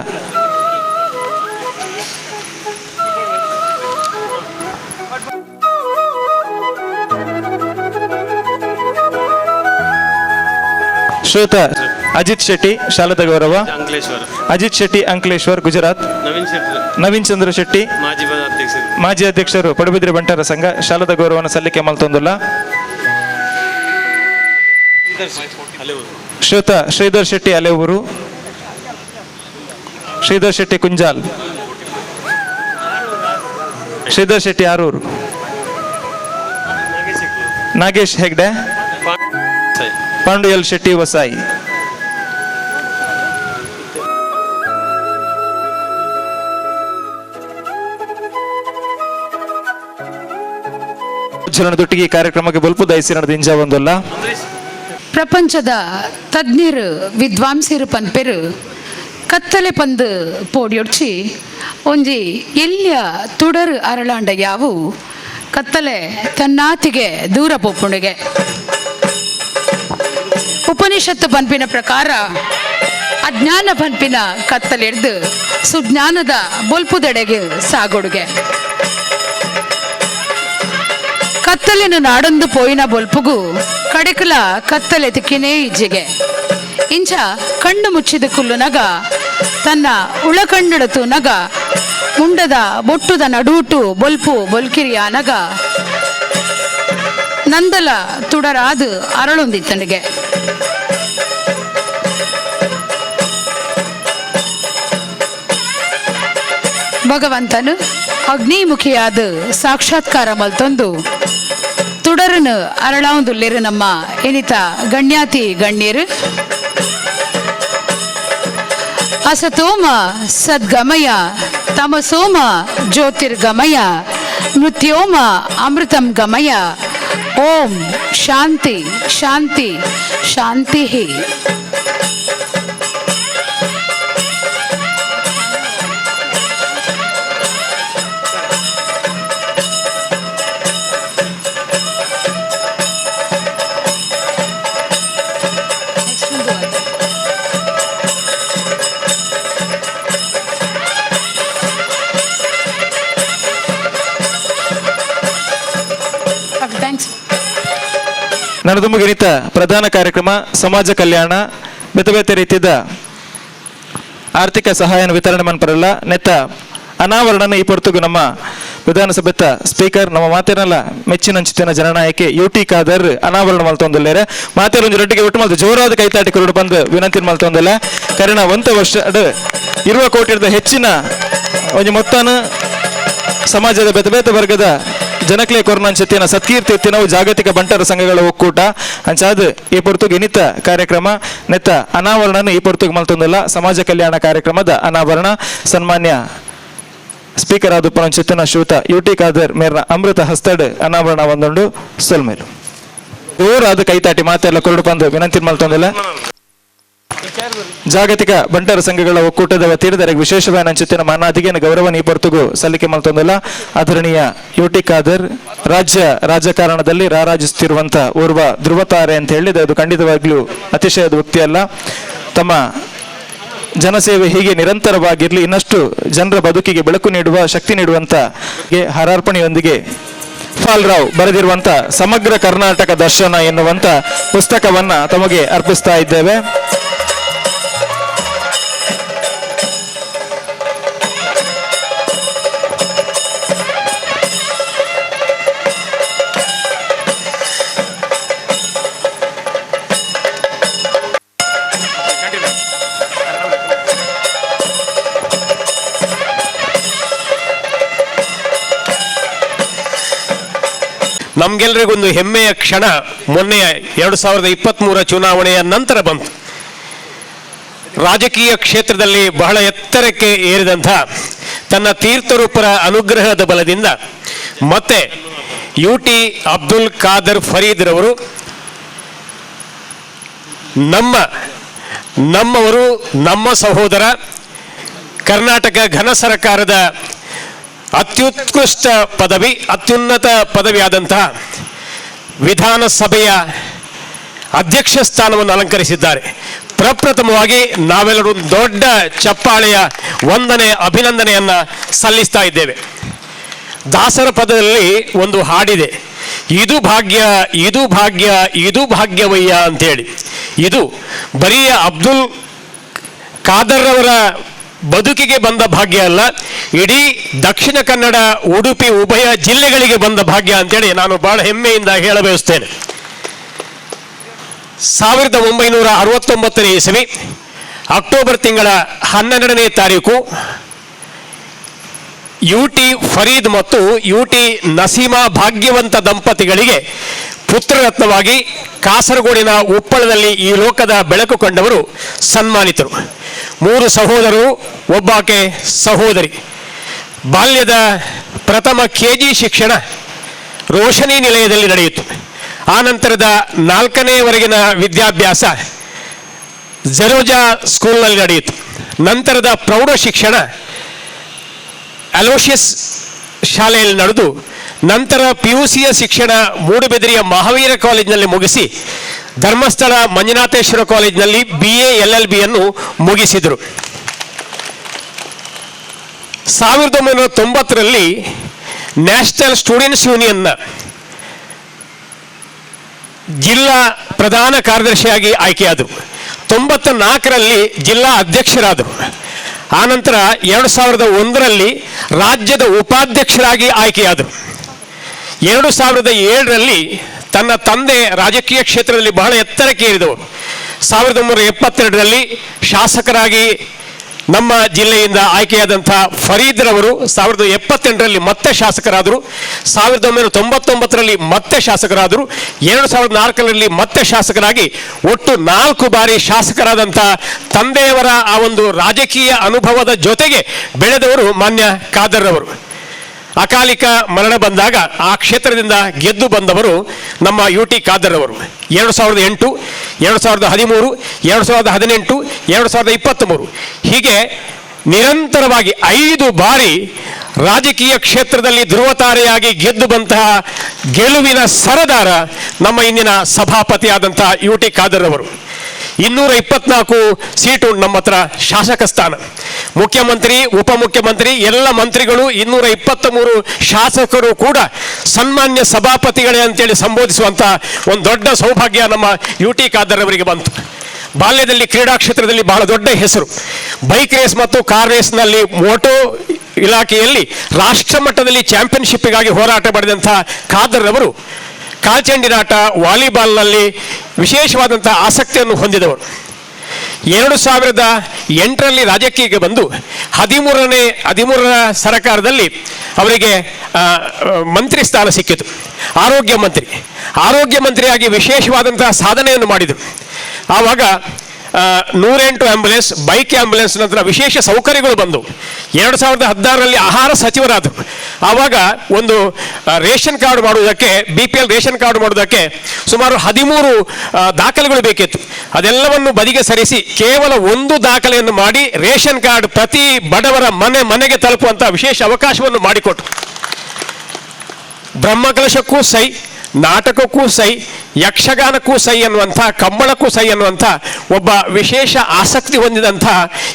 ಶ್ರೀಯುತ ಅಜಿತ್ ಶೆಟ್ಟಿ ಶಾಲದ ಗೌರವ ಅಂಕಲೇಶ್ವರ ಅಜಿತ್ ಶೆಟ್ಟಿ ಅಂಕಲೇಶ್ವರ್ ಗುಜರಾತ್ ನವೀನ್ ಚಂದ್ರ ಶೆಟ್ಟಿ ಮಾಜಿ ಅಧ್ಯಕ್ಷರು ಪಡುಬಿದ್ರಿ ಬಂಟರ ಸಂಘ ಶಾಲದ ಗೌರವವನ್ನು ಸಲ್ಲಿಕೆ ಮಲ್ತೊಂದಿಲ್ಲ. ಶ್ರೀಯುತ ಶ್ರೀಧರ್ ಶೆಟ್ಟಿ ಅಲೆಯೂರು ಶ್ರೀಧರ್ ಶೆಟ್ಟಿ ಕುಂಜಾಲ್ ಶ್ರೀಧರ್ ಶೆಟ್ಟಿ ಆರೂರು ನಾಗೇಶ್ ಹೆಗ್ಡೆ ಪಾಂಡು ಎಲ್ ಶೆಟ್ಟಿ ವಸಾಯಿ ದೊಟ್ಟಿಗೆ ಈ ಕಾರ್ಯಕ್ರಮಕ್ಕೆ ಬಲ್ಪು ದಯಸಿ ನಡೆದ ಇಂಜ ಒಂದಲ್ಲ. ಪ್ರಪಂಚದ ತಜ್ಞರು ವಿದ್ವಾಂಸರು ಪನ್ಪೆರು ಕತ್ತಲೆ ಪಂದು ಪೋಡಿಯೊಡ್ಚಿ ಒಂಜಿ ಎಲ್ಯ ತುಡರು ಅರಳಾಂಡ ಯಾವು ಕತ್ತಲೆ ತನ್ನಾತಿಗೆ ದೂರ ಪೊಪ್ಪುಣಿಗೆ ಉಪನಿಷತ್ತು ಪನ್ಪಿನ ಪ್ರಕಾರ ಅಜ್ಞಾನ ಪನ್ಪಿನ ಕತ್ತಲೆಡ್ದು ಸುಜ್ಞಾನದ ಬೊಲ್ಪುದೆಡೆಗೆ ಸಾಗೊಡುಗೆ ಕತ್ತಲಿನ ನಾಡೊಂದು ಪೋಯಿನ ಬೊಲ್ಪುಗು ಕಡೆಕಲ ಕತ್ತಲೆ ತಿಕ್ಕಿನೇ ಇಜ್ಜಿಗೆ ಇಂಚ ಕಣ್ಣು ಮುಚ್ಚಿದ ಕುಲ್ಲು ನಗ ತನ್ನ ಉಳಕಣ್ಣಡತು ನಗ ಮುಂಡದ ಬೊಟ್ಟುದ ನಡೂಟು ಬೊಲ್ಪು ಬೊಲ್ಕಿರಿಯ ನಗ ನಂದಲ ತುಡರಾದು ಅರಳೊಂದಿತ್ತನಿಗೆ. ಭಗವಂತನು ಅಗ್ನಿಮುಖಿಯಾದ ಸಾಕ್ಷಾತ್ಕಾರ ಮಲ್ತೊಂದು ತುಡರನು ಅರಳಾಂದುಲ್ಲೆರು ನಮ್ಮ ಎನಿತ ಗಣ್ಯಾತಿ ಗಣ್ಯರು. ಅಸತೋಮ ಸದ್ಗಮಯ ತಮಸೋಮ ಜ್ಯೋತಿರ್ಗಮಯ ಮೃತ್ಯೋಮ ಅಮೃತಂ ಗಮಯ. ಓಂ ಶಾಂತಿ ಶಾಂತಿ ಶಾಂತಿ. ನಡೆದು ಮುಗಿನಿತ ಪ್ರಧಾನ ಕಾರ್ಯಕ್ರಮ ಸಮಾಜ ಕಲ್ಯಾಣ ಬೇತೆ ಬೇತೆ ರೀತಿಯ ಆರ್ಥಿಕ ಸಹಾಯನ ವಿತರಣೆ ಮನ್ಪರಲ್ಲ ನೆತ್ತ ಅನಾವರಣನ ಈ ಪೊರ್ತುಗು ನಮ್ಮ ವಿಧಾನಸಭೆತ ಸ್ಪೀಕರ್ ನಮ್ಮ ಮಾತೇನಲ್ಲ ಮೆಚ್ಚಿನಂಚಿನ ಜನನಾಯಕಿ ಯುಟಿ ಖಾದರ್ ಅನಾವರಣ ಮಲ್ತೊಂದಿಲ್ಲೇರೆ ಮಾತೇರು ಒಂದು ರೊಟ್ಟಿಗೆ ಒಟ್ಟು ಮಲ್ತು ಜೋರಾದ ಕೈತಾಟಿ ಕೊರಡು ಬಂದು ವಿನಂತಿ ಮಲ್ತೊಂದಿಲ್ಲ ಕಾರಣ 1 ವರ್ಷ 20 ಕೋಟಿ ಹೆಚ್ಚಿನ ಒಂದು ಮೊತ್ತನ ಸಮಾಜದ ಬೇತೆ ಬೇತೆ ವರ್ಗದ ಜನಕ್ಲೆ ಕೊರ್ನಂಚೆತ್ತಿನ ಸತ್ಕೀರ್ತಿ ಎತ್ತಿನವು ಜಾಗತಿಕ ಬಂಟರ ಸಂಘಗಳ ಒಕ್ಕೂಟ ಅಂಚಾದ ಈ ಪೊರ್ತುಗೆ ಇನಿತ ಕಾರ್ಯಕ್ರಮ ನೆತ್ತ ಅನಾವರಣನು ಈ ಪೊರ್ತುಗೆ ಮಲ್ತೊಂದಿಲ್ಲ ಸಮಾಜ ಕಲ್ಯಾಣ ಕಾರ್ಯಕ್ರಮದ ಅನಾವರಣ ಸನ್ಮಾನ್ಯ ಸ್ಪೀಕರ್ ಆದ ಪುನಂಚಿತ್ತಿನ ಶ್ರೀಯುತ ಯುಟಿ ಖಾದರ್ ಮೇರ್ನ ಅಮೃತ ಹಸ್ತಡ್ ಅನಾವರಣ ಒಂದೊಂದು ಸೊಲ್ಮೇಲು ಜೋರಾದ ಕೈತಾಟಿ ಮಾತೆಲ್ಲ ಕೊರಡು ಬಂದು ವಿನಂತಿ ಮಲ್ತೊಂದಿಲ್ಲ. ಜಾಗತಿಕ ಬಂಟರ ಸಂಘಗಳ ಒಕ್ಕೂಟದ ವತಿಯಿಂದ ವಿಶೇಷವಾದ ಅಂಚಿತ್ತಿನ ಮಾನಾದಿಗೆ ಗೌರವ ಈ ಪೊರ್ತುಗು ಸಲ್ಲಿಕೆ ಮಲ್ತೊಂದಿಲ್ಲ. ಆದರಣೀಯ ಯುಟಿ ಖಾದರ್ ರಾಜ್ಯ ರಾಜಕಾರಣದಲ್ಲಿ ರಾರಾಜಿಸುತ್ತಿರುವಂತ ಓರ್ವ ಧ್ರುವತಾರೆ ಅಂತ ಹೇಳಿದ್ರೆ ಅದು ಖಂಡಿತವಾಗ್ಲೂ ಅತಿಶಯದ ವ್ಯಕ್ತಿ ಅಲ್ಲ. ತಮ್ಮ ಜನಸೇವೆ ಹೀಗೆ ನಿರಂತರವಾಗಿರ್ಲಿ, ಇನ್ನಷ್ಟು ಜನರ ಬದುಕಿಗೆ ಬೆಳಕು ನೀಡುವ ಶಕ್ತಿ ನೀಡುವಂತ ಹಾರಾರ್ಪಣೆಯೊಂದಿಗೆ ಫಾಲ್ರಾವ್ ಬರೆದಿರುವಂತ ಸಮಗ್ರ ಕರ್ನಾಟಕ ದರ್ಶನ ಎನ್ನುವಂತ ಪುಸ್ತಕವನ್ನ ತಮಗೆ ಅರ್ಪಿಸ್ತಾ ಇದ್ದೇವೆ. ನಮ್ಗೆಲ್ರಿಗೊಂದು ಹೆಮ್ಮೆಯ ಕ್ಷಣ ಮೊನ್ನೆಯ 2023 ಚುನಾವಣೆಯ ನಂತರ ಬಂತು. ರಾಜಕೀಯ ಕ್ಷೇತ್ರದಲ್ಲಿ ಬಹಳ ಎತ್ತರಕ್ಕೆ ಏರಿದಂಥ ತನ್ನ ತೀರ್ಥರೂಪರ ಅನುಗ್ರಹದ ಬಲದಿಂದ ಮತ್ತೆ ಯುಟಿ ಅಬ್ದುಲ್ ಖಾದರ್ ಫರೀದ್ ರವರು ನಮ್ಮವರು ನಮ್ಮ ಸಹೋದರ ಕರ್ನಾಟಕ ಘನ ಸರ್ಕಾರದ ಅತ್ಯುತ್ಕೃಷ್ಟ ಅತ್ಯುನ್ನತ ಪದವಿಯಾದಂತಹ ವಿಧಾನಸಭೆಯ ಅಧ್ಯಕ್ಷ ಸ್ಥಾನವನ್ನು ಅಲಂಕರಿಸಿದ್ದಾರೆ. ಪ್ರಪ್ರಥಮವಾಗಿ ನಾವೆಲ್ಲರೂ ದೊಡ್ಡ ಚಪ್ಪಾಳೆಯ ಅಭಿನಂದನೆಯನ್ನ ಸಲ್ಲಿಸ್ತಾ ಇದ್ದೇವೆ. ದಾಸರ ಪದದಲ್ಲಿ ಒಂದು ಹಾಡಿದೆ, ಇದು ಭಾಗ್ಯ ಇದು ಭಾಗ್ಯ ಇದು ಭಾಗ್ಯವಯ್ಯ ಅಂತೇಳಿ. ಇದು ಬರೀ ಅಬ್ದುಲ್ ಖಾದರ್ ಅವರ ಬದುಕಿಗೆ ಬಂದ ಭಾಗ್ಯ ಅಲ್ಲ, ಇಡೀ ದಕ್ಷಿಣ ಕನ್ನಡ ಉಡುಪಿ ಉಭಯ ಜಿಲ್ಲೆಗಳಿಗೆ ಬಂದ ಭಾಗ್ಯ ಅಂತೇಳಿ ನಾನು ಬಹಳ ಹೆಮ್ಮೆಯಿಂದ ಹೇಳಬಯಸುತ್ತೇನೆ. 1969 ಇಸವಿ ಅಕ್ಟೋಬರ್ ತಿಂಗಳ 12ನೇ ತಾರೀಕು ಯುಟಿ ಫರೀದ್ ಮತ್ತು ಯುಟಿ ನಸೀಮಾ ಭಾಗ್ಯವಂತ ದಂಪತಿಗಳಿಗೆ ಪುತ್ರರತ್ನವಾಗಿ ಕಾಸರಗೋಡಿನ ಉಪ್ಪಳದಲ್ಲಿ ಈ ಲೋಕದ ಬೆಳಕು ಕಂಡವರು ಸನ್ಮಾನಿತರು. 3 ಸಹೋದರರು, ಒಬ್ಬಾಕೆ ಸಹೋದರಿ. ಬಾಲ್ಯದ ಪ್ರಥಮ KG ಶಿಕ್ಷಣ ರೋಶನಿ ನಿಲಯದಲ್ಲಿ ನಡೆಯಿತು. ಆನಂತರದ 4ನೇವರೆಗಿನ ವಿದ್ಯಾಭ್ಯಾಸ ಜರೋಜಾ ಸ್ಕೂಲ್ನಲ್ಲಿ ನಡೆಯಿತು. ನಂತರದ ಪ್ರೌಢ ಶಿಕ್ಷಣ ಅಲೋಷಿಯಸ್ ಶಾಲೆಯಲ್ಲಿ ನಡೆದು ನಂತರ PUCಯ ಶಿಕ್ಷಣ ಮೂಡುಬಿದಿರೆಯ ಮಹಾವೀರ ಕಾಲೇಜಿನಲ್ಲಿ ಮುಗಿಸಿ ಧರ್ಮಸ್ಥಳ ಮಂಜುನಾಥೇಶ್ವರ ಕಾಲೇಜಿನಲ್ಲಿ BA LLBಯನ್ನು ಮುಗಿಸಿದರು. 1990ರಲ್ಲಿ ನ್ಯಾಷನಲ್ ಸ್ಟೂಡೆಂಟ್ಸ್ ಯೂನಿಯನ್ನ ಜಿಲ್ಲಾ ಪ್ರಧಾನ ಕಾರ್ಯದರ್ಶಿಯಾಗಿ ಆಯ್ಕೆಯಾದರು. 94ರಲ್ಲಿ ಜಿಲ್ಲಾ ಅಧ್ಯಕ್ಷರಾದರು. ಆನಂತರ 2001ರಲ್ಲಿ ರಾಜ್ಯದ ಉಪಾಧ್ಯಕ್ಷರಾಗಿ ಆಯ್ಕೆಯಾದರು. 2007ರಲ್ಲಿ ತನ್ನ ತಂದೆ ರಾಜಕೀಯ ಕ್ಷೇತ್ರದಲ್ಲಿ ಬಹಳ ಎತ್ತರಕ್ಕೆ ಏರಿದವರು. 1972ರಲ್ಲಿ ಶಾಸಕರಾಗಿ ನಮ್ಮ ಜಿಲ್ಲೆಯಿಂದ ಆಯ್ಕೆಯಾದಂಥ ಫರೀದ್ರವರು 1978ರಲ್ಲಿ ಮತ್ತೆ ಶಾಸಕರಾದರು. 1999ರಲ್ಲಿ ಮತ್ತೆ ಶಾಸಕರಾದರು. 2004ರಲ್ಲಿ ಮತ್ತೆ ಶಾಸಕರಾಗಿ ಒಟ್ಟು 4 ಬಾರಿ ಶಾಸಕರಾದಂಥ ತಂದೆಯವರ ಆ ಒಂದು ರಾಜಕೀಯ ಅನುಭವದ ಜೊತೆಗೆ ಬೆಳೆದವರು ಮಾನ್ಯ ಖಾದರ್ ಅವರು. ಅಕಾಲಿಕ ಮರಣ ಬಂದಾಗ ಆ ಕ್ಷೇತ್ರದಿಂದ ಗೆದ್ದು ಬಂದವರು ನಮ್ಮ UT ಖಾದರ್ ಅವರು. 2008, 2013, 2018, 2023 ಹೀಗೆ ನಿರಂತರವಾಗಿ 5 ಬಾರಿ ರಾಜಕೀಯ ಕ್ಷೇತ್ರದಲ್ಲಿ ಧ್ರುವತಾರೆಯಾಗಿ ಗೆದ್ದು ಬಂತಹ ಗೆಲುವಿನ ಸರದಾರ ನಮ್ಮ ಇಂದಿನ ಸಭಾಪತಿಯಾದಂಥ UT ಖಾದರ್ ಅವರು. 224 ಸೀಟು ನಮ್ಮ ಹತ್ರ ಶಾಸಕ ಸ್ಥಾನ. ಮುಖ್ಯಮಂತ್ರಿ, ಉಪಮುಖ್ಯಮಂತ್ರಿ, ಎಲ್ಲ ಮಂತ್ರಿಗಳು, 223 ಶಾಸಕರು ಕೂಡ ಸನ್ಮಾನ್ಯ ಸಭಾಪತಿಗಳೇ ಅಂತೇಳಿ ಸಂಬೋಧಿಸುವಂಥ ಒಂದು ದೊಡ್ಡ ಸೌಭಾಗ್ಯ ನಮ್ಮ UT ಖಾದರ್ ಅವರಿಗೆ ಬಂತು. ಬಾಲ್ಯದಲ್ಲಿ ಕ್ರೀಡಾ ಕ್ಷೇತ್ರದಲ್ಲಿ ಬಹಳ ದೊಡ್ಡ ಹೆಸರು. ಬೈಕ್ ರೇಸ್ ಮತ್ತು ಕಾರ್ ರೇಸ್ನಲ್ಲಿ ಮೋಟೋ ಇಲಾಖೆಯಲ್ಲಿ ರಾಷ್ಟ್ರ ಮಟ್ಟದಲ್ಲಿ ಚಾಂಪಿಯನ್ಶಿಪ್ಪಿಗಾಗಿ ಹೋರಾಟ ಮಾಡಿದಂಥ ಖಾದರ್ ಅವರು ಕಾಲ್ಚೆಂಡಿನಾಟ, ವಾಲಿಬಾಲ್ನಲ್ಲಿ ವಿಶೇಷವಾದಂಥ ಆಸಕ್ತಿಯನ್ನು ಹೊಂದಿದವರು. 2008ರಲ್ಲಿ ರಾಜಕೀಯಕ್ಕೆ ಬಂದು 13ರ ಸರ್ಕಾರದಲ್ಲಿ ಅವರಿಗೆ ಮಂತ್ರಿ ಸ್ಥಾನ ಸಿಕ್ಕಿತು. ಆರೋಗ್ಯ ಮಂತ್ರಿಯಾಗಿ ವಿಶೇಷವಾದಂತಹ ಸಾಧನೆಯನ್ನು ಮಾಡಿದರು. ಆವಾಗ 108 ಆಂಬ್ಯುಲೆನ್ಸ್, ಬೈಕ್ ಆಂಬ್ಯುಲೆನ್ಸ್ ನಂತರ ವಿಶೇಷ ಸೌಕರ್ಯಗಳು ಬಂದವು. 2016ರಲ್ಲಿ ಆಹಾರ ಸಚಿವರಾದರು. ಆವಾಗ ಒಂದು ರೇಷನ್ ಕಾರ್ಡ್ ಮಾಡುವುದಕ್ಕೆ, BPL ರೇಷನ್ ಕಾರ್ಡ್ ಮಾಡುವುದಕ್ಕೆ ಸುಮಾರು 13 ದಾಖಲೆಗಳು ಬೇಕಿತ್ತು. ಅದೆಲ್ಲವನ್ನು ಬದಿಗೆ ಸರಿಸಿ ಕೇವಲ 1 ದಾಖಲೆಯನ್ನು ಮಾಡಿ ರೇಷನ್ ಕಾರ್ಡ್ ಪ್ರತಿ ಬಡವರ ಮನೆಗೆ ತಲುಪುವಂಥ ವಿಶೇಷ ಅವಕಾಶವನ್ನು ಮಾಡಿಕೊಟ್ಟು, ಬ್ರಹ್ಮಕಲಶಕ್ಕೂ ಸೈ, ನಾಟಕಕ್ಕೂ ಸೈ, ಯಕ್ಷಗಾನಕ್ಕೂ ಸೈ ಅನ್ನುವಂಥ, ಕಂಬಳಕ್ಕೂ ಸೈ ಅನ್ನುವಂಥ ಒಬ್ಬ ವಿಶೇಷ ಆಸಕ್ತಿ ಹೊಂದಿದಂಥ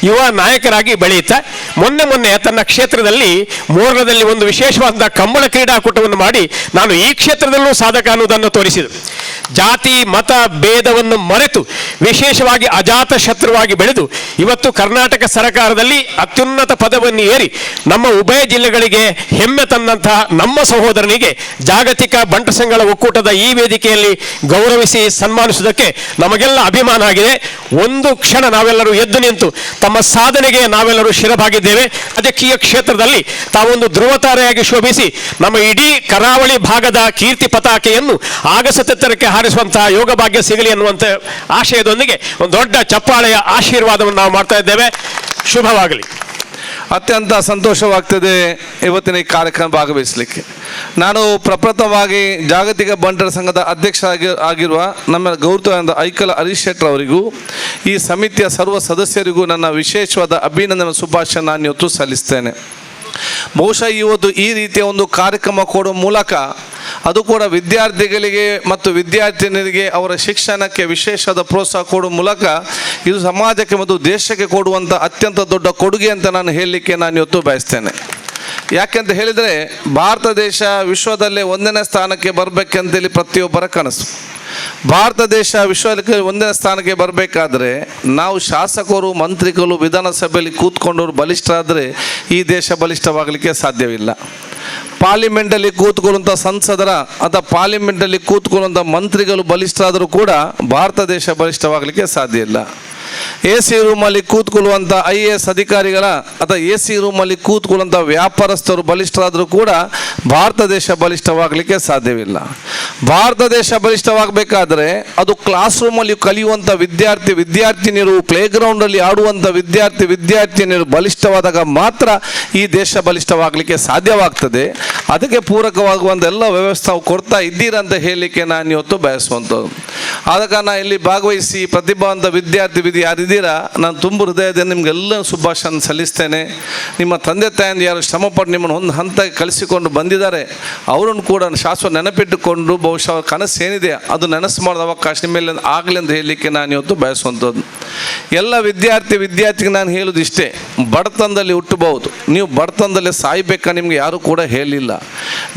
ಯುವ ನಾಯಕರಾಗಿ ಬೆಳೆಯುತ್ತಾ ಮೊನ್ನೆ ತನ್ನ ಕ್ಷೇತ್ರದಲ್ಲಿ ಮೋರ್ಲದಲ್ಲಿ ಒಂದು ವಿಶೇಷವಾದಂಥ ಕಂಬಳ ಕ್ರೀಡಾಕೂಟವನ್ನು ಮಾಡಿ ನಾನು ಈ ಕ್ಷೇತ್ರದಲ್ಲೂ ಸಾಧಕ ಅನ್ನುವುದನ್ನು ತೋರಿಸಿದರು. ಜಾತಿ ಮತ ಭೇದವನ್ನು ಮರೆತು ವಿಶೇಷವಾಗಿ ಅಜಾತ ಶತ್ರುವಾಗಿ ಬೆಳೆದು ಇವತ್ತು ಕರ್ನಾಟಕ ಸರ್ಕಾರದಲ್ಲಿ ಅತ್ಯುನ್ನತ ಪದವನ್ನು ಏರಿ ನಮ್ಮ ಉಭಯ ಜಿಲ್ಲೆಗಳಿಗೆ ಹೆಮ್ಮೆ ತಂದಂತಹ ನಮ್ಮ ಸಹೋದರನಿಗೆ ಜಾಗತಿಕ ಬಂಟ ಸಂಘಗಳ ಒಕ್ಕೂಟದ ಈ ವೇದಿಕೆಯಲ್ಲಿ ಗೌರವಿಸಿ ಸನ್ಮಾನಿಸುವುದಕ್ಕೆ ನಮಗೆಲ್ಲ ಅಭಿಮಾನ ಆಗಿದೆ. ಒಂದು ಕ್ಷಣ ನಾವೆಲ್ಲರೂ ಎದ್ದು ನಿಂತು ತಮ್ಮ ಸಾಧನೆಗೆ ನಾವೆಲ್ಲರೂ ಶಿರಬಾಗಿದ್ದೇವೆ. ರಾಜಕೀಯ ಕ್ಷೇತ್ರದಲ್ಲಿ ತಾವೊಂದು ಧ್ರುವತಾರೆಯಾಗಿ ಶೋಭಿಸಿ ನಮ್ಮ ಇಡೀ ಕರಾವಳಿ ಭಾಗದ ಕೀರ್ತಿ ಪತಾಕೆಯನ್ನು ಆಗಸತೆತ್ತರಕ್ಕೆ ಹಾರಿಸುವಂತಹ ಯೋಗ ಭಾಗ್ಯ ಸಿಗಲಿ ಅನ್ನುವಂಥ ಆಶಯದೊಂದಿಗೆ ಒಂದು ದೊಡ್ಡ ಚಪ್ಪಾಳೆಯ ಆಶೀರ್ವಾದವನ್ನು ನಾವು ಮಾಡ್ತಾ ಇದ್ದೇವೆ. ಶುಭವಾಗಲಿ. ಅತ್ಯಂತ ಸಂತೋಷವಾಗ್ತದೆ ಇವತ್ತಿನ ಈ ಕಾರ್ಯಕ್ರಮ ಭಾಗವಹಿಸಲಿಕ್ಕೆ. ನಾನು ಪ್ರಪ್ರಥಮವಾಗಿ ಜಾಗತಿಕ ಬಂಟರ ಸಂಘದ ಅಧ್ಯಕ್ಷ ಆಗಿರುವ ನಮ್ಮ ಗೌರವಾನ್ವಿತ ಐಕಲ ಹರೀಶ್ ಶೆಟ್ಟರ್ ಅವರಿಗೂ ಈ ಸಮಿತಿಯ ಸರ್ವ ಸದಸ್ಯರಿಗೂ ನನ್ನ ವಿಶೇಷವಾದ ಅಭಿನಂದನೆ ಶುಭಾಶಯ ನಾನು ಇವತ್ತು ಸಲ್ಲಿಸ್ತೇನೆ. ಬಹುಶಃ ಇವತ್ತು ಈ ರೀತಿಯ ಒಂದು ಕಾರ್ಯಕ್ರಮ ಕೊಡುವ ಮೂಲಕ ಅದು ಕೂಡ ವಿದ್ಯಾರ್ಥಿಗಳಿಗೆ ಮತ್ತು ವಿದ್ಯಾರ್ಥಿನಿಯರಿಗೆ ಅವರ ಶಿಕ್ಷಣಕ್ಕೆ ವಿಶೇಷವಾದ ಪ್ರೋತ್ಸಾಹ ಕೊಡುವ ಮೂಲಕ ಇದು ಸಮಾಜಕ್ಕೆ ಮತ್ತು ದೇಶಕ್ಕೆ ಕೊಡುವಂಥ ಅತ್ಯಂತ ದೊಡ್ಡ ಕೊಡುಗೆ ಅಂತ ನಾನು ಹೇಳಲಿಕ್ಕೆ ನಾನು ಇವತ್ತು ಬಯಸ್ತೇನೆ. ಯಾಕೆಂತ ಹೇಳಿದರೆ ಭಾರತ ದೇಶ ವಿಶ್ವದಲ್ಲೇ 1ನೇ ಸ್ಥಾನಕ್ಕೆ ಬರಬೇಕಂತೇಳಿ ಪ್ರತಿಯೊಬ್ಬರ ಕನಸು. ಭಾರತ ದೇಶ ವಿಶ್ವಕ್ಕೆ 1ನೇ ಸ್ಥಾನಕ್ಕೆ ಬರಬೇಕಾದ್ರೆ ನಾವು ಶಾಸಕರು, ಮಂತ್ರಿಗಳು ವಿಧಾನಸಭೆಯಲ್ಲಿ ಕೂತ್ಕೊಂಡವರು ಬಲಿಷ್ಠರಾದರೆ ಈ ದೇಶ ಬಲಿಷ್ಠವಾಗಲಿಕ್ಕೆ ಸಾಧ್ಯವಿಲ್ಲ. ಪಾರ್ಲಿಮೆಂಟಲ್ಲಿ ಕೂತ್ಕೊಳ್ಳುವಂಥ ಸಂಸದರ ಅಥವಾ ಪಾರ್ಲಿಮೆಂಟಲ್ಲಿ ಕೂತ್ಕೊಳ್ಳುವಂಥ ಮಂತ್ರಿಗಳು ಬಲಿಷ್ಠರಾದರೂ ಕೂಡ ಭಾರತ ದೇಶ ಬಲಿಷ್ಠವಾಗಲಿಕ್ಕೆ ಸಾಧ್ಯ ಇಲ್ಲ. AC ರೂಮಲ್ಲಿ ಕೂತ್ಕೊಳ್ಳುವಂಥ IAS ಅಧಿಕಾರಿಗಳ ಅಥವಾ AC ರೂಮಲ್ಲಿ ಕೂತ್ಕೊಳ್ಳುವಂಥ ವ್ಯಾಪಾರಸ್ಥರು ಬಲಿಷ್ಠರಾದರೂ ಕೂಡ ಭಾರತ ದೇಶ ಬಲಿಷ್ಠವಾಗಲಿಕ್ಕೆ ಸಾಧ್ಯವಿಲ್ಲ. ಭಾರತ ದೇಶ ಬಲಿಷ್ಠವಾಗಬೇಕಾದ್ರೆ ಅದು ಕ್ಲಾಸ್ ರೂಮಲ್ಲಿ ಕಲಿಯುವಂಥ ವಿದ್ಯಾರ್ಥಿನಿಯರು, ಪ್ಲೇಗ್ರೌಂಡಲ್ಲಿ ಆಡುವಂಥ ವಿದ್ಯಾರ್ಥಿನಿಯರು ಬಲಿಷ್ಠವಾದಾಗ ಮಾತ್ರ ಈ ದೇಶ ಬಲಿಷ್ಠವಾಗಲಿಕ್ಕೆ ಸಾಧ್ಯವಾಗ್ತದೆ. ಅದಕ್ಕೆ ಪೂರಕವಾಗುವಂಥ ಎಲ್ಲ ವ್ಯವಸ್ಥೆ ಕೊಡ್ತಾ ಇದ್ದೀರಂತ ಹೇಳಲಿಕ್ಕೆ ನಾನು ಇವತ್ತು ಬಯಸುವಂಥದ್ದು. ಆದ ಕಾರಣ ಇಲ್ಲಿ ಭಾಗವಹಿಸಿ ಪ್ರತಿಭಾವಂತ ವಿದ್ಯಾರ್ಥಿ ಯಾರಿದ್ದೀರಾ, ನಾನು ತುಂಬ ಹೃದಯದಿಂದ ನಿಮಗೆಲ್ಲ ಶುಭಾಶಯ ಸಲ್ಲಿಸ್ತೇನೆ. ನಿಮ್ಮ ತಂದೆ ತಾಯಿಯಿಂದ ಯಾರು ಶ್ರಮಪಟ್ಟು ನಿಮ್ಮನ್ನು ಒಂದು ಹಂತಕ್ಕೆ ಕಳಿಸಿಕೊಂಡು ಬಂದಿದ್ದಾರೆ ಬಂದಿದ್ದಾರೆ ಅವರನ್ನು ಕೂಡ ಶಾಶ್ವತ ನೆನಪಿಟ್ಟುಕೊಂಡು ಬಹುಶಃ ಅವ್ರ ಕನಸು ಏನಿದೆ ಅದು ನೆನಸು ಮಾಡೋದ ಅವಕಾಶ ನಿಮ್ಮೆಲ್ಲ ಆಗಲಿ ಅಂತ ಹೇಳಲಿಕ್ಕೆ ನಾನು ಇವತ್ತು ಬಯಸುವಂಥದ್ದು. ಎಲ್ಲ ವಿದ್ಯಾರ್ಥಿಗೆ ನಾನು ಹೇಳೋದು ಇಷ್ಟೇ, ಬಡತನದಲ್ಲಿ ಹುಟ್ಟಬಹುದು, ನೀವು ಬಡತನದಲ್ಲಿ ಸಾಯ್ಬೇಕಾ ನಿಮಗೆ ಯಾರೂ ಕೂಡ ಹೇಳಿಲ್ಲ.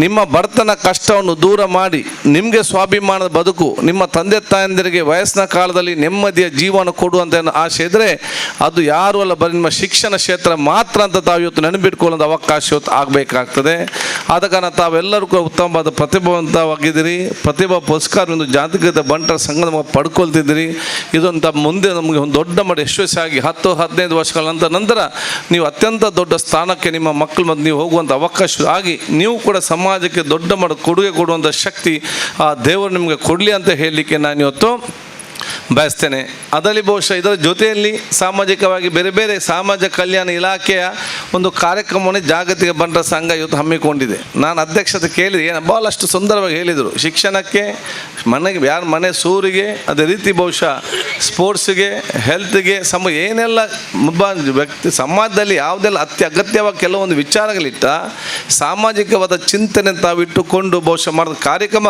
ನಿಮ್ಮ ಬಡತನ ಕಷ್ಟವನ್ನು ದೂರ ಮಾಡಿ ನಿಮಗೆ ಸ್ವಾಭಿಮಾನದ ಬದುಕು, ನಿಮ್ಮ ತಂದೆ ತಾಯಂದಿರಿಗೆ ವಯಸ್ಸಿನ ಕಾಲದಲ್ಲಿ ನೆಮ್ಮದಿಯ ಜೀವನ ಕೊಡುವಂಥ ಆಸೆ ಇದ್ದರೆ ಅದು ಯಾರು ಅಲ್ಲ, ಬರೀ ನಿಮ್ಮ ಶಿಕ್ಷಣ ಕ್ಷೇತ್ರ ಮಾತ್ರ ಅಂತ ತಾವು ಇವತ್ತು ನೆನಪಿಟ್ಕೊಳ್ಳೋದು ಅವಕಾಶ ಇವತ್ತು ಆಗಬೇಕಾಗ್ತದೆ. ಆದ ಕಾರಣ ತಾವೆಲ್ಲರೂ ಕೂಡ ಉತ್ತಮವಾದ ಪ್ರತಿಭಾವಂತವಾಗಿದ್ದೀರಿ. ಪ್ರತಿಭಾ ಪುರಸ್ಕಾರ ಒಂದು ಜಾಗತಿಕ ಬಂಟರ ಸಂಘ ಪಡ್ಕೊಳ್ತಿದ್ದೀರಿ. ಇದೊಂಥ ಮುಂದೆ ನಮಗೆ ಒಂದು ದೊಡ್ಡ ಮಟ್ಟ ಯಶಸ್ವಿಯಾಗಿ 10-15 ವರ್ಷಗಳ ನಂತರ ನೀವು ಅತ್ಯಂತ ದೊಡ್ಡ ಸ್ಥಾನಕ್ಕೆ ನಿಮ್ಮ ಮಕ್ಕಳು ಮತ್ತು ನೀವು ಹೋಗುವಂಥ ಅವಕಾಶ ಆಗಿ ನೀವು ಕೂಡ ಸಮಾಜಕ್ಕೆ ದೊಡ್ಡ ಮಟ್ಟ ಕೊಡುಗೆ ಕೊಡುವಂಥ ಶಕ್ತಿ ಆ ದೇವರು ನಿಮಗೆ ಕೊಡಲಿ ಅಂತ ಹೇಳಲಿಕ್ಕೆ ನಾನು ಇವತ್ತು ಬಯಸ್ತೇನೆ. ಅದರಲ್ಲಿ ಬಹುಶಃ ಇದರ ಜೊತೆಯಲ್ಲಿ ಸಾಮಾಜಿಕವಾಗಿ ಬೇರೆ ಬೇರೆ ಸಮಾಜ ಕಲ್ಯಾಣ ಇಲಾಖೆಯ ಒಂದು ಕಾರ್ಯಕ್ರಮವನ್ನು ಜಾಗತಿಕ ಬಂಟರ ಸಂಘ ಇವತ್ತು ಹಮ್ಮಿಕೊಂಡಿದೆ. ನಾನು ಅಧ್ಯಕ್ಷತೆ ಕೇಳಿದೆ, ಭಾಳಷ್ಟು ಸುಂದರವಾಗಿ ಹೇಳಿದರು. ಶಿಕ್ಷಣಕ್ಕೆ, ಮನೆಗೆ ಯಾರ ಮನೆ ಸೂರಿಗೆ, ಅದೇ ರೀತಿ ಬಹುಶಃ ಸ್ಪೋರ್ಟ್ಸ್ಗೆ, ಹೆಲ್ತ್ಗೆ, ಏನೆಲ್ಲ ವ್ಯಕ್ತಿ ಸಮಾಜದಲ್ಲಿ ಯಾವುದೆಲ್ಲ ಅಗತ್ಯವಾಗಿ ಕೆಲವೊಂದು ವಿಚಾರಗಳಿಟ್ಟ ಸಾಮಾಜಿಕವಾದ ಚಿಂತನೆ ತಾವಿಟ್ಟುಕೊಂಡು ಬಹುಶಃ ಮಾಡಿದ ಕಾರ್ಯಕ್ರಮ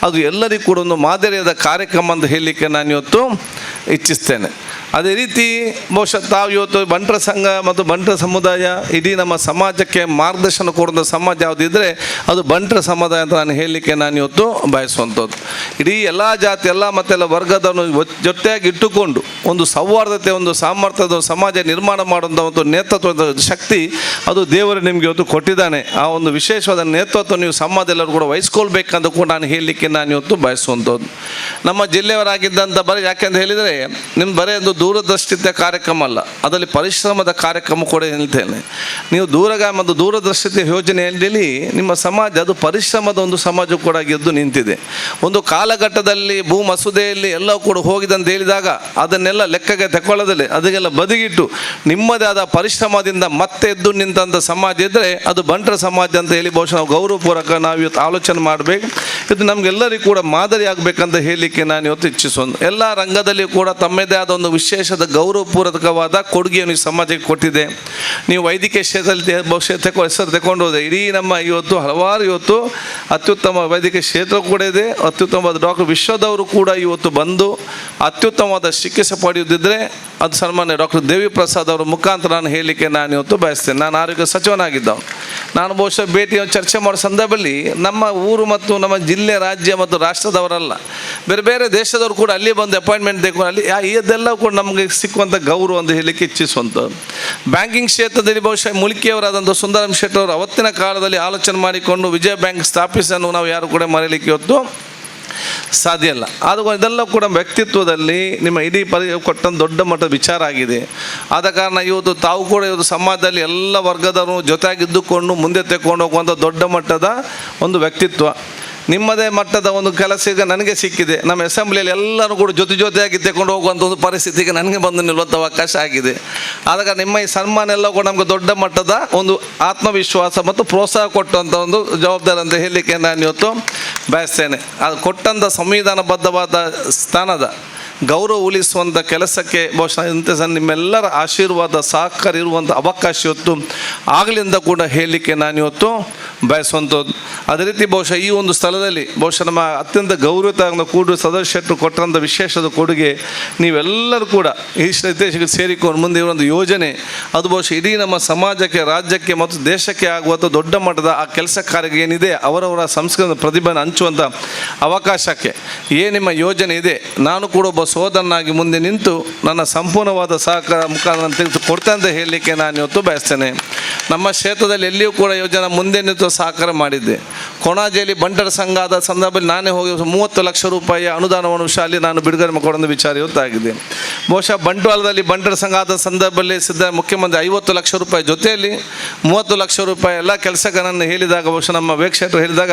ಅದು ಎಲ್ಲರಿಗೂ ಕೂಡ ಒಂದು ಮಾದರಿಯಾದ ಕಾರ್ಯಕ್ರಮ ಅಂತ ಹೇಳಲಿಕ್ಕೆ ನಾನು ಇವತ್ತು ಇಚ್ಛಿಸ್ತೇನೆ. ಅದೇ ರೀತಿ ಬಹುಶಃ ತಾವು ಇವತ್ತು ಬಂಟರ ಸಂಘ ಮತ್ತು ಬಂಟರ ಸಮುದಾಯ ಇಡೀ ನಮ್ಮ ಸಮಾಜಕ್ಕೆ ಮಾರ್ಗದರ್ಶನ ಕೊಡುವಂಥ ಸಮಾಜ ಯಾವುದಿದ್ದರೆ ಅದು ಬಂಟರ ಸಮುದಾಯ ಅಂತ ನಾನು ಹೇಳಲಿಕ್ಕೆ ನಾನು ಇವತ್ತು ಬಯಸುವಂಥದ್ದು. ಇಡೀ ಎಲ್ಲ ಜಾತಿ ಎಲ್ಲ ಮತ್ತೆಲ್ಲ ವರ್ಗದವನ್ನು ಜೊತೆಯಾಗಿ ಇಟ್ಟುಕೊಂಡು ಒಂದು ಸೌಹಾರ್ದತೆ, ಒಂದು ಸಾಮರ್ಥ್ಯದ ಸಮಾಜ ನಿರ್ಮಾಣ ಮಾಡುವಂಥ ಒಂದು ನೇತೃತ್ವದ ಶಕ್ತಿ ಅದು ದೇವರು ನಿಮಗೆ ಇವತ್ತು ಕೊಟ್ಟಿದ್ದಾನೆ. ಆ ಒಂದು ವಿಶೇಷವಾದ ನೇತೃತ್ವ ನೀವು ಸಮಾಜದಲ್ಲರೂ ಕೂಡ ವಹಿಸ್ಕೊಳ್ಬೇಕಂತ ಕೂಡ ನಾನು ಹೇಳಲಿಕ್ಕೆ ನಾನು ಇವತ್ತು ಬಯಸುವಂಥದ್ದು. ನಮ್ಮ ಜಿಲ್ಲೆಯವರಾಗಿದ್ದಂಥ ಬರೀ ಯಾಕೆಂತ ಹೇಳಿದರೆ ನಿಮ್ಮ ಬರೀ ಒಂದು ದೂರದೃಷ್ಟಿತ ಕಾರ್ಯಕ್ರಮ ಅಲ್ಲ, ಅದರಲ್ಲಿ ಪರಿಶ್ರಮದ ಕಾರ್ಯಕ್ರಮ ಕೂಡ ಹೇಳ್ತೇನೆ. ನೀವು ಮತ್ತು ದೂರದೃಷ್ಟಿತ ಯೋಜನೆಯಲ್ಲಿ ನಿಮ್ಮ ಸಮಾಜ ಅದು ಪರಿಶ್ರಮದ ಒಂದು ಸಮಾಜ ಕೂಡ ಗೆದ್ದು ನಿಂತಿದೆ. ಒಂದು ಕಾಲಘಟ್ಟದಲ್ಲಿ ಭೂ ಮಸೂದೆಯಲ್ಲಿ ಎಲ್ಲ ಕೂಡ ಹೋಗಿದಂತ ಹೇಳಿದಾಗ ಅದನ್ನೆಲ್ಲ ಲೆಕ್ಕಕ್ಕೆ ತಗೊಳ್ಳೋದಿಲ್ಲ, ಅದಕ್ಕೆಲ್ಲ ಬದಿಗಿಟ್ಟು ನಿಮ್ಮದೇ ಆದ ಪರಿಶ್ರಮದಿಂದ ಮತ್ತೆ ಎದ್ದು ನಿಂತಹ ಸಮಾಜ ಇದ್ದರೆ ಅದು ಬಂಟರ ಸಮಾಜ ಅಂತ ಹೇಳಿ ಬಹುಶಃ ನಾವು ಗೌರವಪೂರ್ವಕ ನಾವು ಇವತ್ತು ಆಲೋಚನೆ ಮಾಡಬೇಕು. ಇದು ನಮಗೆಲ್ಲರಿಗೂ ಕೂಡ ಮಾದರಿ ಆಗಬೇಕಂತ ಹೇಳಲಿಕ್ಕೆ ನಾನು ಇವತ್ತು ಇಚ್ಛಿಸೋದು. ಎಲ್ಲ ರಂಗದಲ್ಲಿ ಕೂಡ ತಮ್ಮದೇ ಆದ ಒಂದು ವಿಶೇಷದ ಗೌರವಪೂರ್ವಕವಾದ ಕೊಡುಗೆಯನ್ನು ಈ ಸಮಾಜಕ್ಕೆ ಕೊಟ್ಟಿದೆ. ನೀವು ವೈದ್ಯಕೀಯ ಕ್ಷೇತ್ರದಲ್ಲಿ ಬಹುಶಃ ಹೆಸರು ತಗೊಂಡು ಹೋದೆ. ಇಡೀ ನಮ್ಮ ಇವತ್ತು ಹಲವಾರು ಇವತ್ತು ಅತ್ಯುತ್ತಮ ವೈದ್ಯಕೀಯ ಕ್ಷೇತ್ರ ಕೂಡ ಇದೆ. ಅತ್ಯುತ್ತಮವಾದ ಡಾಕ್ಟರ್ ವಿಶ್ವದವರು ಕೂಡ ಇವತ್ತು ಬಂದು ಅತ್ಯುತ್ತಮವಾದ ಚಿಕಿತ್ಸೆ ಪಡೆಯುವುದಿದ್ದರೆ ಅದು ಸನ್ಮಾನ್ಯ ಡಾಕ್ಟರ್ ದೇವಿ ಪ್ರಸಾದ್ ಅವರ ಮುಖಾಂತರ ನಾನು ಹೇಳಲಿಕ್ಕೆ ನಾನು ಇವತ್ತು ಬಯಸ್ತೇನೆ. ನಾನು ಆರೋಗ್ಯ ಸಚಿವನಾಗಿದ್ದವು. ನಾನು ಬಹುಶಃ ಚರ್ಚೆ ಮಾಡೋ ಸಂದರ್ಭದಲ್ಲಿ ನಮ್ಮ ಊರು ಮತ್ತು ನಮ್ಮ ಜಿಲ್ಲೆ, ರಾಜ್ಯ ಮತ್ತು ರಾಷ್ಟ್ರದವರಲ್ಲ, ಬೇರೆ ಬೇರೆ ದೇಶದವರು ಕೂಡ ಅಲ್ಲಿ ಬಂದು ಅಪಾಯಿಂಟ್ಮೆಂಟ್ ತೆಗೆದು ಅಲ್ಲಿ ಇದೆಲ್ಲ ಕೂಡ ನಮಗೆ ಸಿಕ್ಕುವಂಥ ಗೌರವ ಅಂತ ಹೇಳಲಿಕ್ಕೆ ಇಚ್ಛಿಸುವಂಥದ್ದು. ಬ್ಯಾಂಕಿಂಗ್ ಕ್ಷೇತ್ರದಲ್ಲಿ ಬಹುಶಃ ಮುಲ್ಕಿಯವರಾದಂಥ ಸುಂದರಂ ಶೆಟ್ಟಿ ಅವರು ಅವತ್ತಿನ ಕಾಲದಲ್ಲಿ ಆಲೋಚನೆ ಮಾಡಿಕೊಂಡು ವಿಜಯ ಬ್ಯಾಂಕ್ ಸ್ಥಾಪಿಸನ್ನು ನಾವು ಯಾರು ಕೂಡ ಮರೆಯಲಿಕ್ಕೆ ಇವತ್ತು ಸಾಧ್ಯ ಇಲ್ಲ. ಅದು ಇದೆಲ್ಲ ಕೂಡ ವ್ಯಕ್ತಿತ್ವದಲ್ಲಿ ನಿಮ್ಮ ಇಡೀ ಕೊಟ್ಟಂಥ ದೊಡ್ಡ ಮಟ್ಟದ ವಿಚಾರ ಆಗಿದೆ. ಆದ ಕಾರಣ ಇವತ್ತು ತಾವು ಕೂಡ ಇವತ್ತು ಸಮಾಜದಲ್ಲಿ ಎಲ್ಲ ವರ್ಗದವರು ಜೊತೆಯಾಗಿದ್ದುಕೊಂಡು ಮುಂದೆ ತೆಗೆದುಕೊಂಡು ಹೋಗುವಂಥ ದೊಡ್ಡ ಮಟ್ಟದ ಒಂದು ವ್ಯಕ್ತಿತ್ವ, ನಿಮ್ಮದೇ ಮಟ್ಟದ ಒಂದು ಕೆಲಸ ಈಗ ನನಗೆ ಸಿಕ್ಕಿದೆ. ನಮ್ಮ ಅಸೆಂಬ್ಲಿಯಲ್ಲಿ ಎಲ್ಲರೂ ಕೂಡ ಜೊತೆಯಾಗಿ ತೆಗೆದುಕೊಂಡು ಹೋಗುವಂಥ ಒಂದು ಪರಿಸ್ಥಿತಿಗೆ ನನಗೆ ಬಂದು ನಿಲ್ಲುವಂಥ ಅವಕಾಶ ಆಗಿದೆ. ಆದಾಗ ನಿಮ್ಮ ಈ ಸನ್ಮಾನ ಎಲ್ಲ ಕೂಡ ನಮಗೆ ದೊಡ್ಡ ಮಟ್ಟದ ಒಂದು ಆತ್ಮವಿಶ್ವಾಸ ಮತ್ತು ಪ್ರೋತ್ಸಾಹ ಕೊಟ್ಟಂಥ ಒಂದು ಜವಾಬ್ದಾರಿ ಅಂತ ಹೇಳಲಿಕ್ಕೆ ನಾನು ಇವತ್ತು ಬಯಸ್ತೇನೆ. ಅದು ಕೊಟ್ಟಂಥ ಸಂವಿಧಾನಬದ್ಧವಾದ ಸ್ಥಾನದ ಗೌರವ ಉಳಿಸುವಂಥ ಕೆಲಸಕ್ಕೆ ಬಹುಶಃ ಇಂಥ ನಿಮ್ಮೆಲ್ಲರ ಆಶೀರ್ವಾದ ಸಹಕಾರ ಇರುವಂಥ ಅವಕಾಶ ಇವತ್ತು ಆಗಲಿಂದ ಕೂಡ ಹೇಳಲಿಕ್ಕೆ ನಾನು ಇವತ್ತು ಬಯಸುವಂಥದ್ದು. ಅದೇ ರೀತಿ ಬಹುಶಃ ಈ ಒಂದು ಸ್ಥಳದಲ್ಲಿ ಬಹುಶಃ ನಮ್ಮ ಅತ್ಯಂತ ಗೌರವಿತ ಕೂಡೂರು ಸದಸ್ಯರು ಕೊಟ್ಟಂಥ ವಿಶೇಷದ ಕೊಡುಗೆ ನೀವೆಲ್ಲರೂ ಕೂಡ ಈ ದೇಶಕ್ಕೆ ಸೇರಿಕೊಂಡು ಮುಂದೆ ಇರುವಂಥ ಯೋಜನೆ ಅದು ಬಹುಶಃ ಇಡೀ ನಮ್ಮ ಸಮಾಜಕ್ಕೆ, ರಾಜ್ಯಕ್ಕೆ ಮತ್ತು ದೇಶಕ್ಕೆ ಆಗುವಂಥ ದೊಡ್ಡ ಮಟ್ಟದ ಆ ಕೆಲಸ ಕಾರ್ಯ ಏನಿದೆ ಅವರವರ ಸಂಸ್ಕೃತ ಪ್ರತಿಭೆಯನ್ನು ಹಂಚುವಂಥ ಅವಕಾಶಕ್ಕೆ ಏನು ನಿಮ್ಮ ಯೋಜನೆ ಇದೆ, ನಾನು ಕೂಡ ಒಬ್ಬ ಸೋದರನಾಗಿ ಮುಂದೆ ನಿಂತು ನನ್ನ ಸಂಪೂರ್ಣವಾದ ಸಹಕಾರ ಮುಖಾಂತರ ತೆಗೆದು ಕೊಡ್ತೇನೆ ಅಂತ ಹೇಳಲಿಕ್ಕೆ ನಾನು ಇವತ್ತು ಬಯಸ್ತೇನೆ. ನಮ್ಮ ಕ್ಷೇತ್ರದಲ್ಲಿ ಎಲ್ಲಿಯೂ ಕೂಡ ಯೋಜನೆ ಮುಂದೆ ನಿಂತು ಸಹಕಾರ ಮಾಡಿದ್ದೆ. ಕೊಣಾಜೆಯಲ್ಲಿ ಬಂಟರ ಸಂಘ ಆದ ಸಂದರ್ಭದಲ್ಲಿ ನಾನೇ ಹೋಗಿ 30 ಲಕ್ಷ ರೂಪಾಯಿಯ ಅನುದಾನವನ್ನು ಶಾಲೆ ನಾನು ಬಿಡುಗಡೆ ಮಾಡಿಕೊಡೋ ವಿಚಾರ ಇವತ್ತಾಗಿದೆ. ಬಹುಶಃ ಬಂಟ್ವಾಳದಲ್ಲಿ ಬಂಟರ ಸಂಘ ಆದ ಸಂದರ್ಭದಲ್ಲಿ ಮುಖ್ಯಮಂತ್ರಿ 50 ಲಕ್ಷ ರೂಪಾಯಿ ಜೊತೆಯಲ್ಲಿ 30 ಲಕ್ಷ ರೂಪಾಯಿ ಎಲ್ಲ ಕೆಲಸಗಳನ್ನು ಹೇಳಿದಾಗ ಬಹುಶಃ ನಮ್ಮ ವೇಕ್ಷೇಟರು ಹೇಳಿದಾಗ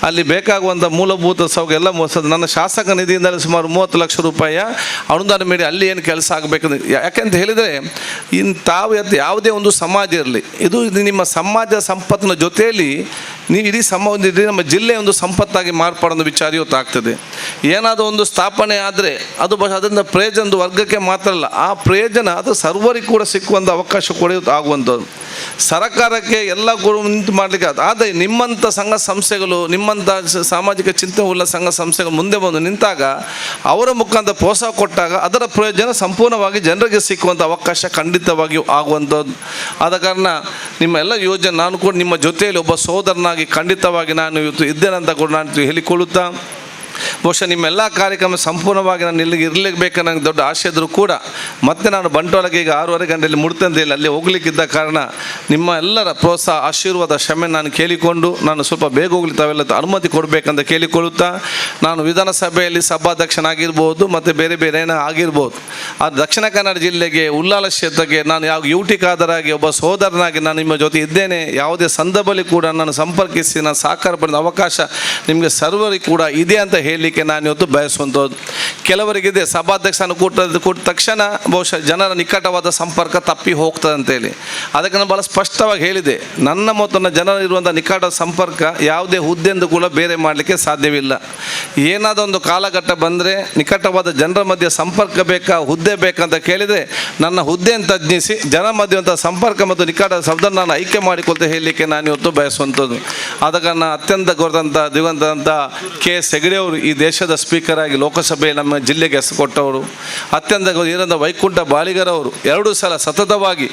ಅಲ್ಲಿ ಬೇಕಾಗುವಂಥ ಮೂಲಭೂತ ಸೌಕರ್ಯ ಎಲ್ಲ ನನ್ನ ಶಾಸಕ ನಿಧಿಯಿಂದಲೇ ಸುಮಾರು 30 ಲಕ್ಷ ರೂಪಾಯಿಯ ಅನುದಾನ ಮೇಡಿ ಅಲ್ಲಿ ಏನು ಕೆಲಸ ಆಗಬೇಕಂದ್ರೆ, ಯಾಕೆಂತ ಹೇಳಿದರೆ ತಾವು ಯಾವುದೇ ಒಂದು ಸಮಾಜ ಇರಲಿ, ಇದು ನಿಮ್ಮ ಸಮಾಜ ಸಂಪತ್ತಿನ ಜೊತೆಯಲ್ಲಿ ನೀವು ಇಡೀ ಇಡೀ ನಮ್ಮ ಜಿಲ್ಲೆ ಒಂದು ಸಂಪತ್ತಾಗಿ ಮಾರ್ಪಾಡೋ ವಿಚಾರ ಇವತ್ತು ಆಗ್ತದೆ. ಏನಾದರೂ ಒಂದು ಸ್ಥಾಪನೆ ಆದರೆ ಅದು ಅದರಿಂದ ಪ್ರಯೋಜನ ಒಂದು ವರ್ಗಕ್ಕೆ ಮಾತ್ರ ಅಲ್ಲ, ಆ ಪ್ರಯೋಜನ ಅದು ಸರ್ವರಿಗೂ ಕೂಡ ಸಿಕ್ಕುವಂಥ ಅವಕಾಶ ಕೂಡ ಇವತ್ತು ಆಗುವಂಥದ್ದು. ಸರ್ಕಾರಕ್ಕೆ ಎಲ್ಲ ಕೂಡ ನಿಂತು ಮಾಡಲಿಕ್ಕೆ ಆದರೆ ನಿಮ್ಮಂಥ ಸಂಘ ಸಂಸ್ಥೆಗಳು, ನಿಮ್ಮಂಥ ಸಾಮಾಜಿಕ ಚಿಂತನೆ ಉಳ್ಳ ಸಂಘ ಸಂಸ್ಥೆಗಳು ಮುಂದೆ ಬಂದು ನಿಂತಾಗ, ಅವರ ಮುಖಾಂತರ ಪ್ರೋತ್ಸಾಹ ಕೊಟ್ಟಾಗ ಅದರ ಪ್ರಯೋಜನ ಸಂಪೂರ್ಣವಾಗಿ ಜನರಿಗೆ ಸಿಕ್ಕುವಂಥ ಅವಕಾಶ ಖಂಡಿತವಾಗಿಯೂ ಆಗುವಂಥದ್ದು. ಆದ ಕಾರಣ ನಿಮ್ಮ ಎಲ್ಲ ಯೋಜನೆ ನಾನು ಕೂಡ ನಿಮ್ಮ ಜೊತೆಯಲ್ಲಿ ಒಬ್ಬ ಸೋದರನಾಗಿ ಖಂಡಿತವಾಗಿ ನಾನು ಇವತ್ತು ಇದ್ದೇನಂತ ಕೂಡ ನಾನು ಹೇಳಿಕೊಳ್ಳುತ್ತಾ, ಬಹುಶಃ ನಿಮ್ಮೆಲ್ಲ ಕಾರ್ಯಕ್ರಮ ಸಂಪೂರ್ಣವಾಗಿ ನಾನು ಇಲ್ಲಿಗೆ ಇರಲೇಬೇಕು ನನಗೆ ದೊಡ್ಡ ಆಸೆ ಇದ್ದರೂ ಕೂಡ ಮತ್ತೆ ನಾನು ಬಂಟ್ವಾಳಕ್ಕೆ ಈಗ 6:30 ಗಂಟೆಯಲ್ಲಿ ಮುಡ್ತಂದಿಲ್ಲ, ಅಲ್ಲಿ ಹೋಗ್ಲಿಕ್ಕಿದ್ದ ಕಾರಣ ನಿಮ್ಮ ಎಲ್ಲರ ಪ್ರೋತ್ಸಾಹ, ಆಶೀರ್ವಾದ, ಕ್ಷಮೆ ನಾನು ಕೇಳಿಕೊಂಡು ನಾನು ಸ್ವಲ್ಪ ಬೇಗ ಹೋಗ್ಲಿ ತಾವೆಲ್ಲ ಅನುಮತಿ ಕೊಡಬೇಕಂತ ಕೇಳಿಕೊಳ್ಳುತ್ತಾ, ನಾನು ವಿಧಾನಸಭೆಯಲ್ಲಿ ಸಭಾಧ್ಯಕ್ಷನಾಗಿರ್ಬೋದು ಮತ್ತು ಬೇರೆ ಬೇರೆ ಏನೋ ಆಗಿರ್ಬೋದು, ಆ ದಕ್ಷಿಣ ಕನ್ನಡ ಜಿಲ್ಲೆಗೆ ಉಳ್ಳಾಲ ಕ್ಷೇತ್ರಕ್ಕೆ ನಾನು ಯಾವ ಯುಟಿಕಾದರಾಗಿ ಒಬ್ಬ ಸೋದರನಾಗಿ ನಾನು ನಿಮ್ಮ ಜೊತೆ ಇದ್ದೇನೆ. ಯಾವುದೇ ಸಂದರ್ಭದಲ್ಲಿ ಕೂಡ ನಾನು ಸಂಪರ್ಕಿಸಿ ನಾನು ಸಹಕಾರ ಪಡೆದ ಅವಕಾಶ ನಿಮಗೆ ಸರ್ವರಿಗೂ ಕೂಡ ಇದೆ ಅಂತ ಹೇಳಲಿಕ್ಕೆ ನಾನು ಇವತ್ತು ಬಯಸುವಂಥದ್ದು. ಕೆಲವರಿಗಿದೆ ಸಭಾಧ್ಯಕ್ಷನ ಕೊಟ್ಟ ತಕ್ಷಣ ಬಹುಶಃ ಜನರ ನಿಕಟವಾದ ಸಂಪರ್ಕ ತಪ್ಪಿ ಹೋಗ್ತದೆ ಅಂತೇಳಿ. ಅದಕ್ಕೆ ನಾನು ಭಾಳ ಸ್ಪಷ್ಟವಾಗಿ ಹೇಳಿದೆ, ನನ್ನ ಮತ್ತು ನನ್ನ ಜನರಿರುವಂಥ ನಿಕಟ ಸಂಪರ್ಕ ಯಾವುದೇ ಹುದ್ದೆಂದು ಕೂಡ ಬೇರೆ ಮಾಡಲಿಕ್ಕೆ ಸಾಧ್ಯವಿಲ್ಲ. ಏನಾದರೂ ಒಂದು ಕಾಲಘಟ್ಟ ಬಂದರೆ ನಿಕಟವಾದ ಜನರ ಮಧ್ಯೆ ಸಂಪರ್ಕ ಬೇಕಾ, ಹುದ್ದೆ ಬೇಕಂತ ಕೇಳಿದರೆ ನನ್ನ ಹುದ್ದೆಯನ್ನು ತಜ್ಞಿಸಿ ಜನರ ಮಧ್ಯೆ ಅಂತ ಸಂಪರ್ಕ ಮತ್ತು ನಿಕಟ ಶಬ್ದ ನಾನು ಆಯ್ಕೆ ಮಾಡಿಕೊಳ್ತಾ ಹೇಳಲಿಕ್ಕೆ ನಾನು ಇವತ್ತು ಬಯಸುವಂಥದ್ದು. ಆದ ಕಾರಣ ಅತ್ಯಂತ ಗೌರವಂತ ದಿವಂತ KS ಹೆಗಡೆ ಅವರು ಈ ದೇಶದ ಸ್ಪೀಕರ್ ಆಗಿ ಲೋಕಸಭೆ ನಮ್ಮ ಜಿಲ್ಲೆಗೆ ಹೆಸರು ಕೊಟ್ಟವರು, ಅತ್ಯಂತ ಇರಂದ ವೈಕುಂಠ ಬಾಳಿಗರವರು 2 ಸಲ ಸತತವಾಗಿ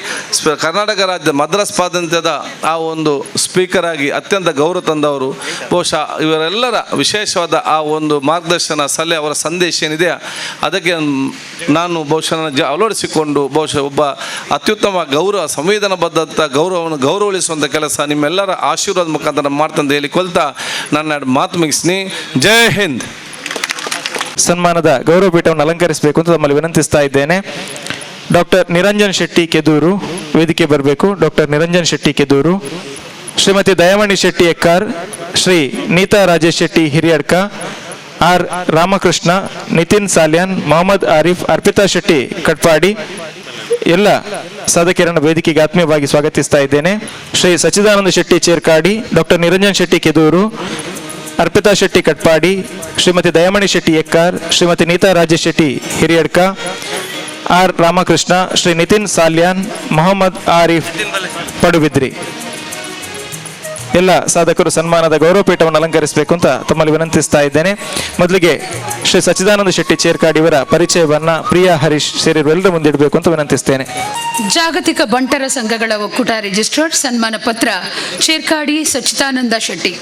ಕರ್ನಾಟಕ ರಾಜ್ಯದ ಮದ್ರಾಸ್ ಪ್ರಾಂತ್ಯದ ಆ ಒಂದು ಸ್ಪೀಕರ್ ಆಗಿ ಅತ್ಯಂತ ಗೌರವ ತಂದವರು. ಬಹುಶಃ ಇವರೆಲ್ಲರ ವಿಶೇಷವಾದ ಆ ಒಂದು ಮಾರ್ಗದರ್ಶನ ಸಲಹೆ, ಅವರ ಸಂದೇಶ ಏನಿದೆ ಅದಕ್ಕೆ ನಾನು ಬಹುಶಃ ಅಳವಡಿಸಿಕೊಂಡು ಬಹುಶಃ ಒಬ್ಬ ಅತ್ಯುತ್ತಮ ಸಂವಿಧಾನಬದ್ಧ ಗೌರವವನ್ನು ಗೌರವಿಸುವಂಥ ಕೆಲಸ ನಿಮ್ಮೆಲ್ಲರ ಆಶೀರ್ವಾದ ಮುಖಾಂತರ ಮಾಡ್ತಂತ ಹೇಳಿಕೊಳ್ತಾ ನನ್ನ ಮಾತು ಮುಗಿಸ್ನಿ. ಜೈ ಹಿಂದ್. ಸನ್ಮಾನದ ಗೌರವ ಪೀಠವನ್ನು ಅಲಂಕರಿಸಬೇಕು ಅಂತ ತಮ್ಮಲ್ಲಿ ವಿನಂತಿಸ್ತಾ ಇದ್ದೇನೆ. ಡಾಕ್ಟರ್ ನಿರಂಜನ್ ಶೆಟ್ಟಿ ಕೆದೂರು ವೇದಿಕೆ ಬರಬೇಕು. ಡಾಕ್ಟರ್ ನಿರಂಜನ್ ಶೆಟ್ಟಿ ಕೆದೂರು, ಶ್ರೀಮತಿ ದಯಾಮಣಿ ಶೆಟ್ಟಿ ಎಕ್ಕಾರ್, ಶ್ರೀ ನೀತಾ ರಾಜೇಶ್ ಶೆಟ್ಟಿ ಹಿರಿಯಡ್ಕ, R ರಾಮಕೃಷ್ಣ, ನಿತಿನ್ ಸಾಲ್ಯಾನ್, ಮೊಹಮ್ಮದ್ ಆರಿಫ್, ಅರ್ಪಿತಾ ಶೆಟ್ಟಿ ಕಟ್ಪಾಡಿ, ಎಲ್ಲ ಸಾಧಕರನ್ನು ವೇದಿಕೆಗೆ ಆತ್ಮೀಯವಾಗಿ ಸ್ವಾಗತಿಸ್ತಾ ಇದ್ದೇನೆ. ಶ್ರೀ ಸಚ್ಚಿದಾನಂದ ಶೆಟ್ಟಿ ಚೇರ್ಕಾಡಿ, ಡಾಕ್ಟರ್ ನಿರಂಜನ್ ಶೆಟ್ಟಿ ಕೆದೂರು, ಅರ್ಪಿತಾ ಶೆಟ್ಟಿ ಕಟ್ಪಾಡಿ, ಶ್ರೀಮತಿ ದಯಾಮಣಿ ಶೆಟ್ಟಿ ಎಕ್ಕಾರ್, ಶ್ರೀಮತಿ ನೀತಾ ರಾಜೇಶ್ ಶೆಟ್ಟಿ ಹಿರಿಯಡ್ಕ, R ರಾಮಕೃಷ್ಣ, ಶ್ರೀ ನಿತಿನ್ ಸಾಲ್ಯಾನ್, ಮೊಹಮ್ಮದ್ ಆರಿಫ್ ಪಡುಬಿದ್ರಿ, ಎಲ್ಲ ಸಾಧಕರು ಸನ್ಮಾನದ ಗೌರವ ಪೀಠವನ್ನು ಅಲಂಕರಿಸಬೇಕು ಅಂತ ತಮ್ಮಲ್ಲಿ ವಿನಂತಿಸ್ತಾ ಇದ್ದೇನೆ. ಮೊದಲಿಗೆ ಶ್ರೀ ಸಚ್ಚಿದಾನಂದ ಶೆಟ್ಟಿ ಚೇರ್ಕಾಡಿ ಇವರ ಪರಿಚಯವನ್ನ ಪ್ರಿಯಾ ಹರೀಶ್ ಸೇರಿರುವೆಲ್ಲರ ಮುಂದಿಡಬೇಕು ಅಂತ ವಿನಂತಿಸ್ತೇನೆ. ಜಾಗತಿಕ ಬಂಟರ ಸಂಘಗಳ ಒಕ್ಕೂಟ ರಿಜಿಸ್ಟರ್ಡ್ ಸನ್ಮಾನ ಪತ್ರ ಚೇರ್ಕಾಡಿ ಸಚ್ಚಿದಾನಂದ ಶೆಟ್ಟಿ.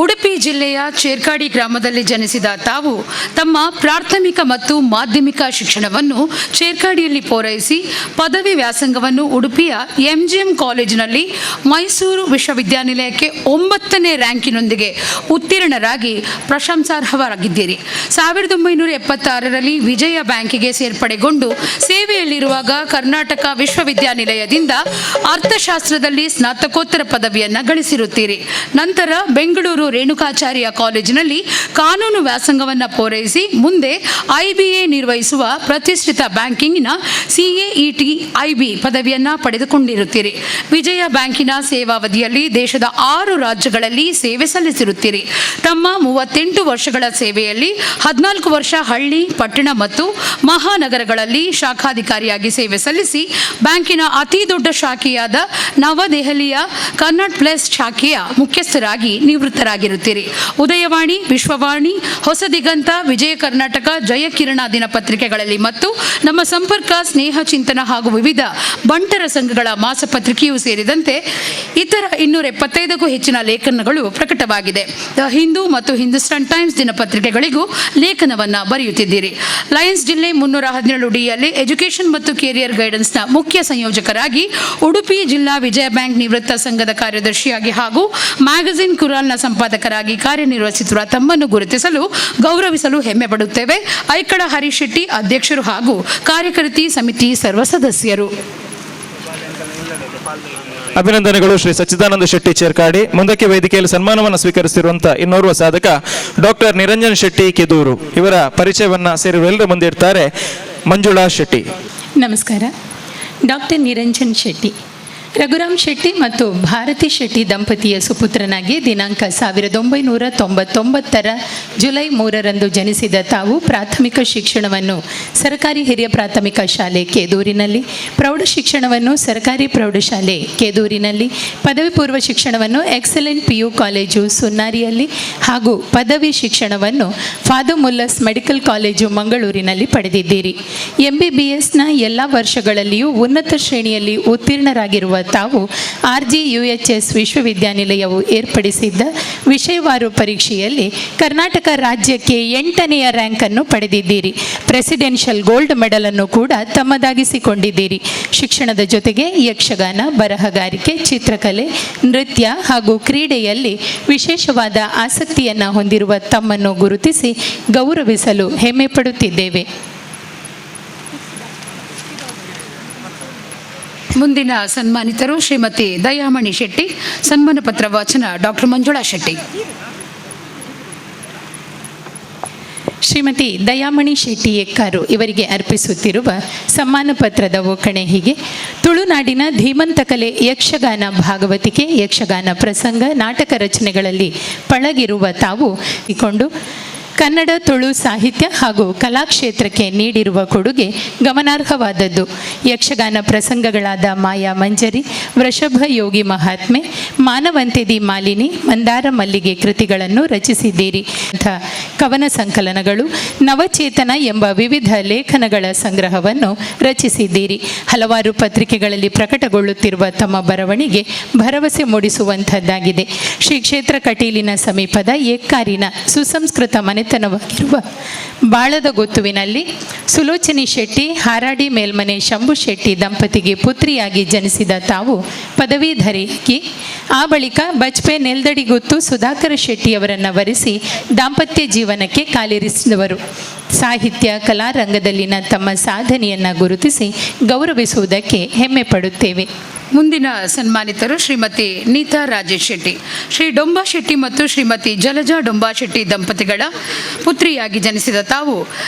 ಉಡುಪಿ ಜಿಲ್ಲೆಯ ಚೇರ್ಕಾಡಿ ಗ್ರಾಮದಲ್ಲಿ ಜನಿಸಿದ ತಾವು ತಮ್ಮ ಪ್ರಾಥಮಿಕ ಮತ್ತು ಮಾಧ್ಯಮಿಕ ಶಿಕ್ಷಣವನ್ನು ಚೇರ್ಕಾಡಿಯಲ್ಲಿ ಪೂರೈಸಿ ಪದವಿ ವ್ಯಾಸಂಗವನ್ನು ಉಡುಪಿಯ MGM ಕಾಲೇಜಿನಲ್ಲಿ ಮೈಸೂರು ವಿಶ್ವವಿದ್ಯಾನಿಲಯಕ್ಕೆ 9ನೇ ರ್ಯಾಂಕಿನೊಂದಿಗೆ ಉತ್ತೀರ್ಣರಾಗಿ ಪ್ರಶಂಸಾರ್ಹರಾಗಿದ್ದೀರಿ. 1976ರಲ್ಲಿ ವಿಜಯ ಬ್ಯಾಂಕಿಗೆ ಸೇರ್ಪಡೆಗೊಂಡು ಸೇವೆಯಲ್ಲಿರುವಾಗ ಕರ್ನಾಟಕ ವಿಶ್ವವಿದ್ಯಾನಿಲಯದಿಂದ ಅರ್ಥಶಾಸ್ತ್ರದಲ್ಲಿ ಸ್ನಾತಕೋತ್ತರ ಪದವಿಯನ್ನು ಗಳಿಸಿರುತ್ತೀರಿ. ನಂತರ ಬೆಂಗಳೂರು ರೇಣುಕಾಚಾರ್ಯ ಕಾಲೇಜಿನಲ್ಲಿ ಕಾನೂನು ವ್ಯಾಸಂಗವನ್ನು ಪೂರೈಸಿ ಮುಂದೆ IBA ನಿರ್ವಹಿಸುವ ಪ್ರತಿಷ್ಠಿತ ಬ್ಯಾಂಕಿಂಗಿನ CAET IB ಪದವಿಯನ್ನು ಪಡೆದುಕೊಂಡಿರುತ್ತೀರಿ. ವಿಜಯ ಬ್ಯಾಂಕಿನ ಸೇವಾವಧಿಯಲ್ಲಿ ದೇಶದ 6 ರಾಜ್ಯಗಳಲ್ಲಿ ಸೇವೆ ಸಲ್ಲಿಸಿರುತ್ತೀರಿ. ತಮ್ಮ 38 ವರ್ಷಗಳ ಸೇವೆಯಲ್ಲಿ 14 ವರ್ಷ ಹಳ್ಳಿ, ಪಟ್ಟಣ ಮತ್ತು ಮಹಾನಗರಗಳಲ್ಲಿ ಶಾಖಾಧಿಕಾರಿಯಾಗಿ ಸೇವೆ ಸಲ್ಲಿಸಿ ಬ್ಯಾಂಕಿನ ಅತಿ ದೊಡ್ಡ ಶಾಖೆಯಾದ ನವದೆಹಲಿಯ ಕನ್ನಡ್ ಪ್ಲಸ್ ಶಾಖೆಯ ಮುಖ್ಯಸ್ಥರಾಗಿ ನಿವೃತ್ತರಾಗಿರುತ್ತೀರಿ. ಉದಯವಾಣಿ, ವಿಶ್ವವಾಣಿ, ಹೊಸ ದಿಗಂತ, ವಿಜಯ ಕರ್ನಾಟಕ, ಜಯ ಕಿರಣ ದಿನಪತ್ರಿಕೆಗಳಲ್ಲಿ ಮತ್ತು ನಮ್ಮ ಸಂಪರ್ಕ, ಸ್ನೇಹ ಚಿಂತನ ಹಾಗೂ ವಿವಿಧ ಬಂಟರ ಸಂಘಗಳ ಮಾಸಪತ್ರಿಕೆಯೂ ಸೇರಿದಂತೆ ಇತರ 275ಕ್ಕೂ ಹೆಚ್ಚಿನ ಲೇಖನಗಳು ಪ್ರಕಟವಾಗಿದೆ. ದ ಹಿಂದೂ ಮತ್ತು ಹಿಂದೂಸ್ತಾನ್ ಟೈಮ್ಸ್ ದಿನಪತ್ರಿಕೆಗಳಿಗೂ ಲೇಖನವನ್ನು ಬರೆಯುತ್ತಿದ್ದೀರಿ. ಲಯನ್ಸ್ ಜಿಲ್ಲೆ 317Dಯಲ್ಲಿ ಎಜುಕೇಷನ್ ಮತ್ತು ಕೆರಿಯರ್ ಗೈಡೆನ್ಸ್ನ ಮುಖ್ಯ ಸಂಯೋಜಕರಾಗಿ, ಉಡುಪಿ ಜಿಲ್ಲಾ ವಿಜಯ ಬ್ಯಾಂಕ್ ನಿವೃತ್ತ ಸಂಘದ ಕಾರ್ಯದರ್ಶಿಯಾಗಿ ಹಾಗೂ ಮ್ಯಾಗಜಿನ್ ಕುರಾಲ್ನ ಸಂಪಾದಕರಾಗಿ ಕಾರ್ಯನಿರ್ವಹಿಸುತ್ತಿರುವ ತಮ್ಮನ್ನು ಗುರುತಿಸಲು, ಗೌರವಿಸಲು ಹೆಮ್ಮೆ ಪಡುತ್ತೇವೆ. ಐಕಳ ಹರೀಶ್ ಶೆಟ್ಟಿ ಅಧ್ಯಕ್ಷರು ಹಾಗೂ ಕಾರ್ಯಕಾರಿ ಸಮಿತಿ ಸರ್ವ ಸದಸ್ಯರು. ಅಭಿನಂದನೆಗಳು ಶ್ರೀ ಸಚ್ಚಿದಾನಂದ ಶೆಟ್ಟಿ ಚೇರ್ಕಾಡಿ. ಮುಂದಕ್ಕೆ ವೇದಿಕೆಯಲ್ಲಿ ಸನ್ಮಾನವನ್ನು ಸ್ವೀಕರಿಸಿರುವಂತಹ ಇನ್ನೋರ್ವ ಸಾಧಕ ಡಾಕ್ಟರ್ ನಿರಂಜನ್ ಶೆಟ್ಟಿ ಕೆದೂರು. ಇವರ ಪರಿಚಯವನ್ನ ಸೇರಿರುವೆಲ್ಲರ ಮುಂದೆ ಇರ್ತಾರೆ ಮಂಜುಳಾ ಶೆಟ್ಟಿ. ನಮಸ್ಕಾರ. ಡಾಕ್ಟರ್ ನಿರಂಜನ್ ಶೆಟ್ಟಿ ರಘುರಾಮ್ ಶೆಟ್ಟಿ ಮತ್ತು ಭಾರತಿ ಶೆಟ್ಟಿ ದಂಪತಿಯ ಸುಪುತ್ರನಾಗಿ ದಿನಾಂಕ 1999 ಜುಲೈ 3ರಂದು ಜನಿಸಿದ ತಾವು ಪ್ರಾಥಮಿಕ ಶಿಕ್ಷಣವನ್ನು ಸರ್ಕಾರಿ ಹಿರಿಯ ಪ್ರಾಥಮಿಕ ಶಾಲೆ ಕೇದೂರಿನಲ್ಲಿ, ಪ್ರೌಢ ಶಿಕ್ಷಣವನ್ನು ಸರ್ಕಾರಿ ಪ್ರೌಢಶಾಲೆ ಕೇದೂರಿನಲ್ಲಿ, ಪದವಿ ಪೂರ್ವ ಶಿಕ್ಷಣವನ್ನು ಎಕ್ಸಲೆಂಟ್ PU ಕಾಲೇಜು ಸುನ್ನಾರಿಯಲ್ಲಿ ಹಾಗೂ ಪದವಿ ಶಿಕ್ಷಣವನ್ನು ಫಾದರ್ ಮುಲ್ಲರ್ಸ್ ಮೆಡಿಕಲ್ ಕಾಲೇಜು ಮಂಗಳೂರಿನಲ್ಲಿ ಪಡೆದಿದ್ದೀರಿ. MBBSನ ಎಲ್ಲ ವರ್ಷಗಳಲ್ಲಿಯೂ ಉನ್ನತ ಶ್ರೇಣಿಯಲ್ಲಿ ಉತ್ತೀರ್ಣರಾಗಿರುವ ತಾವು RGUHS ವಿಶ್ವವಿದ್ಯಾನಿಲಯವು ಏರ್ಪಡಿಸಿದ್ದ ವಿಷಯವಾರು ಪರೀಕ್ಷೆಯಲ್ಲಿ ಕರ್ನಾಟಕ ರಾಜ್ಯಕ್ಕೆ 8ನೆಯ ರ್ಯಾಂಕನ್ನು ಪಡೆದಿದ್ದೀರಿ. ಪ್ರೆಸಿಡೆನ್ಷಿಯಲ್ ಗೋಲ್ಡ್ ಮೆಡಲ್ ಅನ್ನು ಕೂಡ ತಮ್ಮದಾಗಿಸಿಕೊಂಡಿದ್ದೀರಿ. ಶಿಕ್ಷಣದ ಜೊತೆಗೆ ಯಕ್ಷಗಾನ, ಬರಹಗಾರಿಕೆ, ಚಿತ್ರಕಲೆ, ನೃತ್ಯ ಹಾಗೂ ಕ್ರೀಡೆಯಲ್ಲಿ ವಿಶೇಷವಾದ ಆಸಕ್ತಿಯನ್ನು ಹೊಂದಿರುವ ತಮ್ಮನ್ನು ಗುರುತಿಸಿ ಗೌರವಿಸಲು ಹೆಮ್ಮೆ ಪಡುತ್ತಿದ್ದೇವೆ. ಮುಂದಿನ ಸನ್ಮಾನಿತರು ಶ್ರೀಮತಿ ದಯಾಮಣಿ ಶೆಟ್ಟಿ, ಸನ್ಮಾನ ಪತ್ರ ವಾಚನ ಡಾಕ್ಟರ್ ಮಂಜುಳಾ ಶೆಟ್ಟಿ. ಶ್ರೀಮತಿ ದಯಾಮಣಿ ಶೆಟ್ಟಿ ಎಕ್ಕಾರು ಇವರಿಗೆ ಅರ್ಪಿಸುತ್ತಿರುವ ಸಮ್ಮಾನ ಪತ್ರದ ಒಕ್ಕಣೆ ಹೀಗೆ: ತುಳುನಾಡಿನ ಧೀಮಂತ ಕಲೆ ಯಕ್ಷಗಾನ, ಭಾಗವತಿಕೆ, ಯಕ್ಷಗಾನ ಪ್ರಸಂಗ, ನಾಟಕ ರಚನೆಗಳಲ್ಲಿ ಪಳಗಿರುವ ತಾವು ಇಕೊಂಡು ಕನ್ನಡ ತುಳು ಸಾಹಿತ್ಯ ಹಾಗೂ ಕಲಾಕ್ಷೇತ್ರಕ್ಕೆ ನೀಡಿರುವ ಕೊಡುಗೆ ಗಮನಾರ್ಹವಾದದ್ದು. ಯಕ್ಷಗಾನ ಪ್ರಸಂಗಗಳಾದ ಮಾಯಾ ಮಂಜರಿ, ವೃಷಭ ಯೋಗಿ ಮಹಾತ್ಮೆ, ಮಾನವಂತೆದಿ ಮಾಲಿನಿ, ಮಂದಾರ ಮಲ್ಲಿಗೆ ಕೃತಿಗಳನ್ನು ರಚಿಸಿದ್ದೀರಿ. ಕವನ ಸಂಕಲನಗಳು, ನವಚೇತನ ಎಂಬ ವಿವಿಧ ಲೇಖನಗಳ ಸಂಗ್ರಹವನ್ನು ರಚಿಸಿದ್ದೀರಿ. ಹಲವಾರು ಪತ್ರಿಕೆಗಳಲ್ಲಿ ಪ್ರಕಟಗೊಳ್ಳುತ್ತಿರುವ ತಮ್ಮ ಬರವಣಿಗೆ ಭರವಸೆ ಮೂಡಿಸುವಂಥದ್ದಾಗಿದೆ. ಶ್ರೀ ಕ್ಷೇತ್ರ ಕಟೀಲಿನ ಸಮೀಪದ ಎಕ್ಕಾರಿನ ಸುಸಂಸ್ಕೃತ ಮನೆತನವಾಗಿರುವ ಬಾಳದ ಗೊತ್ತುವಿನಲ್ಲಿ ಸುಲೋಚನಿ ಶೆಟ್ಟಿ, ಹಾರಾಡಿ ಮೇಲ್ಮನೆ ಶಂಭು ಶೆಟ್ಟಿ ದಂಪತಿಗೆ ಪುತ್ರಿಯಾಗಿ ಜನಿಸಿದ ತಾವು ಪದವೀಧರೆಯಾಗಿ ಆ ಬಳಿಕ ಬಜ್ಪೆ ನೆಲ್ದಡಿಗುತ್ತು ಸುಧಾಕರ ಶೆಟ್ಟಿಯವರನ್ನು ವರಿಸಿ ದಾಂಪತ್ಯ ಜೀವನಕ್ಕೆ ಕಾಲಿರಿಸಿದವರು. ಸಾಹಿತ್ಯ ಕಲಾರಂಗದಲ್ಲಿನ ತಮ್ಮ ಸಾಧನೆಯನ್ನು ಗುರುತಿಸಿ ಗೌರವಿಸುವುದಕ್ಕೆ ಹೆಮ್ಮೆ ಪಡುತ್ತೇವೆ. ಮುಂದಿನ ಸನ್ಮಾನಿತರು ಶ್ರೀಮತಿ ನೀತಾ ರಾಜೇಶ್ ಶೆಟ್ಟಿ. ಶ್ರೀ ಡೊಂಬಾ ಶೆಟ್ಟಿ ಮತ್ತು ಶ್ರೀಮತಿ ಜಲಜಾ ಡೊಂಬಾ ಶೆಟ್ಟಿ ದಂಪತಿಗಳ ಪುತ್ರಿಯಾಗಿ ಜನಿಸಿದ ತಾವು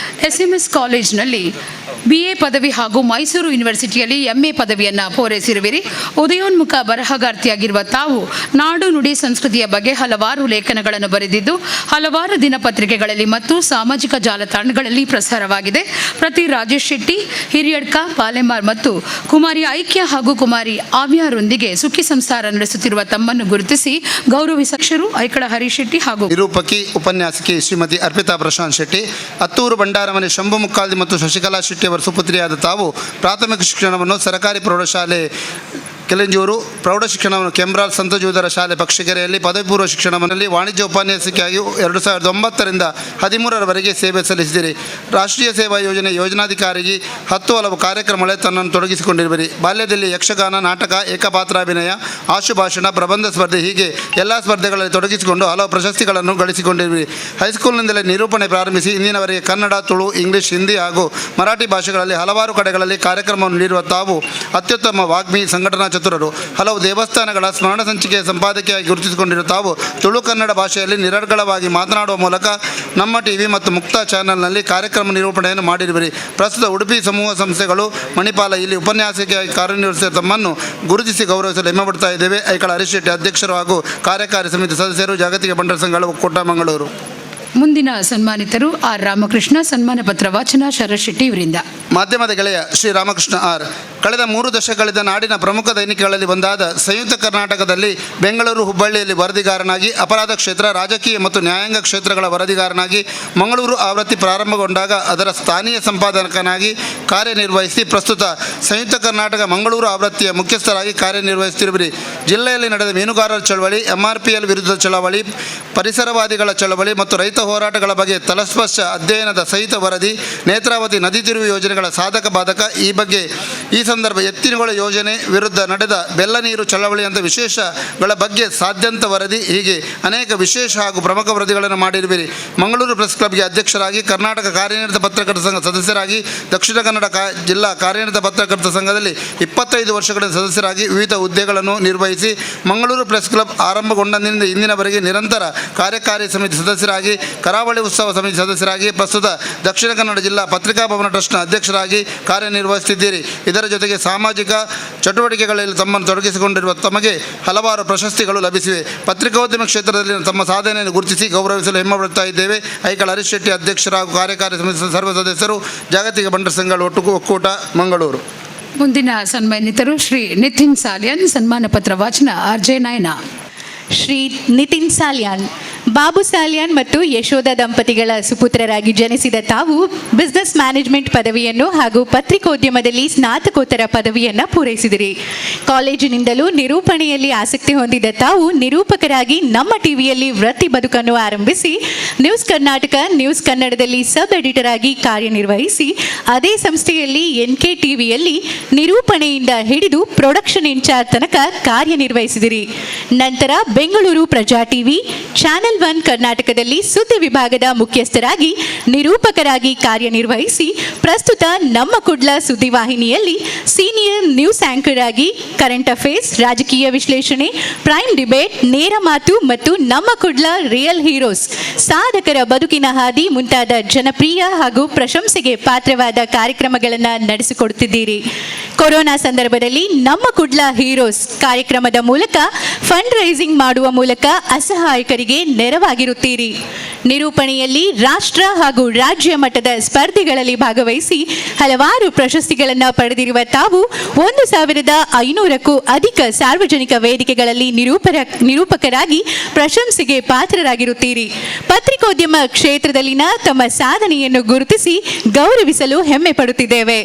SMS ಕಾಲೇಜಿನಲ್ಲಿ BA ಪದವಿ ಹಾಗೂ ಮೈಸೂರು ಯೂನಿವರ್ಸಿಟಿಯಲ್ಲಿ MA ಪದವಿಯನ್ನು ಪೂರೈಸಿರುವಿರಿ. ಉದಯೋನ್ಮುಖ ಬರಹಗಾರ್ತಿಯಾಗಿರುವ ತಾವು ನಾಡು ನುಡಿ ಸಂಸ್ಕೃತಿಯ ಬಗ್ಗೆ ಹಲವಾರು ಲೇಖನಗಳನ್ನು ಬರೆದಿದ್ದು ಹಲವಾರು ದಿನಪತ್ರಿಕೆಗಳಲ್ಲಿ ಮತ್ತು ಸಾಮಾಜಿಕ ಜಾಲತಾಣಗಳಲ್ಲಿ ಪ್ರಸಾರವಾಗಿದೆ. ಪ್ರತಿ ರಾಜೇಶ್ ಶೆಟ್ಟಿ, ಹಿರಿಯಡ್ಕ, ಪಾಲೆಮಾರ್ ಮತ್ತು ಕುಮಾರಿ ಐಕ್ಯ ಹಾಗೂ ಕುಮಾರಿ ಆವ್ಯಾರೊಂದಿಗೆ ಸುಖಿ ಸಂಸಾರ ನಡೆಸುತ್ತಿರುವ ತಮ್ಮನ್ನು ಗುರುತಿಸಿ ಗೌರವಿಸಕ್ಷರು ಐಕಳ ಹರೀಶ್ ಶೆಟ್ಟಿ ಹಾಗೂ ನಿರೂಪಕಿ ಉಪನ್ಯಾಸಕಿ ಶ್ರೀಮತಿ ಅರ್ಪಿತಾ ಪ್ರಶಾಂತ್ ಶೆಟ್ಟಿ, ಹತ್ತೂರು ಬಂಡಾರಮನೆ ಶಂಭು ಮುಕ್ಕಾಲ್ದಿ ಮತ್ತು ಶಶಿಕಲಾ ಶೆಟ್ಟಿ ಅವರ ಸುಪುತ್ರಿಯಾದ ತಾವು ಪ್ರಾಥಮಿಕ ಶಿಕ್ಷಣವನ್ನು ಸರ್ಕಾರಿ ಪ್ರೌಢಶಾಲೆ ಕೆಲೆಂಜೂರು, ಪ್ರೌಢ ಶಿಕ್ಷಣವನ್ನು ಕೆಮ್ರಾಲ್ ಸಂತ ಜೂದರ ಶಾಲೆ ಪಕ್ಷಿಗೆರೆಯಲ್ಲಿ, ಪದವಿ ಪೂರ್ವ ಶಿಕ್ಷಣದಲ್ಲಿ ವಾಣಿಜ್ಯ ಉಪನ್ಯಾಸಕಿಯಾಗಿ 2009ರಿಂದ 13ರವರೆಗೆ ಸೇವೆ ಸಲ್ಲಿಸಿದಿರಿ. ರಾಷ್ಟ್ರೀಯ ಸೇವಾ ಯೋಜನೆ ಯೋಜನಾಧಿಕಾರಿಗೆ 10 ಹಲವು ಕಾರ್ಯಕ್ರಮಗಳಲ್ಲಿ ತನ್ನನ್ನು ತೊಡಗಿಸಿಕೊಂಡಿರುವಿರಿ. ಬಾಲ್ಯದಲ್ಲಿ ಯಕ್ಷಗಾನ, ನಾಟಕ, ಏಕಪಾತ್ರಾಭಿನಯ, ಆಶುಭಾಷಣ, ಪ್ರಬಂಧ ಸ್ಪರ್ಧೆ ಹೀಗೆ ಎಲ್ಲ ಸ್ಪರ್ಧೆಗಳಲ್ಲಿ ತೊಡಗಿಸಿಕೊಂಡು ಹಲವು ಪ್ರಶಸ್ತಿಗಳನ್ನು ಗಳಿಸಿಕೊಂಡಿರುವಿರಿ. ಹೈಸ್ಕೂಲ್ನಿಂದಲೇ ನಿರೂಪಣೆ ಪ್ರಾರಂಭಿಸಿ ಇಂದಿನವರೆಗೆ ಕನ್ನಡ, ತುಳು, ಇಂಗ್ಲಿಷ್, ಹಿಂದಿ ಹಾಗೂ ಮರಾಠಿ ಭಾಷೆಗಳಲ್ಲಿ ಹಲವಾರು ಕಡೆಗಳಲ್ಲಿ ಕಾರ್ಯಕ್ರಮವನ್ನು ನೀಡಿರುವ ತಾವು ಅತ್ಯುತ್ತಮ ವಾಗ್ಮಿ, ಸಂಘಟನಾ ಚತುರರು. ಹಲವು ದೇವಸ್ಥಾನಗಳ ಸ್ಮರಣ ಸಂಚಿಕೆಯ ಸಂಪಾದಕಿಯಾಗಿ ಗುರುತಿಸಿಕೊಂಡಿರುವ ತಾವು ತುಳು ಕನ್ನಡ ಭಾಷೆಯಲ್ಲಿ ನಿರರ್ಗಳವಾಗಿ ಮಾತನಾಡುವ ಮೂಲಕ ನಮ್ಮ TV ಮತ್ತು ಮುಕ್ತ ಚಾನೆಲ್ನಲ್ಲಿ ಕಾರ್ಯಕ್ರಮ ನಿರೂಪಣೆಯನ್ನು ಮಾಡಿರುವಿರಿ. ಪ್ರಸ್ತುತ ಉಡುಪಿ ಸಮೂಹ ಸಂಸ್ಥೆಗಳು ಮಣಿಪಾಲ ಇಲ್ಲಿ ಉಪನ್ಯಾಸಕಿಯಾಗಿ ಕಾರ್ಯನಿರ್ವಹಿಸಿದ ತಮ್ಮನ್ನು ಗುರುತಿಸಿ ಗೌರವಿಸಲು ಹೆಮ್ಮೆ ಪಡ್ತಾ ಇದ್ದೇವೆ. ಐಕಳ ಹರೀಶ್ ಶೆಟ್ಟಿ ಅಧ್ಯಕ್ಷರು ಹಾಗೂ ಕಾರ್ಯಕಾರಿ ಸಮಿತಿ ಸದಸ್ಯರು, ಜಾಗತಿಕ ಬಂಡರ ಸಂಘಗಳು, ಒಕ್ಕೂಟ, ಮಂಗಳೂರು. ಮುಂದಿನ ಸನ್ಮಾನಿತರು R ರಾಮಕೃಷ್ಣ, ಸನ್ಮಾನ ಪತ್ರ ವಾಚನ ಶರತ್ ಶೆಟ್ಟಿ ಇವರಿಂದ. ಮಾಧ್ಯಮದ ಗೆಳೆಯ ಶ್ರೀ ರಾಮಕೃಷ್ಣ R. ಕಳೆದ 3 ದಶಕಗಳಿಂದ ನಾಡಿನ ಪ್ರಮುಖ ದೈನಿಕಗಳಲ್ಲಿ ಒಂದಾದ ಸಂಯುಕ್ತ ಕರ್ನಾಟಕದಲ್ಲಿ ಬೆಂಗಳೂರು, ಹುಬ್ಬಳ್ಳಿಯಲ್ಲಿ ವರದಿಗಾರನಾಗಿ, ಅಪರಾಧ ಕ್ಷೇತ್ರ, ರಾಜಕೀಯ ಮತ್ತು ನ್ಯಾಯಾಂಗ ಕ್ಷೇತ್ರಗಳ ವರದಿಗಾರನಾಗಿ, ಮಂಗಳೂರು ಆವೃತ್ತಿ ಪ್ರಾರಂಭಗೊಂಡಾಗ ಅದರ ಸ್ಥಾನೀಯ ಸಂಪಾದಕನಾಗಿ ಕಾರ್ಯನಿರ್ವಹಿಸಿ ಪ್ರಸ್ತುತ ಸಂಯುಕ್ತ ಕರ್ನಾಟಕ ಮಂಗಳೂರು ಆವೃತ್ತಿಯ ಮುಖ್ಯಸ್ಥರಾಗಿ ಕಾರ್ಯನಿರ್ವಹಿಸುತ್ತಿರುವಿರಿ. ಜಿಲ್ಲೆಯಲ್ಲಿ ನಡೆದ ಮೀನುಗಾರರ ಚಳವಳಿ, MRPL ವಿರುದ್ಧ ಚಳವಳಿ, ಪರಿಸರವಾದಿಗಳ ಚಳವಳಿ ಮತ್ತು ರೈತ ಹೋರಾಟಗಳ ಬಗ್ಗೆ ತಲಸ್ಪರ್ಶ ಅಧ್ಯಯನದ ಸಹಿತ ವರದಿ, ನೇತ್ರಾವತಿ ನದಿ ತಿರುವು ಯೋಜನೆಗಳ ಸಾಧಕ ಬಾಧಕ ಈ ಬಗ್ಗೆ ಈ ಸಂದರ್ಭ ಎತ್ತಿನಗೊಳ ಯೋಜನೆ ವಿರುದ್ಧ ನಡೆದ ಬೆಲ್ಲ ನೀರು ಚಳವಳಿಯಂಥ ವಿಶೇಷಗಳ ಬಗ್ಗೆ ಸಾಧ್ಯಂತ ವರದಿ ಹೀಗೆ ಅನೇಕ ವಿಶೇಷ ಹಾಗೂ ಪ್ರಮುಖ ವರದಿಗಳನ್ನು ಮಾಡಿರುವಿರಿ. ಮಂಗಳೂರು ಪ್ರೆಸ್ ಕ್ಲಬ್ಗೆ ಅಧ್ಯಕ್ಷರಾಗಿ, ಕರ್ನಾಟಕ ಕಾರ್ಯನಿರತ ಪತ್ರಕರ್ತರ ಸಂಘ ಸದಸ್ಯರಾಗಿ, ದಕ್ಷಿಣ ಕನ್ನಡ ಜಿಲ್ಲಾ ಕಾರ್ಯನಿರತ ಪತ್ರಕರ್ತರ ಸಂಘದಲ್ಲಿ 25 ವರ್ಷಗಳ ಸದಸ್ಯರಾಗಿ ವಿವಿಧ ಹುದ್ದೆಗಳನ್ನು ನಿರ್ವಹಿಸಿ ಮಂಗಳೂರು ಪ್ರೆಸ್ ಕ್ಲಬ್ ಆರಂಭಗೊಂಡಿನಿಂದ ಇಂದಿನವರೆಗೆ ನಿರಂತರ ಕಾರ್ಯಕಾರಿ ಸಮಿತಿ ಸದಸ್ಯರಾಗಿ ಕರಾವಳಿ ಉತ್ಸವ ಸಮಿತಿ ಸದಸ್ಯರಾಗಿ ಪ್ರಸ್ತುತ ದಕ್ಷಿಣ ಕನ್ನಡ ಜಿಲ್ಲಾ ಪತ್ರಿಕಾ ಭವನ ಟ್ರಸ್ಟ್ನ ಅಧ್ಯಕ್ಷರಾಗಿ ಕಾರ್ಯನಿರ್ವಹಿಸುತ್ತಿದ್ದೀರಿ. ಇದರ ಜೊತೆಗೆ ಸಾಮಾಜಿಕ ಚಟುವಟಿಕೆಗಳಲ್ಲಿ ತಮ್ಮನ್ನು ತೊಡಗಿಸಿಕೊಂಡಿರುವ ತಮಗೆ ಹಲವಾರು ಪ್ರಶಸ್ತಿಗಳು ಲಭಿಸಿವೆ. ಪತ್ರಿಕೋದ್ಯಮ ಕ್ಷೇತ್ರದಲ್ಲಿ ತಮ್ಮ ಸಾಧನೆಯನ್ನು ಗುರುತಿಸಿ ಗೌರವಿಸಲು ಹೆಮ್ಮೆ ಪಡುತ್ತಾ ಇದ್ದೇವೆ. ಐಕಳ ಹರೀಶ್ ಶೆಟ್ಟಿ ಅಧ್ಯಕ್ಷರು ಹಾಗೂ ಕಾರ್ಯಕಾರಿ ಸಮಿತಿ ಸರ್ವ ಸದಸ್ಯರು, ಜಾಗತಿಕ ಬಂಟರ ಸಂಘ ಒಕ್ಕೂಟ, ಮಂಗಳೂರು. ಮುಂದಿನ ಸನ್ಮಾನಿತರು ಶ್ರೀ ನಿತಿನ್ ಸಾಲ್ಯನ್. ಸನ್ಮಾನ ಪತ್ರ ವಾಚನ ಆರ್.ಜೆ. ನಾಯ್ನ. ಶ್ರೀ ನಿತಿನ್ ಸಾಲ್ಯಾನ್ ಬಾಬು ಸಾಲ್ಯಾನ್ ಮತ್ತು ಯಶೋಧ ದಂಪತಿಗಳ ಸುಪುತ್ರರಾಗಿ ಜನಿಸಿದ ತಾವು ಬಿಸ್ನೆಸ್ ಮ್ಯಾನೇಜ್ಮೆಂಟ್ ಪದವಿಯನ್ನು ಹಾಗೂ ಪತ್ರಿಕೋದ್ಯಮದಲ್ಲಿ ಸ್ನಾತಕೋತ್ತರ ಪದವಿಯನ್ನು ಪೂರೈಸಿದಿರಿ. ಕಾಲೇಜಿನಿಂದಲೂ ನಿರೂಪಣೆಯಲ್ಲಿ ಆಸಕ್ತಿ ಹೊಂದಿದ ತಾವು ನಿರೂಪಕರಾಗಿ ನಮ್ಮ ಟಿವಿಯಲ್ಲಿ ವೃತ್ತಿ ಬದುಕನ್ನು ಆರಂಭಿಸಿ ನ್ಯೂಸ್ ಕರ್ನಾಟಕ, ನ್ಯೂಸ್ ಕನ್ನಡದಲ್ಲಿ ಸಬ್ ಎಡಿಟರ್ ಆಗಿ ಕಾರ್ಯನಿರ್ವಹಿಸಿ ಅದೇ ಸಂಸ್ಥೆಯಲ್ಲಿ NK ಟಿವಿಯಲ್ಲಿ ನಿರೂಪಣೆಯಿಂದ ಹಿಡಿದು ಪ್ರೊಡಕ್ಷನ್ ಇನ್ಚಾರ್ಜ್ ತನಕ ಕಾರ್ಯನಿರ್ವಹಿಸಿದಿರಿ. ನಂತರ ಬೆಂಗಳೂರು ಪ್ರಜಾ ಟಿವಿ, ಚಾನೆಲ್ 1 ಕರ್ನಾಟಕದಲ್ಲಿ ಸುದ್ದಿ ವಿಭಾಗದ ಮುಖ್ಯಸ್ಥರಾಗಿ ನಿರೂಪಕರಾಗಿ ಕಾರ್ಯನಿರ್ವಹಿಸಿ ಪ್ರಸ್ತುತ ನಮ್ಮ ಕುಡ್ಲ ಸುದ್ದಿವಾಹಿನಿಯಲ್ಲಿ ಸೀನಿಯರ್ ನ್ಯೂಸ್ ಆಂಕರ್ ಆಗಿ ಕರೆಂಟ್ ಅಫೇರ್ಸ್, ರಾಜಕೀಯ ವಿಶ್ಲೇಷಣೆ, ಪ್ರೈಮ್ ಡಿಬೇಟ್, ನೇರ ಮಾತು ಮತ್ತು ನಮ್ಮ ಕುಡ್ಲ ರಿಯಲ್ ಹೀರೋಸ್, ಸಾಧಕರ ಬದುಕಿನ ಹಾದಿ ಮುಂತಾದ ಜನಪ್ರಿಯ ಹಾಗೂ ಪ್ರಶಂಸೆಗೆ ಪಾತ್ರವಾದ ಕಾರ್ಯಕ್ರಮಗಳನ್ನು ನಡೆಸಿಕೊಡುತ್ತಿದ್ದೀರಿ. ಕೊರೋನಾ ಸಂದರ್ಭದಲ್ಲಿ ನಮ್ಮ ಕುಡ್ಲ ಹೀರೋಸ್ ಕಾರ್ಯಕ್ರಮದ ಮೂಲಕ ಫಂಡ್ ರೈಸಿಂಗ್ ಮಾಡುವ ಮೂಲಕ ಅಸಹಾಯಕರಿಗೆ ನೆರವಾಗಿರುತ್ತೀರಿ. ನಿರೂಪಣೆಯಲ್ಲಿ ರಾಷ್ಟ್ರ ಹಾಗೂ ರಾಜ್ಯ ಮಟ್ಟದ ಸ್ಪರ್ಧೆಗಳಲ್ಲಿ ಭಾಗವಹಿಸಿ ಹಲವಾರು ಪ್ರಶಸ್ತಿಗಳನ್ನು ಪಡೆದಿರುವ ತಾವು 1,500ಕ್ಕೂ ಅಧಿಕ ಸಾರ್ವಜನಿಕ ವೇದಿಕೆಗಳಲ್ಲಿ ನಿರೂಪಕರಾಗಿ ಪ್ರಶಂಸೆಗೆ ಪಾತ್ರರಾಗಿರುತ್ತೀರಿ. ಪತ್ರಿಕೋದ್ಯಮ ಕ್ಷೇತ್ರದಲ್ಲಿನ ತಮ್ಮ ಸಾಧನೆಯನ್ನು ಗುರುತಿಸಿ ಗೌರವಿಸಲು ಹೆಮ್ಮೆ ಪಡುತ್ತಿದ್ದೇವೆ.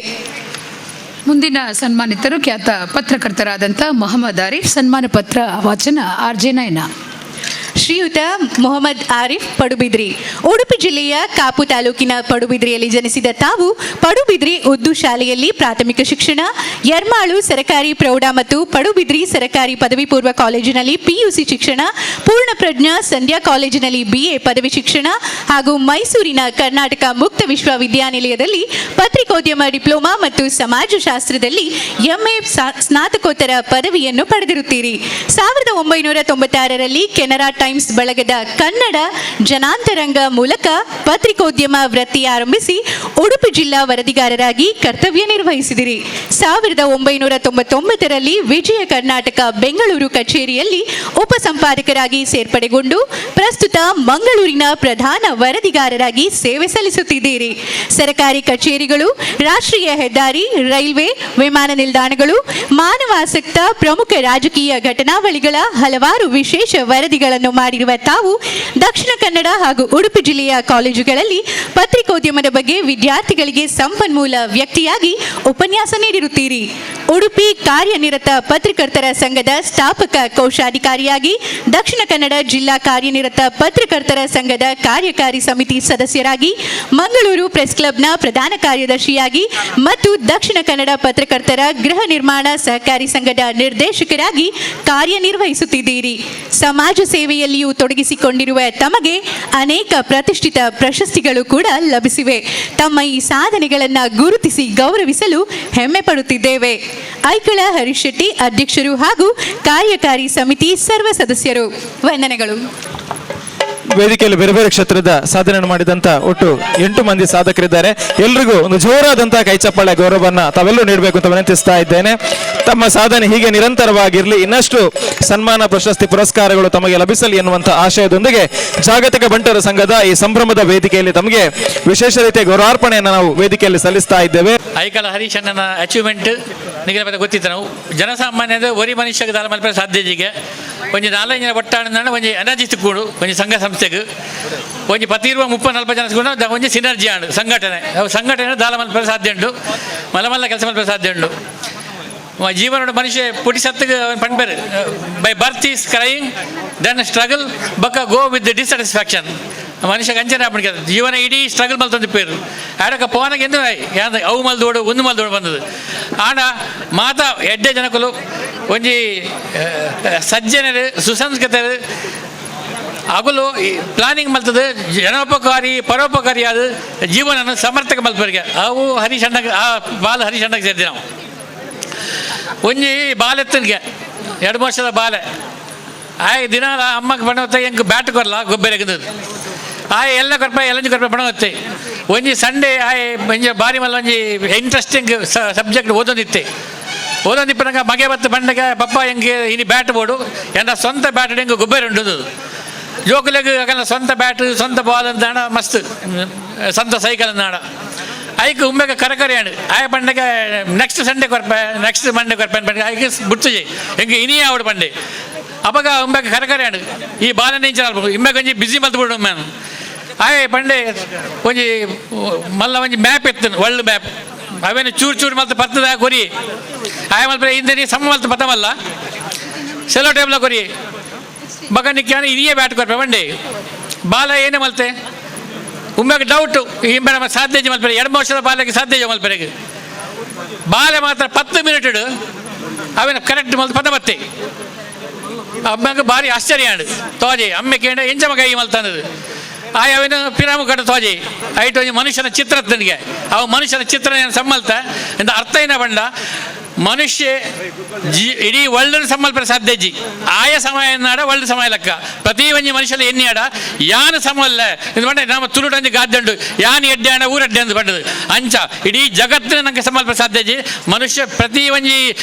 ಮುಂದಿನ ಸನ್ಮಾನಿತರು ಖ್ಯಾತ ಪತ್ರಕರ್ತರಾದಂಥ ಮೊಹಮ್ಮದ್ ಆರಿಫ್. ಸನ್ಮಾನ ಪತ್ರ ವಾಚನ ಆರ್.ಜೆ. ನಾಯ್ನ. ಶ್ರೀಯುತ ಮೊಹಮ್ಮದ್ ಆರಿಫ್ ಪಡುಬಿದ್ರಿ. ಉಡುಪಿ ಜಿಲ್ಲೆಯ ಕಾಪು ತಾಲೂಕಿನ ಪಡುಬಿದ್ರಿಯಲ್ಲಿ ಜನಿಸಿದ ತಾವು ಪಡುಬಿದ್ರಿ ಉರ್ದು ಶಾಲೆಯಲ್ಲಿ ಪ್ರಾಥಮಿಕ ಶಿಕ್ಷಣ, ಯರ್ಮಾಳು ಸರಕಾರಿ ಪ್ರೌಢ ಮತ್ತು ಪಡುಬಿದ್ರಿ ಸರಕಾರಿ ಪದವಿ ಪೂರ್ವ ಕಾಲೇಜಿನಲ್ಲಿ PUC ಶಿಕ್ಷಣ, ಪೂರ್ಣಪ್ರಜ್ಞಾ ಸಂಧ್ಯಾ ಕಾಲೇಜಿನಲ್ಲಿ BA ಪದವಿ ಶಿಕ್ಷಣ ಹಾಗೂ ಮೈಸೂರಿನ ಕರ್ನಾಟಕ ಮುಕ್ತ ವಿಶ್ವವಿದ್ಯಾನಿಲಯದಲ್ಲಿ ಪತ್ರಿಕೋದ್ಯಮ ಡಿಪ್ಲೊಮಾ ಮತ್ತು ಸಮಾಜಶಾಸ್ತ್ರದಲ್ಲಿ MA ಸ್ನಾತಕೋತ್ತರ ಪದವಿಯನ್ನು ಪಡೆದಿರುತ್ತೀರಿ. 1996ರಲ್ಲಿ ಕೆನರಾ ಟೈಮ್ಸ್ ಬಳಗದ ಕನ್ನಡ ಜನಾಂತರಂಗ ಮೂಲಕ ಪತ್ರಿಕೋದ್ಯಮ ವೃತ್ತಿ ಆರಂಭಿಸಿ ಉಡುಪಿ ಜಿಲ್ಲಾ ವರದಿಗಾರರಾಗಿ ಕರ್ತವ್ಯ ನಿರ್ವಹಿಸಿದಿರಿ. 1999ರಲ್ಲಿ ವಿಜಯ ಕರ್ನಾಟಕ ಬೆಂಗಳೂರು ಕಚೇರಿಯಲ್ಲಿ ಉಪಸಂಪಾದಕರಾಗಿ ಸೇರ್ಪಡೆಗೊಂಡು ಪ್ರಸ್ತುತ ಮಂಗಳೂರಿನ ಪ್ರಧಾನ ವರದಿಗಾರರಾಗಿ ಸೇವೆ ಸಲ್ಲಿಸುತ್ತಿದ್ದೀರಿ. ಸರ್ಕಾರಿ ಕಚೇರಿಗಳು, ರಾಷ್ಟ್ರೀಯ ಹೆದ್ದಾರಿ, ರೈಲ್ವೆ, ವಿಮಾನ ನಿಲ್ದಾಣಗಳು, ಮಾನವಾಸಕ್ತ ಪ್ರಮುಖ ರಾಜಕೀಯ ಘಟನಾವಳಿಗಳ ಹಲವಾರು ವಿಶೇಷ ವರದಿಗಳನ್ನು ಮಾಡಿರುವ ತಾವು ದಕ್ಷಿಣ ಕನ್ನಡ ಹಾಗೂ ಉಡುಪಿ ಜಿಲ್ಲೆಯ ಕಾಲೇಜುಗಳಲ್ಲಿ ಪತ್ರಿಕೋದ್ಯಮದ ಬಗ್ಗೆ ವಿದ್ಯಾರ್ಥಿಗಳಿಗೆ ಸಂಪನ್ಮೂಲ ವ್ಯಕ್ತಿಯಾಗಿ ಉಪನ್ಯಾಸ ನೀಡಿರುತ್ತೀರಿ. ಉಡುಪಿ ಕಾರ್ಯನಿರತ ಪತ್ರಕರ್ತರ ಸಂಘದ ಸ್ಥಾಪಕ ಕೋಶಾಧಿಕಾರಿಯಾಗಿ, ದಕ್ಷಿಣ ಕನ್ನಡ ಜಿಲ್ಲಾ ಕಾರ್ಯನಿರತ ಪತ್ರಕರ್ತರ ಸಂಘದ ಕಾರ್ಯಕಾರಿ ಸಮಿತಿ ಸದಸ್ಯರಾಗಿ, ಮಂಗಳೂರು ಪ್ರೆಸ್ ಕ್ಲಬ್ನ ಪ್ರಧಾನ ಕಾರ್ಯದರ್ಶಿಯಾಗಿ ಮತ್ತು ದಕ್ಷಿಣ ಕನ್ನಡ ಪತ್ರಕರ್ತರ ಗೃಹ ನಿರ್ಮಾಣ ಸಹಕಾರಿ ಸಂಘದ ನಿರ್ದೇಶಕರಾಗಿ ಕಾರ್ಯನಿರ್ವಹಿಸುತ್ತಿದ್ದೀರಿ. ಸಮಾಜ ಸೇವೆಯಲ್ಲಿಯೂ ತೊಡಗಿಸಿಕೊಂಡಿರುವ ತಮಗೆ ಅನೇಕ ಪ್ರತಿಷ್ಠಿತ ಪ್ರಶಸ್ತಿಗಳು ಕೂಡ ಲಭಿಸಿವೆ. ತಮ್ಮ ಈ ಸಾಧನೆಗಳನ್ನು ಗುರುತಿಸಿ ಗೌರವಿಸಲು ಹೆಮ್ಮೆ ಪಡುತ್ತಿದ್ದೇವೆ. ಐಕಳ ಹರೀಶ್ ಶೆಟ್ಟಿ ಅಧ್ಯಕ್ಷರು ಹಾಗೂ ಕಾರ್ಯಕಾರಿ ಸಮಿತಿ ಸರ್ವ ಸದಸ್ಯರು. ವಂದನೆಗಳು. ವೇದಿಕೆಯಲ್ಲಿ ಬೇರೆ ಬೇರೆ ಕ್ಷೇತ್ರದ ಸಾಧನೆ ಮಾಡಿದಂತ ಒಟ್ಟು 8 ಮಂದಿ ಸಾಧಕರಿದ್ದಾರೆ. ಎಲ್ರಿಗೂ ಒಂದು ಜೋರಾದಂತಹ ಕೈಚಪ್ಪಾಳೆ ಗೌರವವನ್ನ ತಾವೆಲ್ಲರೂ ನೀಡಬೇಕು ಅಂತ ವಿನಂತಿಸ್ತಾ ಇದ್ದೇನೆ. ತಮ್ಮ ಸಾಧನೆ ಹೀಗೆ ನಿರಂತರವಾಗಿರಲಿ, ಇನ್ನಷ್ಟು ಸನ್ಮಾನ, ಪ್ರಶಸ್ತಿ, ಪುರಸ್ಕಾರಗಳು ತಮಗೆ ಲಭಿಸಲಿ ಎನ್ನುವಂತ ಆಶಯದೊಂದಿಗೆ ಜಾಗತಿಕ ಬಂಟರ ಸಂಘದ ಈ ಸಂಭ್ರಮದ ವೇದಿಕೆಯಲ್ಲಿ ತಮಗೆ ವಿಶೇಷ ರೀತಿಯ ಗೌರವಾರ್ಪಣೆಯನ್ನು ನಾವು ವೇದಿಕೆಯಲ್ಲಿ ಸಲ್ಲಿಸ್ತಾ ಇದ್ದೇವೆ. ಐಕಳ ಹರೀಶ್ ಅಣ್ಣನ ಅಚೀವ್ಮೆಂಟ್ ನಿಮಗೆ ಗೊತ್ತಿತ್ತು. ನಾವು ಜನಸಾಮಾನ್ಯದ ಒರಿ ಮನುಷ್ಯಗೆ ದಾಲ ಮಲ್ಪೆ ಸಾಧ್ಯತೆಗೆ ಒಂದು 4 ಒಟ್ಟಾಣ ಒಂದು ಎನರ್ಜಿ ತಿಕ್ಕೊಂಡು ಒಂದು ಸಂಘ ಸಂಸ್ಥೆಗೆ ಒಂದು 10-20-30-40 ಜನ ಸಿಕ್ಕೊಂಡು ಒಂದು ಸಿನರ್ಜಿ ಆಡು ಸಂಘಟನೆ ದಾಲ ಮಲ್ಪೆ ಸಾಧ್ಯ ಉಂಟು, ಮಲ್ಲ ಕೆಲಸ ಮಲ್ಪೆ ಸಾಧ್ಯ ಉಂಟು. ಜೀವನ ಮನುಷ್ಯ ಪುಟಿಸತ್ತಿಗೆ ಪಣ್ಪೇರು by birth is crying then struggle ಬಕ್ಕ ಗೋ ವಿತ್ ದಿ ಡಿಸ್ಸ್ಯಾಟಿಸ್ಫ್ಯಾಕ್ಷನ್. ಮನುಷ್ಯಗೆ ಅಂಚನೆ ಆಗ್ಬಿಡ್ಕೆ ಜೀವನ ಇಡೀ ಸ್ಟ್ರಗಲ್ ಮಲ್ತೊಂದು ಪೇರು ಆಡಕ್ಕೆ ಪೋನಾಗ ಎಂದು ಅವು ಮಲ್ದೋಡು ಒಂದು ಮಲ್ದೋಡು ಬಂದದು ಆಡ ಮಾತಾ ಎಡ್ಡೆ ಜನಕಲು ಒಂಜಿ ಸಜ್ಜನರು ಸುಸಂಸ್ಕೃತರು ಆಗಲು ಪ್ಲಾನಿಂಗ್ ಮಲ್ತದೆ ಜನೋಪಕಾರಿ ಪರೋಪಕಾರಿ ಆದ ಜೀವನ ಸಮರ್ಥಕ ಮಲ್ಪರಿಗೆ ಅವು ಹರೀಶಣ್ಣಗೆ ಆ ಬಾಲ ಹರೀಶಣ್ಣಗೆ ಸೇರಿದೆ. ನಾವು ಒಂಜಿ ಬಾಲೆತ್ತನಿಗೆ 2 ವರ್ಷದ ಬಾಲೆ ಆಯ್ ದಿನ ಅಮ್ಮಗೆ ಬಣ್ಣ ಎಂಗೆ ಬ್ಯಾಟ್ ಕೊರಲ್ಲ ಗೊಬ್ಬರ ಆಯ್ ಎಲ್ಲ ಕೊರಪ ಎಲ್ಲಂಜಿ ಕೊರಪ ಪಣವತ್ತೆ ಒಂಜಿ ಸಂಡೇ ಆಯ್ ಒಂಜಿ ಬಾರಿ ಮಲ್ಲ ಒಂಜಿ ಇಂಟ್ರೆಸ್ಟಿಂಗ್ ಸಬ್ಜೆಕ್ಟ್ ಓದೋದಿತ್ತೆ ಓದೋದಿಪ್ಪನಾಗ ಮಗೆ ಬತ್ತು ಬಂಡಗ ಪಪ್ಪ ಹೆಂಗೆ ಇನಿ ಬ್ಯಾಟ್ ಬೋರ್ಡು ಎಂದ ಸ್ವಂತ ಬ್ಯಾಟ್ ಹೆಂಗೆ ಗೊಬ್ಬರ ಉಂಟು ಜೋಕುಲೆಗ್ ಆಗಲ್ಲ ಸ್ವಂತ ಬ್ಯಾಟ್ ಸ್ವಂತ ಬಾಲ್ ಅಂತ ಮಸ್ತ್ ಸ್ವಂತ ಸೈಕಲ್ ನಾಡ ಐಕ್ ಉಂಬೆಗ ಕರಕರಿಯಾಡು ಆಯ ಪಂಡಗ ನೆಕ್ಸ್ಟ್ ಸಂಡೇ ಕೊರಪ ನೆಕ್ಸ್ಟ್ ಮಂಡೇ ಕೊರಪ ಪಂಡ ಐಕ್ ಬಿಡ್ತುಜಿ ಹೆಂಗೆ ಇನಿಯ ಆವಡು ಪಂಡೆ ಅವಾಗ ಉಂಬೆಗ ಕರಕರಿಯಾಡು ಈ ಬಾಲನ್ನ ಇಂಚ ಇಂಬೆಗ ಒಂಜಿ ಬಿಸಿ ಮಲ್ತು ಬಿಡು ಮ್ಯಾನ್ ಆಯ್ ಪಂಡೆ ಒಂಜಿ ಮಲ್ಲ ಒಂಜಿ ಮ್ಯಾಪ್ ಎತ್ತನು ವರ್ಲ್ಡ್ ಮ್ಯಾಪ್ ಅವೇನು ಚೂರು ಚೂರು ಮಲ್ತು ಪತ್ತದ ಕೊರಿ ಆಯ ಮಲ್ಪರೆ ಹಿಂದೆ ಸಮ ಮಲ್ತು ಪತ್ತಮಲ್ಲ ಸೆಲೋ ಟೇಬಲ್ ಕೊರಿ ಬಗ ನಿಕ್ಕಾನ ಇನಿಯೇ ಬ್ಯಾಟ್ ಕೊರಪ ಬಂಡೆ ಬಾಲ ಏನೇ ಮಲ್ತೆ ಉಮ್ಮೆಗೆ ಡೌಟು ಹಿಂಬೆ ನಮ್ಮ ಸಾಧ್ಯ ಮಲ್ಪರೆ 2 ವರ್ಷದ ಬಾಲಕ್ಕೆ ಸಾಧ್ಯ ಮಲ್ಪರೆಗೆ ಬಾಲೆ ಮಾತ್ರ 10 ಮಿನಿಟ್ ಅವೇನು ಕರೆಕ್ಟ್ ಮಲ್ತು ಪದ ಬತ್ತೆ ಅಮ್ಮಗೆ ಭಾರಿ ಆಶ್ಚರ್ಯ ಆಡು ತೋಜೆ ಅಮ್ಮೆ ಕೇಂಡ ಎಂಚ ಮಗ ಈ ಮಲ್ತಂದದು ಆಯ್ ಅವೇನು ಪಿರಾಮು ಕಟ್ಟ ತೋಜೆ ಐಟ್ ಒಂಜಿ ಮನುಷ್ಯನ ಚಿತ್ರ ತನಿಗೆ ಅವ ಮನುಷ್ಯನ ಚಿತ್ರ ಸಮ್ಮಲ್ತ ಎಂದ ಅರ್ಥ ಏನ ಬಂಡ ಮನುಷ್ಯ ಇಡೀ ವರ್ಲ್ಡ್ ಸಮ್ಮಲ್ಪರೆ ಸಾಧ್ಯ ಜಿ ಆಯ ಸಮಯ ನಾಡ ವರ್ಲ್ಡ್ ಸಮಯ ಲೆಕ್ಕ ಪ್ರತಿ ಒಂಜಿ ಮನುಷ್ಯನ ಎಣ್ಣೆ ಆಡ ಯಾನು ಸಮಲ್ಲ ಇದು ಬಂಡ ನಮ್ಮ ತುಳುಟಂಜಿ ಗಾದ್ದಂಡು ಯಾನು ಎಡ್ಡೆ ಆಡ ಊರಡ್ಡೆ ಅಂತ ಬಂಡದು ಅಂಚ ಇಡೀ ಜಗತ್ತಿನ ನಂಗೆ ಸಮ್ಮಲ್ಪರೆ ಸಾಧ್ಯ ಜಿ ಮನುಷ್ಯ ಪ್ರತಿ ಒಂಜಿ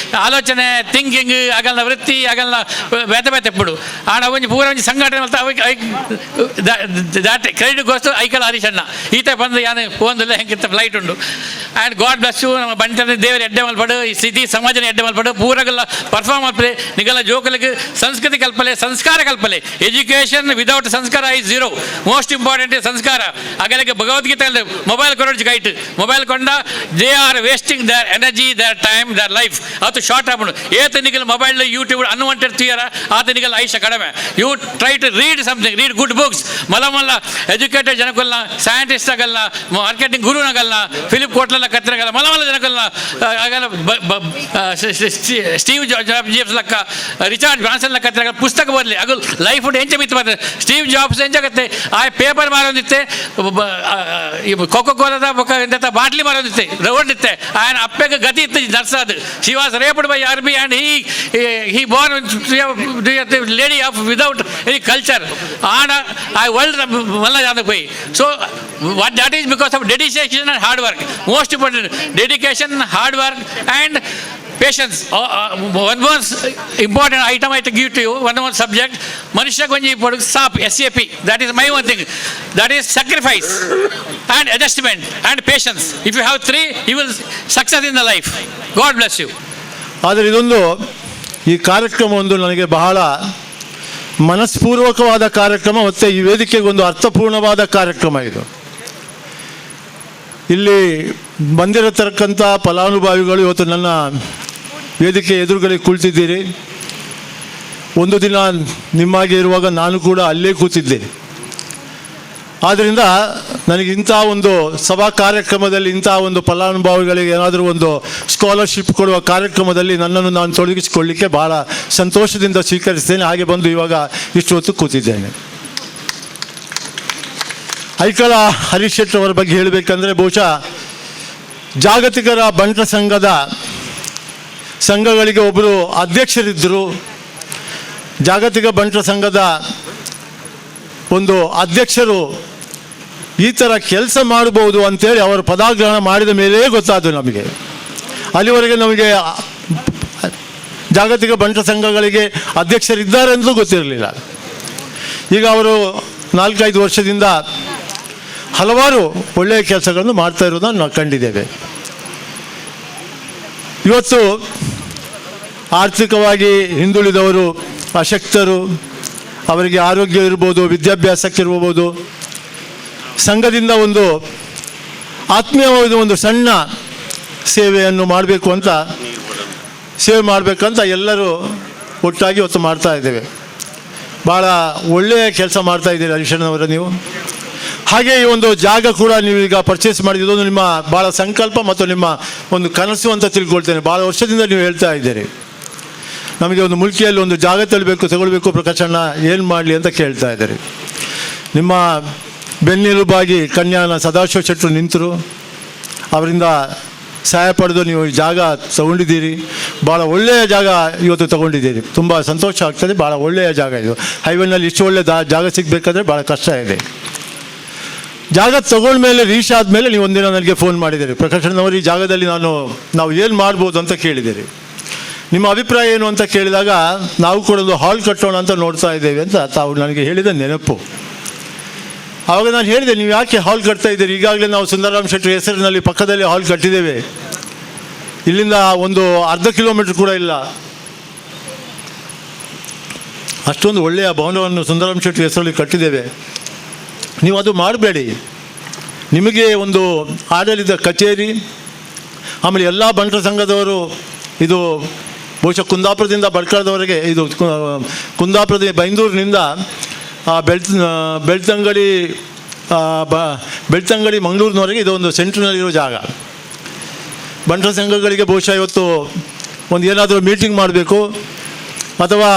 ಆಲೋಚನೆ ಥಿಂಕಿಂಗ್ ಆಗಲ್ಲ ವೃತ್ತಿ ಆಗಲ್ಲ ಬೇತೆ ಬೇತೆ ಎప్పుడు ಆಡ ಒಂಜಿ ಪೂರ ಒಂಜಿ ಸಂಘಟನೆ ಮಲ್ತ ದಾಟೆ ಕ್ರೆಡಿಟ್ಗೋಸ್ತು ಐಕಲ್ ಹರೀಶಣ್ಣ ಈತ ಬಂದು ಯಾನು ಫೋನ್ದಲ್ಲ ಹೆಂಗಿತ್ತ ಫ್ಲೈಟ್ ಉಂಡು ಆ್ಯಂಡ್ ಗಾಡ್ ಬ್ಲೆಸ್ ಯು ನಮ್ಮ ಬಂಟನ ದೇವರು ಎಡ್ಡೆ ಮಲ್ಪಡು ಈ ಸ್ಥಿತಿ ಸಮಾಜನ ಎಡ್ಡೆ ಮಲ್ಪಡು ಪೂರಗಲ್ಲ ಪರ್ಫಾರ್ಮ್ ಮಲ್ಪಲೆ ನಿಗಲ್ಲ ಜೋಕಲಿಗೆ ಸಂಸ್ಕೃತಿ ಕಲ್ಪಲೆ ಸಂಸ್ಕಾರ ಕಲ್ಪಲೆ ಎಜುಕೇಷನ್ ವಿದೌಟ್ ಸಂಸ್ಕಾರ ಈಸ್ ಝೀರೋ ಮೋಸ್ಟ್ ಇಂಪಾರ್ಟೆಂಟ್ ಸಂಸ್ಕಾರ ಆಗಲಿಗೆ ಭಗವದ್ಗೀತೆ ಮೊಬೈಲ್ ಕೊಡೋದು ಗೈಟ್ ಮೊಬೈಲ್ ಕೊಂಡ they are wasting there energy there time their life ಅದು ಶಾರ್ಟ್ ಆಗ್ಬಿಡು ಏತ ನಿಗಲ್ ಮೊಬೈಲ್ ಯೂಟ್ಯೂಬ್ ಅನ್ವಾಂಟೆಡ್ ತಿಯರ ಆತ ನಿಗಲ್ ಆಯುಷ್ಯ ಕಡಿಮೆ you try to read something read good books Mallya Mallya educated ಜನಕ್ಕಲ್ಲ scientist ಆಗಲ್ಲ marketing ಗುರುನಾಗಲ್ಲ Philip ಕೋಟ್ಲೆಲ್ಲ ಕತ್ತಿರಗಲ್ಲ ಮಲ್ಲ ಮಲ್ಲ ಜನಕ್ಕಲ್ಲ ಆಗಲ್ಲ ಸ್ಟೀವ್ ಜಾಬ್ಸ್ ಲಕ್ಕ ರಿಚಾರ್ಡ್ ಬ್ರಾನ್ಸನ್ ಲಕ್ಕ ಕತ್ತಿರಗಲ್ಲ ಪುಸ್ತಕ ಬರಲಿ ಅದು ಲೈಫ್ ಉಂಟು ಎಂಚ ಮಿತ್ತು ಬರ್ತದೆ ಸ್ಟೀವ್ ಜಾಬ್ಸ್ ಎಂಚಾಗತ್ತೆ ಆ ಪೇಪರ್ ಮಾರೋದಿತ್ತೆ ಕೊಕೋ ಕೋಲದ ಎಂತ ಬಾಟ್ಲಿ ಮಾರೋದಿತ್ತೆ ರೋಡ್ ಇತ್ತೆ ಆಯನ ಅಪ್ಪೆಗೆ ಗತಿ ಇತ್ತು ನರ್ಸದು she was raped by army and he born lady of without any culture ಆಡ ಆ ವರ್ಲ್ಡ್ ಮಲ್ಲ ಜಾನಕ್ಕೆ ಹೋಯಿ so what that is because of dedication and hard work. Most important, dedication, hard work and patience. One more important item I to give to you, one more subject. Manushya Gonji SAP, SAP, that is my one thing. That is sacrifice and adjustment and patience. If you have 3, you will success in the life. God bless you. ಆದರೆ ಇದೊಂದು ಈ ಕಾರ್ಯಕ್ರಮ ಒಂದು ನನಗೆ ಬಹಳ ಮನಸ್ಪೂರ್ವಕವಾದ ಕಾರ್ಯಕ್ರಮ ಮತ್ತು ಈ ವೇದಿಕೆಗೆ ಒಂದು ಅರ್ಥಪೂರ್ಣವಾದ ಕಾರ್ಯಕ್ರಮ ಇದು. ಇಲ್ಲಿ ಬಂದಿರತಕ್ಕಂಥ ಫಲಾನುಭವಿಗಳು ಇವತ್ತು ನನ್ನ ವೇದಿಕೆ ಎದುರುಗಡೆ ಕುಳಿತಿದ್ದೀರಿ. ಒಂದು ದಿನ ನಿಮ್ಮಾಗೆ ಇರುವಾಗ ನಾನು ಕೂಡ ಅಲ್ಲೇ ಕೂತಿದ್ದೆ. ಆದ್ದರಿಂದ ನನಗೆ ಇಂಥ ಒಂದು ಸಭಾ ಕಾರ್ಯಕ್ರಮದಲ್ಲಿ ಇಂಥ ಒಂದು ಫಲಾನುಭವಿಗಳಿಗೆ ಏನಾದರೂ ಒಂದು ಸ್ಕಾಲರ್ಶಿಪ್ ಕೊಡುವ ಕಾರ್ಯಕ್ರಮದಲ್ಲಿ ನನ್ನನ್ನು ನಾನು ತೊಡಗಿಸಿಕೊಳ್ಳಿಕ್ಕೆ ಭಾಳ ಸಂತೋಷದಿಂದ ಸ್ವೀಕರಿಸ್ತೇನೆ. ಹಾಗೆ ಬಂದು ಇವಾಗ ಇಷ್ಟು ಹೊತ್ತು ಕೂತಿದ್ದೇನೆ. ಐಕಳ ಹರೀಶ್ ಶೆಟ್ಟಿ ಅವರ ಬಗ್ಗೆ ಹೇಳಬೇಕಂದ್ರೆ ಬಹುಶಃ ಜಾಗತಿಕರ ಬಂಟ ಸಂಘಗಳಿಗೆ ಒಬ್ಬರು ಅಧ್ಯಕ್ಷರಿದ್ದರು. ಜಾಗತಿಕ ಬಂಟ ಸಂಘದ ಒಂದು ಅಧ್ಯಕ್ಷರು ಈ ಥರ ಕೆಲಸ ಮಾಡ್ಬೋದು ಅಂಥೇಳಿ ಅವರು ಪದಾಗ್ರಹಣ ಮಾಡಿದ ಮೇಲೇ ಗೊತ್ತಾದ್ದು ನಮಗೆ. ಅಲ್ಲಿವರೆಗೆ ನಮಗೆ ಜಾಗತಿಕ ಬಂಟ ಸಂಘಗಳಿಗೆ ಅಧ್ಯಕ್ಷರಿದ್ದಾರೆ ಅಂತಲೂ ಗೊತ್ತಿರಲಿಲ್ಲ. ಈಗ ಅವರು 4-5 ವರ್ಷದಿಂದ ಹಲವಾರು ಒಳ್ಳೆಯ ಕೆಲಸಗಳನ್ನು ಮಾಡ್ತಾ ಇರೋದನ್ನು ನಾವು ಕಂಡಿದ್ದೇವೆ. ಇವತ್ತು ಆರ್ಥಿಕವಾಗಿ ಹಿಂದುಳಿದವರು, ಅಶಕ್ತರು, ಅವರಿಗೆ ಆರೋಗ್ಯ ಇರ್ಬೋದು, ವಿದ್ಯಾಭ್ಯಾಸಕ್ಕಿರ್ಬೋದು, ಸಂಘದಿಂದ ಒಂದು ಆತ್ಮೀಯವಾದ ಒಂದು ಸಣ್ಣ ಸೇವೆಯನ್ನು ಸೇವೆ ಮಾಡಬೇಕಂತ ಎಲ್ಲರೂ ಒಟ್ಟಾಗಿ ಇವತ್ತು ಮಾಡ್ತಾ ಇದ್ದೇವೆ. ಭಾಳ ಒಳ್ಳೆಯ ಕೆಲಸ ಮಾಡ್ತಾ ಇದ್ದೀರಿ ಹರೀಶಣ್ಣವರ ನೀವು. ಹಾಗೆ ಈ ಒಂದು ಜಾಗ ಕೂಡ ನೀವೀಗ ಪರ್ಚೇಸ್ ಮಾಡಿದ್ದು ನಿಮ್ಮ ಭಾಳ ಸಂಕಲ್ಪ ಮತ್ತು ನಿಮ್ಮ ಒಂದು ಕನಸು ಅಂತ ತಿಳ್ಕೊಳ್ತೇನೆ. ಭಾಳ ವರ್ಷದಿಂದ ನೀವು ಹೇಳ್ತಾ ಇದ್ದೀರಿ ನಮಗೆ ಒಂದು ಮುಲ್ಕಿಯಲ್ಲಿ ಒಂದು ಜಾಗ ತಗೊಳ್ಬೇಕು ಪ್ರಕಾಶಣ್ಣ, ಏನು ಮಾಡಲಿ ಅಂತ ಕೇಳ್ತಾ ಇದ್ದಾರೆ. ನಿಮ್ಮ ಬೆನ್ನೆಲುಬಾಗಿ ಕನ್ಯಾನ ಸದಾಶಿವ ಶೆಟ್ಟರು ನಿಂತರು, ಅವರಿಂದ ಸಹಾಯ ಪಡೆದು ನೀವು ಜಾಗ ತಗೊಂಡಿದ್ದೀರಿ. ಭಾಳ ಒಳ್ಳೆಯ ಜಾಗ ಇವತ್ತು ತಗೊಂಡಿದ್ದೀರಿ. ತುಂಬ ಸಂತೋಷ ಆಗ್ತದೆ. ಭಾಳ ಒಳ್ಳೆಯ ಜಾಗ ಇದು. ಹೈವೇನಲ್ಲಿ ಇಷ್ಟು ಒಳ್ಳೆಯ ಜಾಗ ಸಿಗಬೇಕಾದ್ರೆ ಭಾಳ ಕಷ್ಟ ಇದೆ. ಜಾಗ ತಗೊಂಡ್ಮೇಲೆ ರೀಚ್ ಆದಮೇಲೆ ನೀವು ಒಂದಿನ ನನಗೆ ಫೋನ್ ಮಾಡಿದ್ದೀರಿ, ಪ್ರಕಾಶನವರು ಈ ಜಾಗದಲ್ಲಿ ನಾವು ಏನು ಮಾಡ್ಬೋದು ಅಂತ ಕೇಳಿದ್ದೀರಿ. ನಿಮ್ಮ ಅಭಿಪ್ರಾಯ ಏನು ಅಂತ ಕೇಳಿದಾಗ ನಾವು ಕೂಡ ಒಂದು ಹಾಲ್ ಕಟ್ಟೋಣ ಅಂತ ನೋಡ್ತಾ ಇದ್ದೇವೆ ಅಂತ ತಾವು ನನಗೆ ಹೇಳಿದ ನೆನಪು. ಆವಾಗ ನಾನು ಹೇಳಿದೆ, ನೀವು ಯಾಕೆ ಹಾಲ್ ಕಟ್ತಾ ಇದ್ದೀರಿ? ಈಗಾಗಲೇ ನಾವು ಸುಂದರರಾಮ್ ಶೆಟ್ಟಿ ಹೆಸರಿನಲ್ಲಿ ಪಕ್ಕದಲ್ಲಿ ಹಾಲ್ ಕಟ್ಟಿದ್ದೇವೆ. ಇಲ್ಲಿಂದ ಒಂದು ಅರ್ಧ ಕಿಲೋಮೀಟರ್ ಕೂಡ ಇಲ್ಲ. ಅಷ್ಟೊಂದು ಒಳ್ಳೆಯ ಭವನವನ್ನು ಸುಂದರರಾಮ್ ಶೆಟ್ಟಿ ಹೆಸರಲ್ಲಿ ಕಟ್ಟಿದ್ದೇವೆ. ನೀವು ಅದು ಮಾಡಬೇಡಿ. ನಿಮಗೆ ಒಂದು ಆಡಳಿತ ಕಚೇರಿ, ಆಮೇಲೆ ಎಲ್ಲ ಬಂಟರ ಸಂಘದವರು, ಇದು ಬಹುಶಃ ಕುಂದಾಪುರದಿಂದ ಬಡ್ಕಳದವರೆಗೆ, ಇದು ಕುಂದಾಪುರದ ಬೈಂದೂರಿನಿಂದ ಬೆಳ್ತಂಗಡಿ ಮಂಗಳೂರಿನವರೆಗೆ ಇದು ಒಂದು ಸೆಂಟ್ರ್ನಲ್ಲಿರೋ ಜಾಗ. ಬಂಟರ ಸಂಘಗಳಿಗೆ ಬಹುಶಃ ಇವತ್ತು ಒಂದು ಏನಾದರೂ ಮೀಟಿಂಗ್ ಮಾಡಬೇಕು, ಅಥವಾ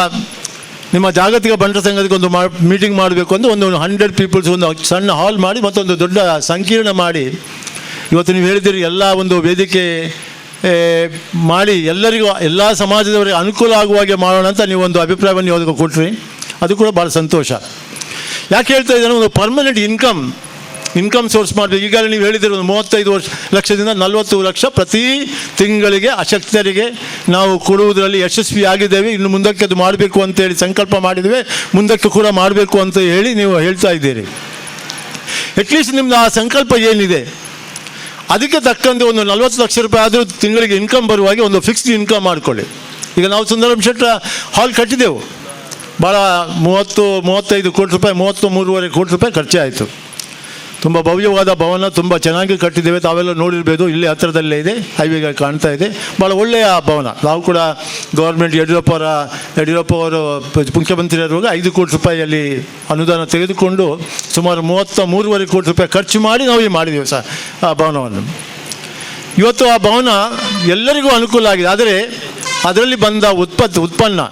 ನಿಮ್ಮ ಜಾಗತಿಕ ಬಂಟರ ಸಂಘಕ್ಕೆ ಒಂದು ಮೀಟಿಂಗ್ ಮಾಡಬೇಕು ಅಂತ ಒಂದು 100 ಪೀಪಲ್ಸ್ ಒಂದು ಸಣ್ಣ ಹಾಲ್ ಮಾಡಿ ಮತ್ತೊಂದು ದೊಡ್ಡ ಸಂಕೀರ್ಣ ಮಾಡಿ, ಇವತ್ತು ನೀವು ಹೇಳಿದ್ದೀರಿ ಎಲ್ಲ ಒಂದು ವೇದಿಕೆ ಮಾಡಿ ಎಲ್ಲರಿಗೂ, ಎಲ್ಲ ಸಮಾಜದವರಿಗೆ ಅನುಕೂಲ ಆಗುವ ಹಾಗೆ ಮಾಡೋಣ ಅಂತ ನೀವು ಒಂದು ಅಭಿಪ್ರಾಯವನ್ನು ಯಾವುದಕ್ಕೂ ಕೊಟ್ರಿ. ಅದು ಕೂಡ ಭಾಳ ಸಂತೋಷ. ಯಾಕೆ ಹೇಳ್ತಾ ಇದ್ದಾನೆ, ಒಂದು ಪರ್ಮನೆಂಟ್ ಇನ್ಕಮ್ ಸೋರ್ಸ್ ಮಾಡಬೇಕು. ಈಗಾಗಲೇ ನೀವು ಹೇಳಿದ್ದೀರಿ ಒಂದು 35 ಲಕ್ಷದಿಂದ 40 ಲಕ್ಷ ಪ್ರತಿ ತಿಂಗಳಿಗೆ ಅಶಕ್ತರಿಗೆ ನಾವು ಕೊಡುವುದರಲ್ಲಿ ಯಶಸ್ವಿ ಆಗಿದ್ದೇವೆ. ಇನ್ನು ಮುಂದಕ್ಕೆ ಅದು ಮಾಡಬೇಕು ಅಂತೇಳಿ ಸಂಕಲ್ಪ ಮಾಡಿದ್ದೇವೆ, ಮುಂದಕ್ಕೆ ಕೂಡ ಮಾಡಬೇಕು ಅಂತ ಹೇಳಿ ನೀವು ಹೇಳ್ತಾ ಇದ್ದೀರಿ. ಅಟ್ಲೀಸ್ಟ್ ನಿಮ್ಮದು ಆ ಸಂಕಲ್ಪ ಏನಿದೆ ಅದಕ್ಕೆ ತಕ್ಕಂತೆ ಒಂದು 40 ಲಕ್ಷ ರೂಪಾಯಿ ಆದರೂ ತಿಂಗಳಿಗೆ ಇನ್ಕಮ್ ಬರುವಾಗೆ ಒಂದು ಫಿಕ್ಸ್ಡ್ ಇನ್ಕಮ್ ಮಾಡಿಕೊಳ್ಳಿ. ಈಗ ನಾವು ಸುಂದರರಾಮ್ ಶೆಟ್ಟಿ ಹಾಲ್ ಕಟ್ಟಿದ್ದೆವು, ಭಾಳ 35 ಕೋಟಿ ರೂಪಾಯಿ, 33.5 ಕೋಟಿ ರೂಪಾಯಿ ಖರ್ಚಾಯಿತು. ತುಂಬ ಭವ್ಯವಾದ ಭವನ, ತುಂಬ ಚೆನ್ನಾಗಿ ಕಟ್ಟಿದ್ದೇವೆ. ತಾವೆಲ್ಲ ನೋಡಿರ್ಬೋದು, ಇಲ್ಲಿ ಹತ್ತಿರದಲ್ಲೇ ಇದೆ, ಹೈವೇಗೆ ಕಾಣ್ತಾ ಇದೆ. ಭಾಳ ಒಳ್ಳೆಯ ಭವನ. ನಾವು ಕೂಡ ಗೌರ್ಮೆಂಟ್ ಯಡಿಯೂರಪ್ಪ ಅವರು ಮುಖ್ಯಮಂತ್ರಿ ಇರುವಾಗ 5 ಕೋಟಿ ರೂಪಾಯಿಯಲ್ಲಿ ಅನುದಾನ ತೆಗೆದುಕೊಂಡು ಸುಮಾರು 33.5 ಕೋಟಿ ರೂಪಾಯಿ ಖರ್ಚು ಮಾಡಿ ನಾವು ಮಾಡಿದ್ದೇವೆ ಸಹ ಆ ಭವನವನ್ನು. ಇವತ್ತು ಆ ಭವನ ಎಲ್ಲರಿಗೂ ಅನುಕೂಲ ಆಗಿದೆ. ಆದರೆ ಅದರಲ್ಲಿ ಬಂದ ಉತ್ಪನ್ನ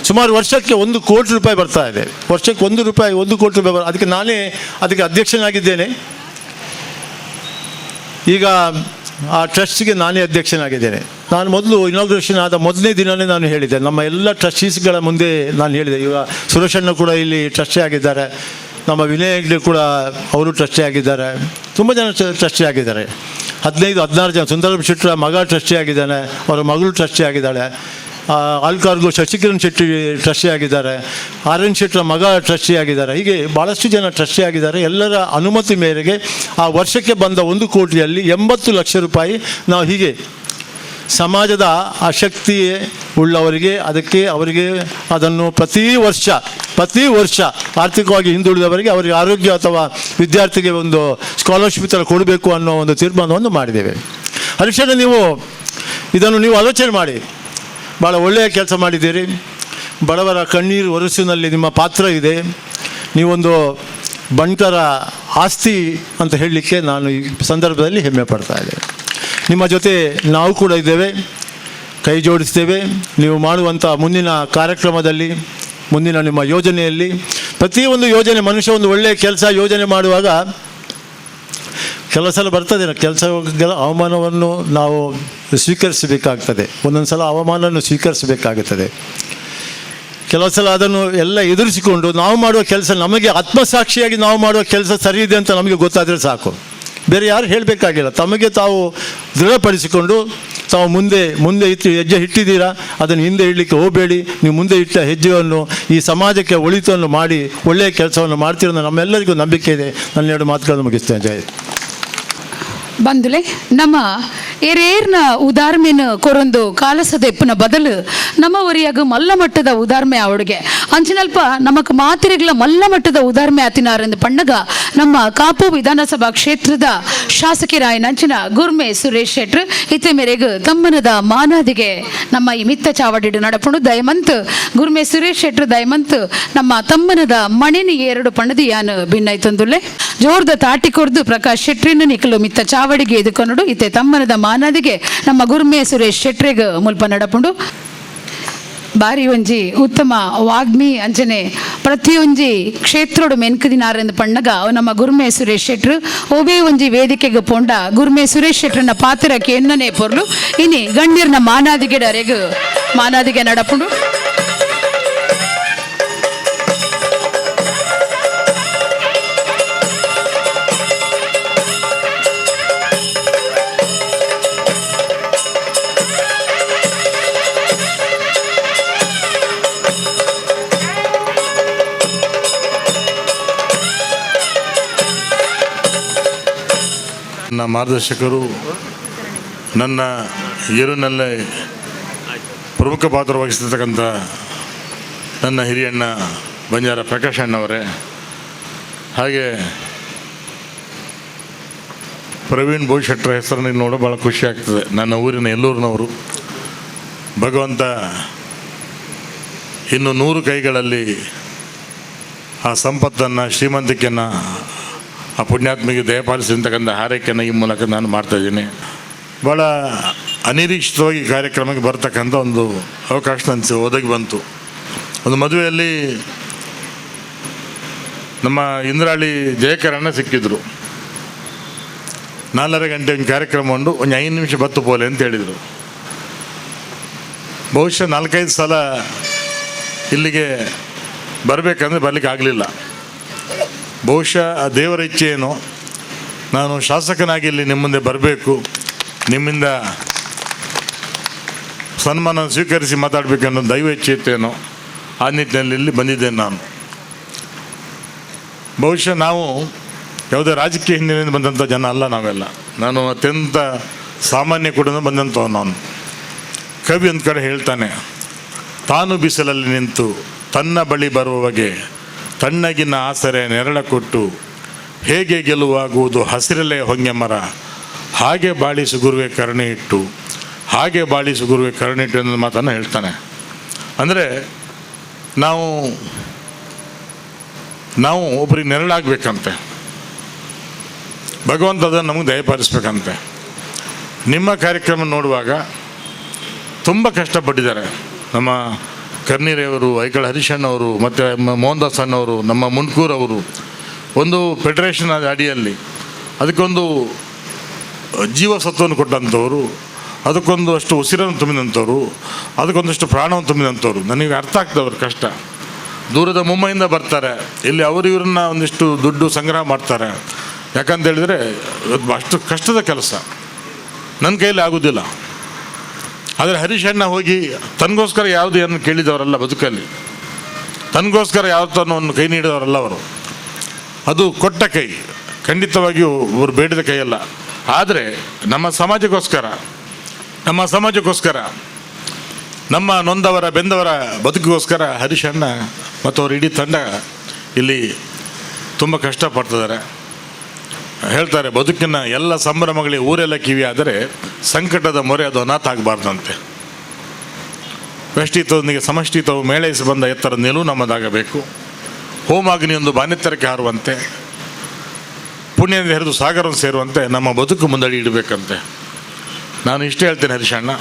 ಸುಮಾರು ವರ್ಷಕ್ಕೆ 1 ಕೋಟಿ ರೂಪಾಯಿ ಬರ್ತಾ ಇದೆ. ವರ್ಷಕ್ಕೆ 1 ಕೋಟಿ ರೂಪಾಯಿ ಅದಕ್ಕೆ ನಾನೇ ಅದಕ್ಕೆ ಅಧ್ಯಕ್ಷನಾಗಿದ್ದೇನೆ. ಈಗ ಆ ಟ್ರಸ್ಟ್ಗೆ ನಾನೇ ಅಧ್ಯಕ್ಷನಾಗಿದ್ದೇನೆ. ನಾನು ಮೊದಲು ಇನಾಗ್ರೇಷನ್ ಆದ ಮೊದಲನೇ ದಿನವೇ ನಾನು ಹೇಳಿದ್ದೆ, ನಮ್ಮ ಎಲ್ಲ ಟ್ರಸ್ಟೀಸ್ಗಳ ಮುಂದೆ ನಾನು ಹೇಳಿದೆ. ಈಗ ಸುರೇಶಣ್ಣ ಕೂಡ ಇಲ್ಲಿ ಟ್ರಸ್ಟಿ ಆಗಿದ್ದಾರೆ, ನಮ್ಮ ವಿನಯ್ ಹೆಗ್ಡೆ ಕೂಡ ಅವರು ಟ್ರಸ್ಟಿ ಆಗಿದ್ದಾರೆ, ತುಂಬ ಜನ ಟ್ರಸ್ಟಿ ಆಗಿದ್ದಾರೆ. 15-16 ಜನ. ಸುಂದರರಾಮ್ ಶೆಟ್ಟರ ಮಗ ಟ್ರಸ್ಟಿ ಆಗಿದ್ದಾನೆ, ಅವರ ಮಗಳು ಟ್ರಸ್ಟಿ ಆಗಿದ್ದಾಳೆ. ಆಲ್ಕಾರ್ಗೋ ಶಶಿಕಿರಣ್ ಶೆಟ್ಟಿ ಟ್ರಸ್ಟಿ ಆಗಿದ್ದಾರೆ, ಆರ್.ಎನ್. ಶೆಟ್ಟರ ಮಗ ಟ್ರಸ್ಟಿ ಆಗಿದ್ದಾರೆ. ಹೀಗೆ ಭಾಳಷ್ಟು ಜನ ಟ್ರಸ್ಟಿ ಆಗಿದ್ದಾರೆ. ಎಲ್ಲರ ಅನುಮತಿ ಮೇರೆಗೆ ಆ ವರ್ಷಕ್ಕೆ ಬಂದ 1 ಕೋಟಿಯಲ್ಲಿ 80 ಲಕ್ಷ ರೂಪಾಯಿ ನಾವು ಹೀಗೆ ಸಮಾಜದ ಆಸಕ್ತಿ ಉಳ್ಳವರಿಗೆ ಅವರಿಗೆ ಅದನ್ನು ಪ್ರತಿ ವರ್ಷ ಆರ್ಥಿಕವಾಗಿ ಹಿಂದುಳಿದವರಿಗೆ ಅವರಿಗೆ ಆರೋಗ್ಯ ಅಥವಾ ವಿದ್ಯಾರ್ಥಿಗೆ ಒಂದು ಸ್ಕಾಲರ್ಶಿಪ್ ಥರ ಕೊಡಬೇಕು ಅನ್ನೋ ಒಂದು ತೀರ್ಮಾನವನ್ನು ಮಾಡಿದ್ದೇವೆ. ಹರೀಶಣ್ಣ, ಇದನ್ನು ನೀವು ಆಲೋಚನೆ ಮಾಡಿ. ಭಾಳ ಒಳ್ಳೆಯ ಕೆಲಸ ಮಾಡಿದ್ದೀರಿ. ಬಡವರ ಕಣ್ಣೀರು ಒರೆಸಿನಲ್ಲಿ ನಿಮ್ಮ ಪಾತ್ರ ಇದೆ. ನೀವೊಂದು ಬಂಟರ ಆಸ್ತಿ ಅಂತ ಹೇಳಲಿಕ್ಕೆ ನಾನು ಈ ಸಂದರ್ಭದಲ್ಲಿ ಹೆಮ್ಮೆ ಪಡ್ತಾ ಇದ್ದೇನೆ. ನಿಮ್ಮ ಜೊತೆ ನಾವು ಕೂಡ ಇದ್ದೇವೆ, ಕೈ ಜೋಡಿಸ್ತೇವೆ. ನೀವು ಮಾಡುವಂಥ ಮುಂದಿನ ಕಾರ್ಯಕ್ರಮದಲ್ಲಿ, ಮುಂದಿನ ನಿಮ್ಮ ಯೋಜನೆಯಲ್ಲಿ, ಪ್ರತಿಯೊಂದು ಯೋಜನೆ, ಮನುಷ್ಯ ಒಂದು ಒಳ್ಳೆಯ ಕೆಲಸ ಯೋಜನೆ ಮಾಡುವಾಗ ಕೆಲವು ಸಲ ಬರ್ತದೆ, ಅವಮಾನವನ್ನು ನಾವು ಸ್ವೀಕರಿಸಬೇಕಾಗ್ತದೆ. ಒಂದೊಂದು ಸಲ ಅವಮಾನವನ್ನು ಸ್ವೀಕರಿಸಬೇಕಾಗುತ್ತದೆ. ಕೆಲವು ಸಲ ಅದನ್ನು ಎಲ್ಲ ಎದುರಿಸಿಕೊಂಡು ನಾವು ಮಾಡುವ ಕೆಲಸ, ನಮಗೆ ಆತ್ಮಸಾಕ್ಷಿಯಾಗಿ ನಾವು ಮಾಡುವ ಕೆಲಸ ಸರಿ ಇದೆ ಅಂತ ನಮಗೆ ಗೊತ್ತಾದರೆ ಸಾಕು. ಬೇರೆ ಯಾರು ಹೇಳಬೇಕಾಗಿಲ್ಲ. ತಮಗೆ ತಾವು ದೃಢಪಡಿಸಿಕೊಂಡು ತಾವು ಮುಂದೆ ಹೆಜ್ಜೆ ಇಟ್ಟಿದ್ದೀರಾ, ಅದನ್ನು ಹಿಂದೆ ಇಡಲಿಕ್ಕೆ ಹೋಗಬೇಡಿ. ನೀವು ಮುಂದೆ ಇಟ್ಟ ಹೆಜ್ಜೆಯನ್ನು ಈ ಸಮಾಜಕ್ಕೆ ಒಳಿತನ್ನು ಮಾಡಿ ಒಳ್ಳೆಯ ಕೆಲಸವನ್ನು ಮಾಡ್ತೀರ ನಮ್ಮೆಲ್ಲರಿಗೂ ನಂಬಿಕೆ ಇದೆ. ನನ್ನ 2 ಮಾತುಗಳನ್ನು ಮುಗಿಸ್ತೇನೆ. ಜಯ. ಬಂಧುಲೆ, ನಮ್ಮ ಏರೇರ್ನ ಉದಾರ್ಮೆನ ಕೊರೊಂದು ಕಾಲಸದೆಪ್ಪನ ಬದಲು ನಮ್ಮ ಒರಿಯಾಗ ಮಲ್ಲ ಮಟ್ಟದ ಉದಾರ್ಮೆ ಅವಡಿಗೆ ಅಂಚಿನಲ್ಪ ನಮಕ್ ಮಾತಿರೆಗ್ಲ ಮಲ್ಲ ಮಟ್ಟದ ಉದಾರ್ಮೆ ಆತಿನಾರೆಂದು ಪಣ್ಣಗ ನಮ್ಮ ಕಾಪು ವಿಧಾನಸಭಾ ಕ್ಷೇತ್ರದ ಶಾಸಕರಾಯ ಅಂಚಿನ ಗುರ್ಮೆ ಸುರೇಶ್ ಶೆಟ್ರು ಇತ್ತೆ ಮೇರೆಗೆ ತಮ್ಮನದ ಮಾನಾದಿಗೆ ನಮ್ಮ ಈ ಮಿತ್ತ ಚಾವಡಿಡು ನಡಪುಂಡು ದಯಮಂತ್ ಗುರ್ಮೆ ಸುರೇಶ್ ಶೆಟ್ರು ದಯಮಂತ್ ನಮ್ಮ ತಮ್ಮನದ ಮಣಿನಿ 2 ಪಣ್ಣದಿಯಾನು ಭಿನ್ನೈತಂದುಲ್ಲೆ ಜೋರ್ದ ತಾಟಿ ಕೊರ್ದು ಪ್ರಕಾಶ್ ಶೆಟ್ರಿನ ನಿಕಲು ಮಿತ್ತ ಚಾವಡಿಗೆ ಎದುಕೊಂಡು ಇತ್ತೆ ತಮ್ಮನದ ಮಾನದಿಗೆ ನಮ್ಮ ಗುರ್ಮೆ ಸುರೇಶ್ ಶೆಟ್ರಿಗೆ ಮುಲ್ಪ ನಡಪುಂಡು. ಬಾರಿ ಒಂಜಿ ಉತ್ತಮ ವಾಗ್ಮಿ ಅಂಚನೆ ಪ್ರತಿಯೊಂಜಿ ಕ್ಷೇತ್ರೋಡು ಮೆನ್ಕದಿನಾರೆಂದು ಪಣ್ಣಗ ನಮ್ಮ ಗುರ್ಮೆ ಸುರೇಶ್ ಶೆಟ್ರು ಒಬೇ ಒಂಜಿ ವೇದಿಕೆಗೆ ಪೋಂಡ ಗುರ್ಮೆ ಸುರೇಶ್ ಶೆಟ್ರನ ಪಾತ್ರಕ್ಕೆ ಎನ್ನನೇ ಪೊರ್ಲು ಇನಿ ಗಣ್ಯರ್ನ ಮಾನಾದಿಗೆ ಡರೆಗೆ ಮಾನಾದಿಗೆ ನಡಪುಂಡು. ಮಾರ್ಗದರ್ಶಕರು, ನನ್ನ ಏರುನಲ್ಲೇ ಪ್ರಮುಖ ಪಾತ್ರ ವಹಿಸಿರ್ತಕ್ಕಂಥ ನನ್ನ ಹಿರಿಯಣ್ಣ ಬಂಜಾರ ಪ್ರಕಾಶ್ ಅಣ್ಣವರೇ, ಹಾಗೆ ಪ್ರವೀಣ್ ಬೋಶೆಟ್ರ ಹೆಸರನ್ನು ನೋಡೋ ಭಾಳ ಖುಷಿ ಆಗ್ತದೆ. ನನ್ನ ಊರಿನ ಎಲ್ಲೂರಿನವರು. ಭಗವಂತ ಇನ್ನು 100 ಕೈಗಳಲ್ಲಿ ಆ ಸಂಪತ್ತನ್ನು, ಶ್ರೀಮಂತಿಕೆಯನ್ನು ಆ ಪುಣ್ಯಾತ್ಮಿಗೆ ದಯಪಾಲಿಸಿರ್ತಕ್ಕಂಥ ಹಾರೈಕೆಯನ್ನು ಈ ಮೂಲಕ ನಾನು ಮಾಡ್ತಾಯಿದ್ದೀನಿ. ಭಾಳ ಅನಿರೀಕ್ಷಿತವಾಗಿ ಕಾರ್ಯಕ್ರಮಕ್ಕೆ ಬರ್ತಕ್ಕಂಥ ಒಂದು ಅವಕಾಶ ನನಗೆ ಒದಗಿ ಬಂತು. ಒಂದು ಮದುವೆಯಲ್ಲಿ ನಮ್ಮ ಇಂದ್ರಾಳಿ ಜಯಕರಣ್ಣ ಸಿಕ್ಕಿದ್ರು. 4:30 ಗಂಟೆ ಒಂದು ಕಾರ್ಯಕ್ರಮ ಉಂಡು, ಒಂದು 5 ನಿಮಿಷ ಬತ್ತು ಪೋಲೆ ಅಂತ ಹೇಳಿದರು. ಬಹುಶಃ 4-5 ಸಲ ಇಲ್ಲಿಗೆ ಬರಬೇಕಂದ್ರೆ ಬರಲಿಕ್ಕೆ ಆಗಲಿಲ್ಲ. ಬಹುಶಃ ಆ ದೇವರ ಇಚ್ಛೆ ಏನು, ನಾನು ಶಾಸಕನಾಗಿ ಇಲ್ಲಿ ನಿಮ್ಮ ಮುಂದೆ ಬರಬೇಕು, ನಿಮ್ಮಿಂದ ಸನ್ಮಾನ ಸ್ವೀಕರಿಸಿ ಮಾತಾಡಬೇಕನ್ನೋ ದೈವ ಇಚ್ಛೆ ಇತ್ತೇನೋ, ಆ ನಿಟ್ಟಿನಲ್ಲಿ ಇಲ್ಲಿ ಬಂದಿದ್ದೇನೆ ನಾನು. ಬಹುಶಃ ನಾವು ಯಾವುದೇ ರಾಜಕೀಯ ಹಿನ್ನೆಲೆಯಿಂದ ಬಂದಂಥ ಜನ ಅಲ್ಲ ನಾವೆಲ್ಲ. ನಾನು ಅತ್ಯಂತ ಸಾಮಾನ್ಯ ಕುಟುಂಬ ಬಂದಂಥವು. ನಾನು ಕವಿ ಒಂದು ಕಡೆ ಹೇಳ್ತಾನೆ, ತಾನು ಬಿಸಿಲಲ್ಲಿ ನಿಂತು ತನ್ನ ಬಳಿ ಬರುವವಗೆ ತಣ್ಣಗಿನ ಆಸರೆ ನೆರಳ ಕೊಟ್ಟು ಹೇಗೆ ಗೆಲುವಾಗುವುದು ಹಸಿರಲೇ ಹೊಂಗೆ ಮರ, ಹಾಗೆ ಬಾಳಿಸು ಗುರುವೆ ಕರುಣೆ ಇಟ್ಟು, ಹಾಗೆ ಬಾಳಿಸು ಗುರುವೆ ಕರುಣೆ ಇಟ್ಟು ಅನ್ನೋ ಮಾತನ್ನು ಹೇಳ್ತಾನೆ. ಅಂದರೆ ನಾವು ಒಬ್ಬರಿಗೆ ನೆರಳಾಗಬೇಕಂತೆ, ಭಗವಂತ ಅದನ್ನು ನಮಗೆ ದಯಪಾಲಿಸ್ಬೇಕಂತೆ. ನಿಮ್ಮ ಕಾರ್ಯಕ್ರಮ ನೋಡುವಾಗ ತುಂಬ ಕಷ್ಟಪಟ್ಟಿದ್ದಾರೆ ನಮ್ಮ ಕರ್ನೀರೆಯವರು, ಐಕಳ ಹರೀಶಣ್ಣವರು, ಮತ್ತು ಮೋಹನ್ ದಾಸ್ ಅಣ್ಣವರು, ನಮ್ಮ ಮುನ್ಕೂರವರು. ಒಂದು ಫೆಡರೇಷನ್ ಅಡಿಯಲ್ಲಿ ಅದಕ್ಕೊಂದು ಜೀವಸತ್ವವನ್ನು ಕೊಟ್ಟಂಥವ್ರು, ಅದಕ್ಕೊಂದು ಅಷ್ಟು ಉಸಿರನ್ನು ತುಂಬಿದಂಥವ್ರು, ಅದಕ್ಕೊಂದಷ್ಟು ಪ್ರಾಣವನ್ನು ತುಂಬಿದಂಥವ್ರು. ನನಗೆ ಅರ್ಥ ಆಗ್ತವ್ರ ಕಷ್ಟ. ದೂರದ ಮುಂಬೈಯಿಂದ ಬರ್ತಾರೆ, ಇಲ್ಲಿ ಅವರು ಇವ್ರನ್ನ ಒಂದಿಷ್ಟು ದುಡ್ಡು ಸಂಗ್ರಹ ಮಾಡ್ತಾರೆ. ಯಾಕಂತ ಹೇಳಿದರೆ ಅಷ್ಟು ಕಷ್ಟದ ಕೆಲಸ, ನನ್ನ ಕೈಯಲ್ಲಿ ಆಗೋದಿಲ್ಲ. ಆದರೆ ಹರೀಶ್ ಅಣ್ಣ ಹೋಗಿ ತನಗೋಸ್ಕರ ಯಾವುದು ಏನು ಕೇಳಿದವರಲ್ಲ ಬದುಕಲ್ಲಿ, ತನಗೋಸ್ಕರ ಯಾವತ್ತನ್ನು ಕೈ ನೀಡಿದವರಲ್ಲ ಅವರು. ಅದು ಕೊಟ್ಟ ಕೈ, ಖಂಡಿತವಾಗಿಯೂ ಅವರು ಬೇಡಿದ ಕೈಯಲ್ಲ. ಆದರೆ ನಮ್ಮ ಸಮಾಜಕ್ಕೋಸ್ಕರ, ನಮ್ಮ ನೊಂದವರ ಬೆಂದವರ ಬದುಕಿಗೋಸ್ಕರ ಹರೀಶ್ ಅಣ್ಣ ಮತ್ತು ಅವ್ರ ಇಡೀ ತಂಡ ಇಲ್ಲಿ ತುಂಬ ಕಷ್ಟಪಡ್ತಿದ್ದಾರೆ. ಹೇಳ್ತಾರೆ, ಬದುಕಿನ ಎಲ್ಲ ಸಂಭ್ರಮಗಳಿಗೆ ಊರೆಲ್ಲ ಕಿವಿ ಆದರೆ ಸಂಕಟದ ಮೊರೆ ಅದು ಅನಾಥ ಆಗಬಾರ್ದಂತೆ. ವ್ಯಷ್ಟಿತ್ವದೊಂದಿಗೆ ಸಮಷ್ಟಿತ್ವವು ಮೇಳೈಸಿ ಬಂದ ಎತ್ತರ ನಿಲುವು ನಮ್ಮದಾಗಬೇಕು. ಹೋಮಾಗ್ನಿಯೊಂದು ಬಾನೆತ್ತರಕ್ಕೆ ಹಾರುವಂತೆ, ಪುಣ್ಯದಿಂದ ಹರಿದು ಸಾಗರವನ್ನು ಸೇರುವಂತೆ ನಮ್ಮ ಬದುಕು ಮುಂದಡಿ ಇಡಬೇಕಂತೆ. ನಾನು ಇಷ್ಟೇ ಹೇಳ್ತೇನೆ ಹರೀಶಣ್ಣ,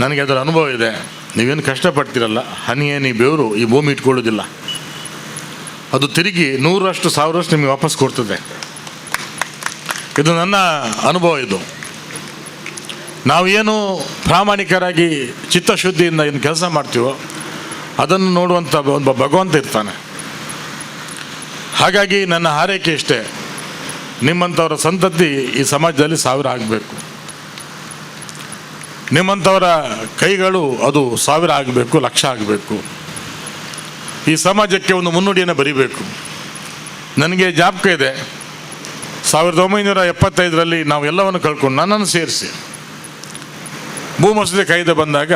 ನನಗೆ ಅದರ ಅನುಭವ ಇದೆ. ನೀವೇನು ಕಷ್ಟಪಡ್ತೀರಲ್ಲ, ಹನಿಯೇ ನೀ ಬೆವರು ಈ ಭೂಮಿ ಇಟ್ಕೊಳ್ಳೋದಿಲ್ಲ. ಅದು ತಿರುಗಿ 100ರಷ್ಟು 1000ರಷ್ಟು ನಿಮಗೆ ವಾಪಸ್ ಕೊಡ್ತದೆ. ಇದು ನನ್ನ ಅನುಭವ. ಇದು ನಾವೇನು ಪ್ರಾಮಾಣಿಕರಾಗಿ ಚಿತ್ತಶುದ್ಧಿಯಿಂದ ಏನು ಕೆಲಸ ಮಾಡ್ತೀವೋ ಅದನ್ನು ನೋಡುವಂಥ ಒಬ್ಬ ಭಗವಂತ ಇರ್ತಾನೆ. ಹಾಗಾಗಿ ನನ್ನ ಹಾರೈಕೆ ಇಷ್ಟೇ, ನಿಮ್ಮಂಥವರ ಸಂತತಿ ಈ ಸಮಾಜದಲ್ಲಿ 1000 ಆಗಬೇಕು. ನಿಮ್ಮಂಥವರ ಕೈಗಳು ಅದು 1000 ಆಗಬೇಕು, 1,00,000 ಆಗಬೇಕು. ಈ ಸಮಾಜಕ್ಕೆ ಒಂದು ಮುನ್ನುಡಿಯನ್ನು ಬರಿಬೇಕು. ನನಗೆ ಜ್ಞಾಪಕ ಇದೆ, 1975ರಲ್ಲಿ ನಾವು ಎಲ್ಲವನ್ನು ಕಳ್ಕೊಂಡು ನನ್ನನ್ನು ಸೇರಿಸಿ ಭೂ ಮಸೂದೆ ಕಾಯ್ದೆ ಬಂದಾಗ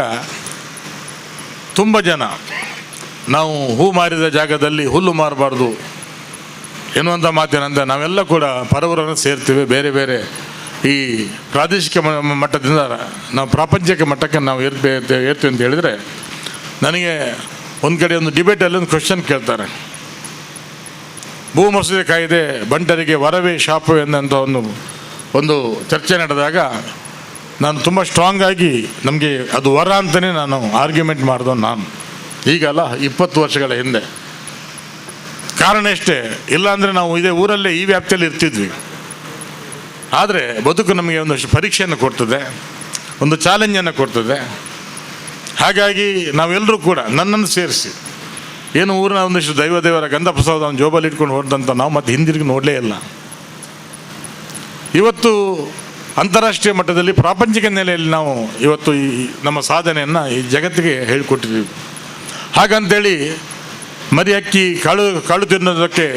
ತುಂಬ ಜನ ನಾವು ಹೂ ಮಾರಿದ ಜಾಗದಲ್ಲಿ ಹುಲ್ಲು ಮಾರಬಾರ್ದು ಎನ್ನುವಂಥ ಮಾತೇನಂದ ನಾವೆಲ್ಲ ಕೂಡ ಪರವರನ್ನು ಸೇರ್ತೀವಿ. ಬೇರೆ ಬೇರೆ ಈ ಪ್ರಾದೇಶಿಕ ಮಟ್ಟದಿಂದ ನಾವು ಪ್ರಾಪಂಚಿಕ ಮಟ್ಟಕ್ಕೆ ನಾವು ಏರ್ತೀವಿ ಅಂತ ಹೇಳಿದರೆ, ನನಗೆ ಒಂದು ಕಡೆ ಒಂದು ಡಿಬೇಟಲ್ಲಿ ಒಂದು ಕ್ವಶನ್ ಕೇಳ್ತಾರೆ, ಭೂ ಮಸೂದೆ ಕಾಯ್ದೆ ಬಂಟರಿಗೆ ವರವೇ ಶಾಪವೇ ಎಂದಂಥ ಒಂದು ಚರ್ಚೆ ನಡೆದಾಗ ನಾನು ತುಂಬ ಸ್ಟ್ರಾಂಗ್ ಆಗಿ ನಮಗೆ ಅದು ವರ ಅಂತಲೇ ನಾನು ಆರ್ಗ್ಯುಮೆಂಟ್ ಮಾಡಿದವ. ನಾನು ಈಗಲ್ಲ, 20 ವರ್ಷಗಳ ಹಿಂದೆ. ಕಾರಣ ಎಷ್ಟೇ, ಇಲ್ಲಾಂದರೆ ನಾವು ಇದೇ ಊರಲ್ಲೇ ಈ ವ್ಯಾಪ್ತಿಯಲ್ಲಿ ಇರ್ತಿದ್ವಿ. ಆದರೆ ಬದುಕು ನಮಗೆ ಒಂದಷ್ಟು ಪರೀಕ್ಷೆಯನ್ನು ಕೊಡ್ತದೆ, ಒಂದು ಚಾಲೆಂಜನ್ನು ಕೊಡ್ತದೆ. ಹಾಗಾಗಿ ನಾವೆಲ್ಲರೂ ಕೂಡ ನನ್ನನ್ನು ಸೇರಿಸಿ, ಏನು ಊರಿನ ಒಂದಿಷ್ಟು ದೇವರ ಗಂಧ ಪ್ರಸಾದವನ್ನು ಜೋಬಲ್ಲಿ ಇಟ್ಕೊಂಡು ಹೊರದಂಥ ನಾವು ಮತ್ತೆ ಹಿಂದಿರುಗಿ ನೋಡಲೇ ಇಲ್ಲ. ಇವತ್ತು ಅಂತಾರಾಷ್ಟ್ರೀಯ ಮಟ್ಟದಲ್ಲಿ ಪ್ರಾಪಂಚಿಕ ನೆಲೆಯಲ್ಲಿ ನಾವು ಇವತ್ತು ಈ ನಮ್ಮ ಸಾಧನೆಯನ್ನು ಈ ಜಗತ್ತಿಗೆ ಹೇಳಿಕೊಟ್ಟಿದ್ದೀವಿ. ಹಾಗಂತೇಳಿ ಮರಿ ಅಕ್ಕಿ ಕಾಳು ತಿನ್ನೋದಕ್ಕೆ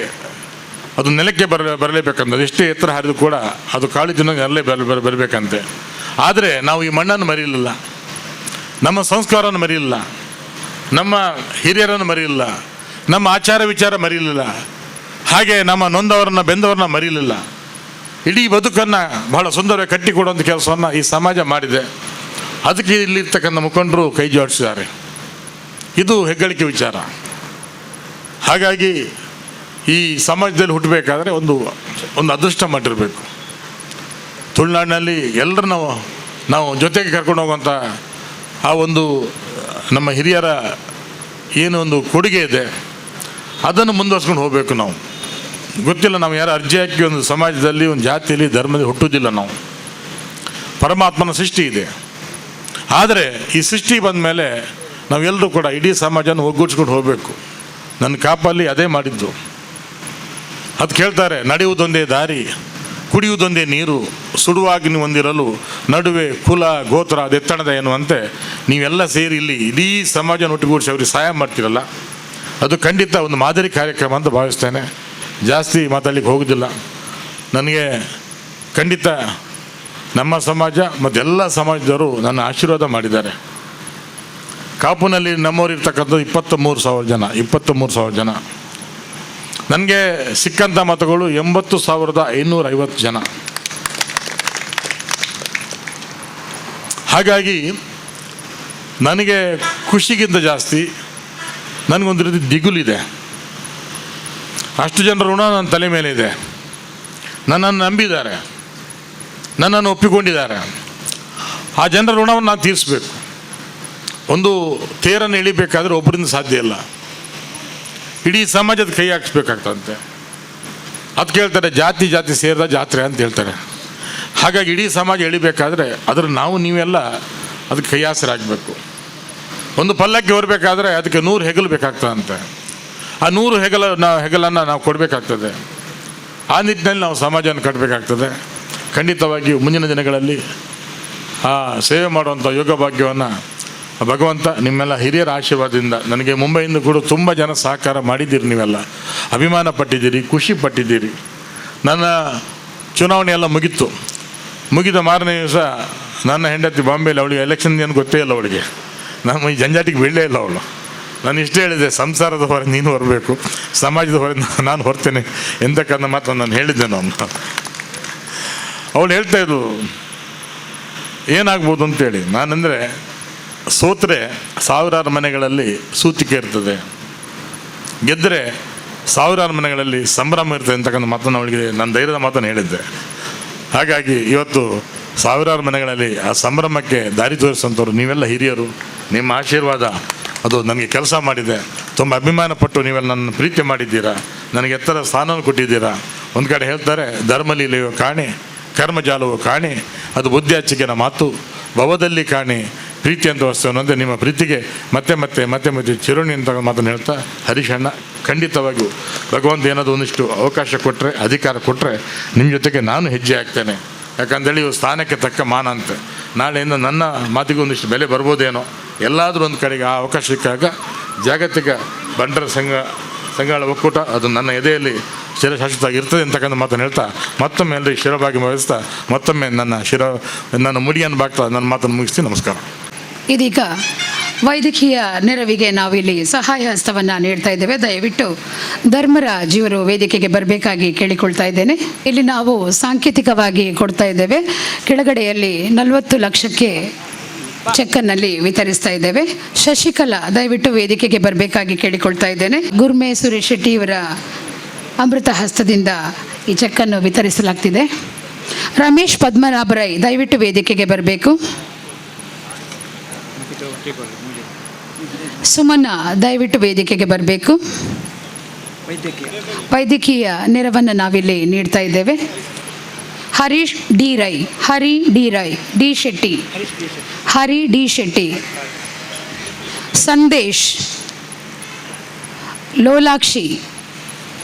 ಅದು ನೆಲಕ್ಕೆ ಬರಲೇಬೇಕಂತ, ಎಷ್ಟೇ ಎತ್ತರ ಹಾರಿದು ಕೂಡ ಅದು ಕಾಳಿ ತಿನ್ನೋಂಗೆ ಅಲ್ಲೇ ಬರಬೇಕಂತೆ. ಆದರೆ ನಾವು ಈ ಮಣ್ಣನ್ನು ಮರೆಯಲಿಲ್ಲ, ನಮ್ಮ ಸಂಸ್ಕಾರವನ್ನು ಮರೆಯಲಿಲ್ಲ, ನಮ್ಮ ಹಿರಿಯರನ್ನು ಮರೆಯಲಿಲ್ಲ, ನಮ್ಮ ಆಚಾರ ವಿಚಾರ ಮರೆಯಲಿಲ್ಲ, ಹಾಗೆ ನಮ್ಮ ನೊಂದವರನ್ನ ಬೆಂದವರನ್ನ ಮರೆಯಲಿಲ್ಲ. ಇಡೀ ಬದುಕನ್ನು ಬಹಳ ಸುಂದರವಾಗಿ ಕಟ್ಟಿಕೊಡುವಂಥ ಕೆಲಸವನ್ನು ಈ ಸಮಾಜ ಮಾಡಿದೆ. ಅದಕ್ಕೆ ಇಲ್ಲಿರ್ತಕ್ಕಂಥ ಮುಖಂಡರು ಕೈ ಜೋಡಿಸಿದ್ದಾರೆ. ಇದು ಹೆಗ್ಗಳಿಕೆ ವಿಚಾರ. ಹಾಗಾಗಿ ಈ ಸಮಾಜದಲ್ಲಿ ಹುಟ್ಟಬೇಕಾದ್ರೆ ಒಂದು ಅದೃಷ್ಟ ಮಾಡಿರಬೇಕು. ತುಳುನಾಡಿನಲ್ಲಿ ಎಲ್ಲರೂ ನಾವು ಜೊತೆಗೆ ಕರ್ಕೊಂಡು ಹೋಗುವಂಥ ಆ ಒಂದು ನಮ್ಮ ಹಿರಿಯರ ಏನು ಒಂದು ಕೊಡುಗೆ ಇದೆ ಅದನ್ನು ಮುಂದುವರ್ಸ್ಕೊಂಡು ಹೋಗಬೇಕು. ನಾವು ಗೊತ್ತಿಲ್ಲ, ನಾವು ಯಾರು ಅರ್ಜಿ ಹಾಕಿ ಒಂದು ಸಮಾಜದಲ್ಲಿ ಒಂದು ಜಾತಿಯಲ್ಲಿ ಧರ್ಮದಲ್ಲಿ ಹುಟ್ಟುವುದಿಲ್ಲ. ನಾವು ಪರಮಾತ್ಮನ ಸೃಷ್ಟಿ ಇದೆ. ಆದರೆ ಈ ಸೃಷ್ಟಿ ಬಂದ ಮೇಲೆ ನಾವೆಲ್ಲರೂ ಕೂಡ ಇಡೀ ಸಮಾಜನ ಒಗ್ಗೂಡಿಸ್ಕೊಂಡು ಹೋಗಬೇಕು. ನನ್ನ ಕಾಪಲ್ಲಿ ಅದೇ ಮಾಡಿದ್ದು. ಅದು ಕೇಳ್ತಾರೆ, ನಡೆಯುವುದೊಂದೇ ದಾರಿ, ಕುಡಿಯುವುದೊಂದೇ ನೀರು, ಸುಡುವಾಗಿ ಹೊಂದಿರಲು ನಡುವೆ ಕುಲ ಗೋತ್ರ ಅದೆತ್ತಣದ ಎನ್ನುವಂತೆ ನೀವೆಲ್ಲ ಸೇರಿ ಇಲ್ಲಿ ಇಡೀ ಸಮಾಜನ ಒಟ್ಟುಗೂಡಿಸಿ ಅವ್ರಿಗೆ ಸಹಾಯ ಮಾಡ್ತೀರಲ್ಲ, ಅದು ಖಂಡಿತ ಒಂದು ಮಾದರಿ ಕಾರ್ಯಕ್ರಮ ಅಂತ ಭಾವಿಸ್ತೇನೆ. ಜಾಸ್ತಿ ಮಾತಾಡಲಿಕ್ಕೆ ಹೋಗೋದಿಲ್ಲ. ನನಗೆ ಖಂಡಿತ ನಮ್ಮ ಸಮಾಜ ಮತ್ತು ಎಲ್ಲ ಸಮಾಜದವರು ನನ್ನ ಆಶೀರ್ವಾದ ಮಾಡಿದ್ದಾರೆ. ಕಾಪುನಲ್ಲಿ ನಮ್ಮವ್ರು ಇರ್ತಕ್ಕಂಥದ್ದು 23,000 ಜನ. ನನಗೆ ಸಿಕ್ಕಂಥ ಮತಗಳು 80,550 ಜನ. ಹಾಗಾಗಿ ನನಗೆ ಖುಷಿಗಿಂತ ಜಾಸ್ತಿ ನನಗೊಂದು ರೀತಿ ದಿಗುಲಿದೆ. ಅಷ್ಟು ಜನರ ಋಣ ನನ್ನ ತಲೆ ಮೇಲೆ ಇದೆ. ನನ್ನನ್ನು ನಂಬಿದ್ದಾರೆ, ನನ್ನನ್ನು ಒಪ್ಪಿಕೊಂಡಿದ್ದಾರೆ. ಆ ಜನರ ಋಣವನ್ನು ನಾನು ತೀರಿಸಬೇಕು. ಒಂದು ತೇರನ್ನು ಎಳಿಬೇಕಾದ್ರೆ ಒಬ್ಬರಿಂದ ಸಾಧ್ಯ ಇಲ್ಲ, ಇಡೀ ಸಮಾಜದ ಕೈ ಹಾಕಿಸ್ಬೇಕಾಗ್ತಂತೆ. ಅದು ಕೇಳ್ತಾರೆ, ಜಾತಿ ಸೇರಿದ ಜಾತ್ರೆ ಅಂತ ಹೇಳ್ತಾರೆ. ಹಾಗಾಗಿ ಇಡೀ ಸಮಾಜ ಎಳಿಬೇಕಾದ್ರೆ ಅದರ ನೀವೆಲ್ಲ ಅದಕ್ಕೆ ಕೈಯಾಸರಾಗಬೇಕು. ಒಂದು ಪಲ್ಲಕ್ಕಿ ಹೊರಬೇಕಾದ್ರೆ ಅದಕ್ಕೆ 100 ಹೆಗಲು ಬೇಕಾಗ್ತದಂತೆ. ಆ 100 ಹೆಗಲನ್ನು ನಾವು ಕೊಡಬೇಕಾಗ್ತದೆ. ಆ ನಿಟ್ಟಿನಲ್ಲಿ ನಾವು ಸಮಾಜವನ್ನು ಕಟ್ಟಬೇಕಾಗ್ತದೆ. ಖಂಡಿತವಾಗಿಯೂ ಮುಂದಿನ ದಿನಗಳಲ್ಲಿ ಆ ಸೇವೆ ಮಾಡುವಂಥ ಯೋಗ ಭಾಗ್ಯವನ್ನು ಭಗವಂತ ನಿಮ್ಮೆಲ್ಲ ಹಿರಿಯರ ಆಶೀರ್ವಾದದಿಂದ, ನನಗೆ ಮುಂಬೈಯಿಂದ ಕೂಡ ತುಂಬ ಜನ ಸಹಕಾರ ಮಾಡಿದ್ದೀರಿ, ನೀವೆಲ್ಲ ಅಭಿಮಾನ ಪಟ್ಟಿದ್ದೀರಿ, ಖುಷಿ ಪಟ್ಟಿದ್ದೀರಿ. ನನ್ನ ಚುನಾವಣೆ ಎಲ್ಲ ಮುಗಿದ ಮಾರನೇ ದಿವಸ ನನ್ನ ಹೆಂಡತಿ ಬಾಂಬೆಯಲ್ಲಿ, ಅವಳಿಗೆ ಎಲೆಕ್ಷನ್ ಏನು ಗೊತ್ತೇ ಇಲ್ಲ, ಅವಳಿಗೆ ನಮ್ಮ ಈ ಜಂಜಾಟಿಗೆ ಬೀಳಲೇ ಇಲ್ಲ ಅವಳು. ನಾನು ಇಷ್ಟೇ ಹೇಳಿದೆ, ಸಂಸಾರದ ಹೊರ ನೀನು ಹೊರಬೇಕು, ಸಮಾಜದ ಹೊರ ನಾನು ಹೊರ್ತೇನೆ ಎಂತಕ್ಕಂಥ ಮಾತು ನಾನು ಹೇಳಿದ್ದೆ. ಅವಳು ಹೇಳ್ತಾಯಿದ್ರು ಏನಾಗ್ಬೋದು ಅಂತೇಳಿ. ನಾನಂದರೆ ಸೋತ್ರೆ 1000 ಮನೆಗಳಲ್ಲಿ ಸೂತಿಕೆ ಇರ್ತದೆ, ಗೆದ್ದರೆ 1000 ಮನೆಗಳಲ್ಲಿ ಸಂಭ್ರಮ ಇರ್ತದೆ ಅಂತಕ್ಕಂಥ ಮಾತನ್ನು ಅವಳಿಗೆ ನಾನು ಧೈರ್ಯದ ಮಾತನ್ನು ಹೇಳಿದ್ದೆ. ಹಾಗಾಗಿ ಇವತ್ತು 1000 ಮನೆಗಳಲ್ಲಿ ಆ ಸಂಭ್ರಮಕ್ಕೆ ದಾರಿ ತೋರಿಸಂಥವ್ರು ನೀವೆಲ್ಲ ಹಿರಿಯರು. ನಿಮ್ಮ ಆಶೀರ್ವಾದ ಅದು ನನಗೆ ಕೆಲಸ ಮಾಡಿದೆ. ತುಂಬ ಅಭಿಮಾನ ಪಟ್ಟು ನೀವೆಲ್ಲ ನನ್ನ ಪ್ರೀತಿ ಮಾಡಿದ್ದೀರಾ, ನನಗೆ ಎತ್ತರ ಸ್ಥಾನವನ್ನು ಕೊಟ್ಟಿದ್ದೀರಾ. ಒಂದು ಕಡೆ ಹೇಳ್ತಾರೆ, ಧರ್ಮಲೀಲೆಯೋ ಕಾಣೆ, ಕರ್ಮಜಾಲವೋ ಕಾಣೆ, ಅದು ಬುದ್ಧಿ ಹಚ್ಚಿಕೆನ ಮಾತು, ಭವದಲ್ಲಿ ಕಾಣೆ ಪ್ರೀತಿ ಅಂತ ವಸ್ತು ಅನ್ನೋದೇ. ನಿಮ್ಮ ಪ್ರೀತಿಗೆ ಮತ್ತೆ ಚಿರುಣಿ ಅಂತ ಮಾತನ್ನು ಹೇಳ್ತಾ, ಹರೀಶಣ್ಣ ಖಂಡಿತವಾಗಿಯೂ ಭಗವಂತ ಏನಾದರೂ ಒಂದಿಷ್ಟು ಅವಕಾಶ ಕೊಟ್ಟರೆ, ಅಧಿಕಾರ ಕೊಟ್ಟರೆ ನಿಮ್ಮ ಜೊತೆಗೆ ನಾನು ಹೆಜ್ಜೆ ಹಾಕ್ತೇನೆ. ಯಾಕಂದೇಳಿ ಇವು ಸ್ಥಾನಕ್ಕೆ ತಕ್ಕ ಮಾನ ಅಂತ. ನಾಳೆಯಿಂದ ನನ್ನ ಮಾತಿಗೆ ಒಂದಿಷ್ಟು ಬೆಲೆ ಬರ್ಬೋದೇನೋ. ಎಲ್ಲಾದರೂ ಒಂದು ಕಡೆಗೆ ಆ ಅವಕಾಶ ಸಿಕ್ಕಾಗ ಜಾಗತಿಕ ಬಂಟರ ಸಂಘಗಳ ಒಕ್ಕೂಟ ಅದು ನನ್ನ ಎದೆಯಲ್ಲಿ ಶಿರಶಾಶ್ವತವಾಗಿ ಇರ್ತದೆ ಅಂತಕ್ಕಂಥ ಮಾತನ್ನು ಹೇಳ್ತಾ, ಮತ್ತೊಮ್ಮೆ ಎಲ್ಲರಿಗೆ ಶಿರಭಾಗಿ ಭಾವಿಸ್ತಾ, ಮತ್ತೊಮ್ಮೆ ನನ್ನ ಮುಡಿಯನ್ನು ಬಾಗ್ತಾ ನನ್ನ ಮಾತನ್ನು ಮುಗಿಸ್ತೀನಿ. ನಮಸ್ಕಾರ. ಇದೀಗ ವೈದ್ಯಕೀಯ ನೆರವಿಗೆ ನಾವಿಲ್ಲಿ ಸಹಾಯ ಹಸ್ತವನ್ನು ನೀಡ್ತಾ ಇದ್ದೇವೆ. ದಯವಿಟ್ಟು ಧರ್ಮರಾಜ್ ಇವರು ವೇದಿಕೆಗೆ ಬರಬೇಕಾಗಿ ಕೇಳಿಕೊಳ್ತಾ ಇದ್ದೇನೆ. ಇಲ್ಲಿ ನಾವು ಸಾಂಕೇತಿಕವಾಗಿ ಕೊಡ್ತಾ ಇದ್ದೇವೆ. ಕೆಳಗಡೆಯಲ್ಲಿ 40 ಲಕ್ಷಕ್ಕೆ ಚೆಕ್ಕನ್ನಲ್ಲಿ ವಿತರಿಸ್ತಾ ಇದ್ದೇವೆ. ಶಶಿಕಲಾ ದಯವಿಟ್ಟು ವೇದಿಕೆಗೆ ಬರಬೇಕಾಗಿ ಕೇಳಿಕೊಳ್ತಾ ಇದ್ದೇನೆ. ಗುರ್ಮೆ ಸುರೇಶ್ ಶೆಟ್ಟಿ ಇವರ ಅಮೃತ ಹಸ್ತದಿಂದ ಈ ಚೆಕ್ಕನ್ನು ವಿತರಿಸಲಾಗ್ತಿದೆ. ರಮೇಶ್ ಪದ್ಮನಾಭರೈ ದಯವಿಟ್ಟು ವೇದಿಕೆಗೆ ಬರಬೇಕು. ಸುಮನ ದಯವಿಟ್ಟು ವೇದಿಕೆಗೆ ಬರಬೇಕು. ವೈದ್ಯಕೀಯ ನೆರವನ್ನು ನಾವಿಲ್ಲಿ ನೀಡ್ತಾ ಇದ್ದೇವೆ. ಹರೀಶ್ ಡಿ ರೈ, ಹರಿ ಡಿ ಶೆಟ್ಟಿ, ಸಂದೇಶ್, ಲೋಲಾಕ್ಷಿ,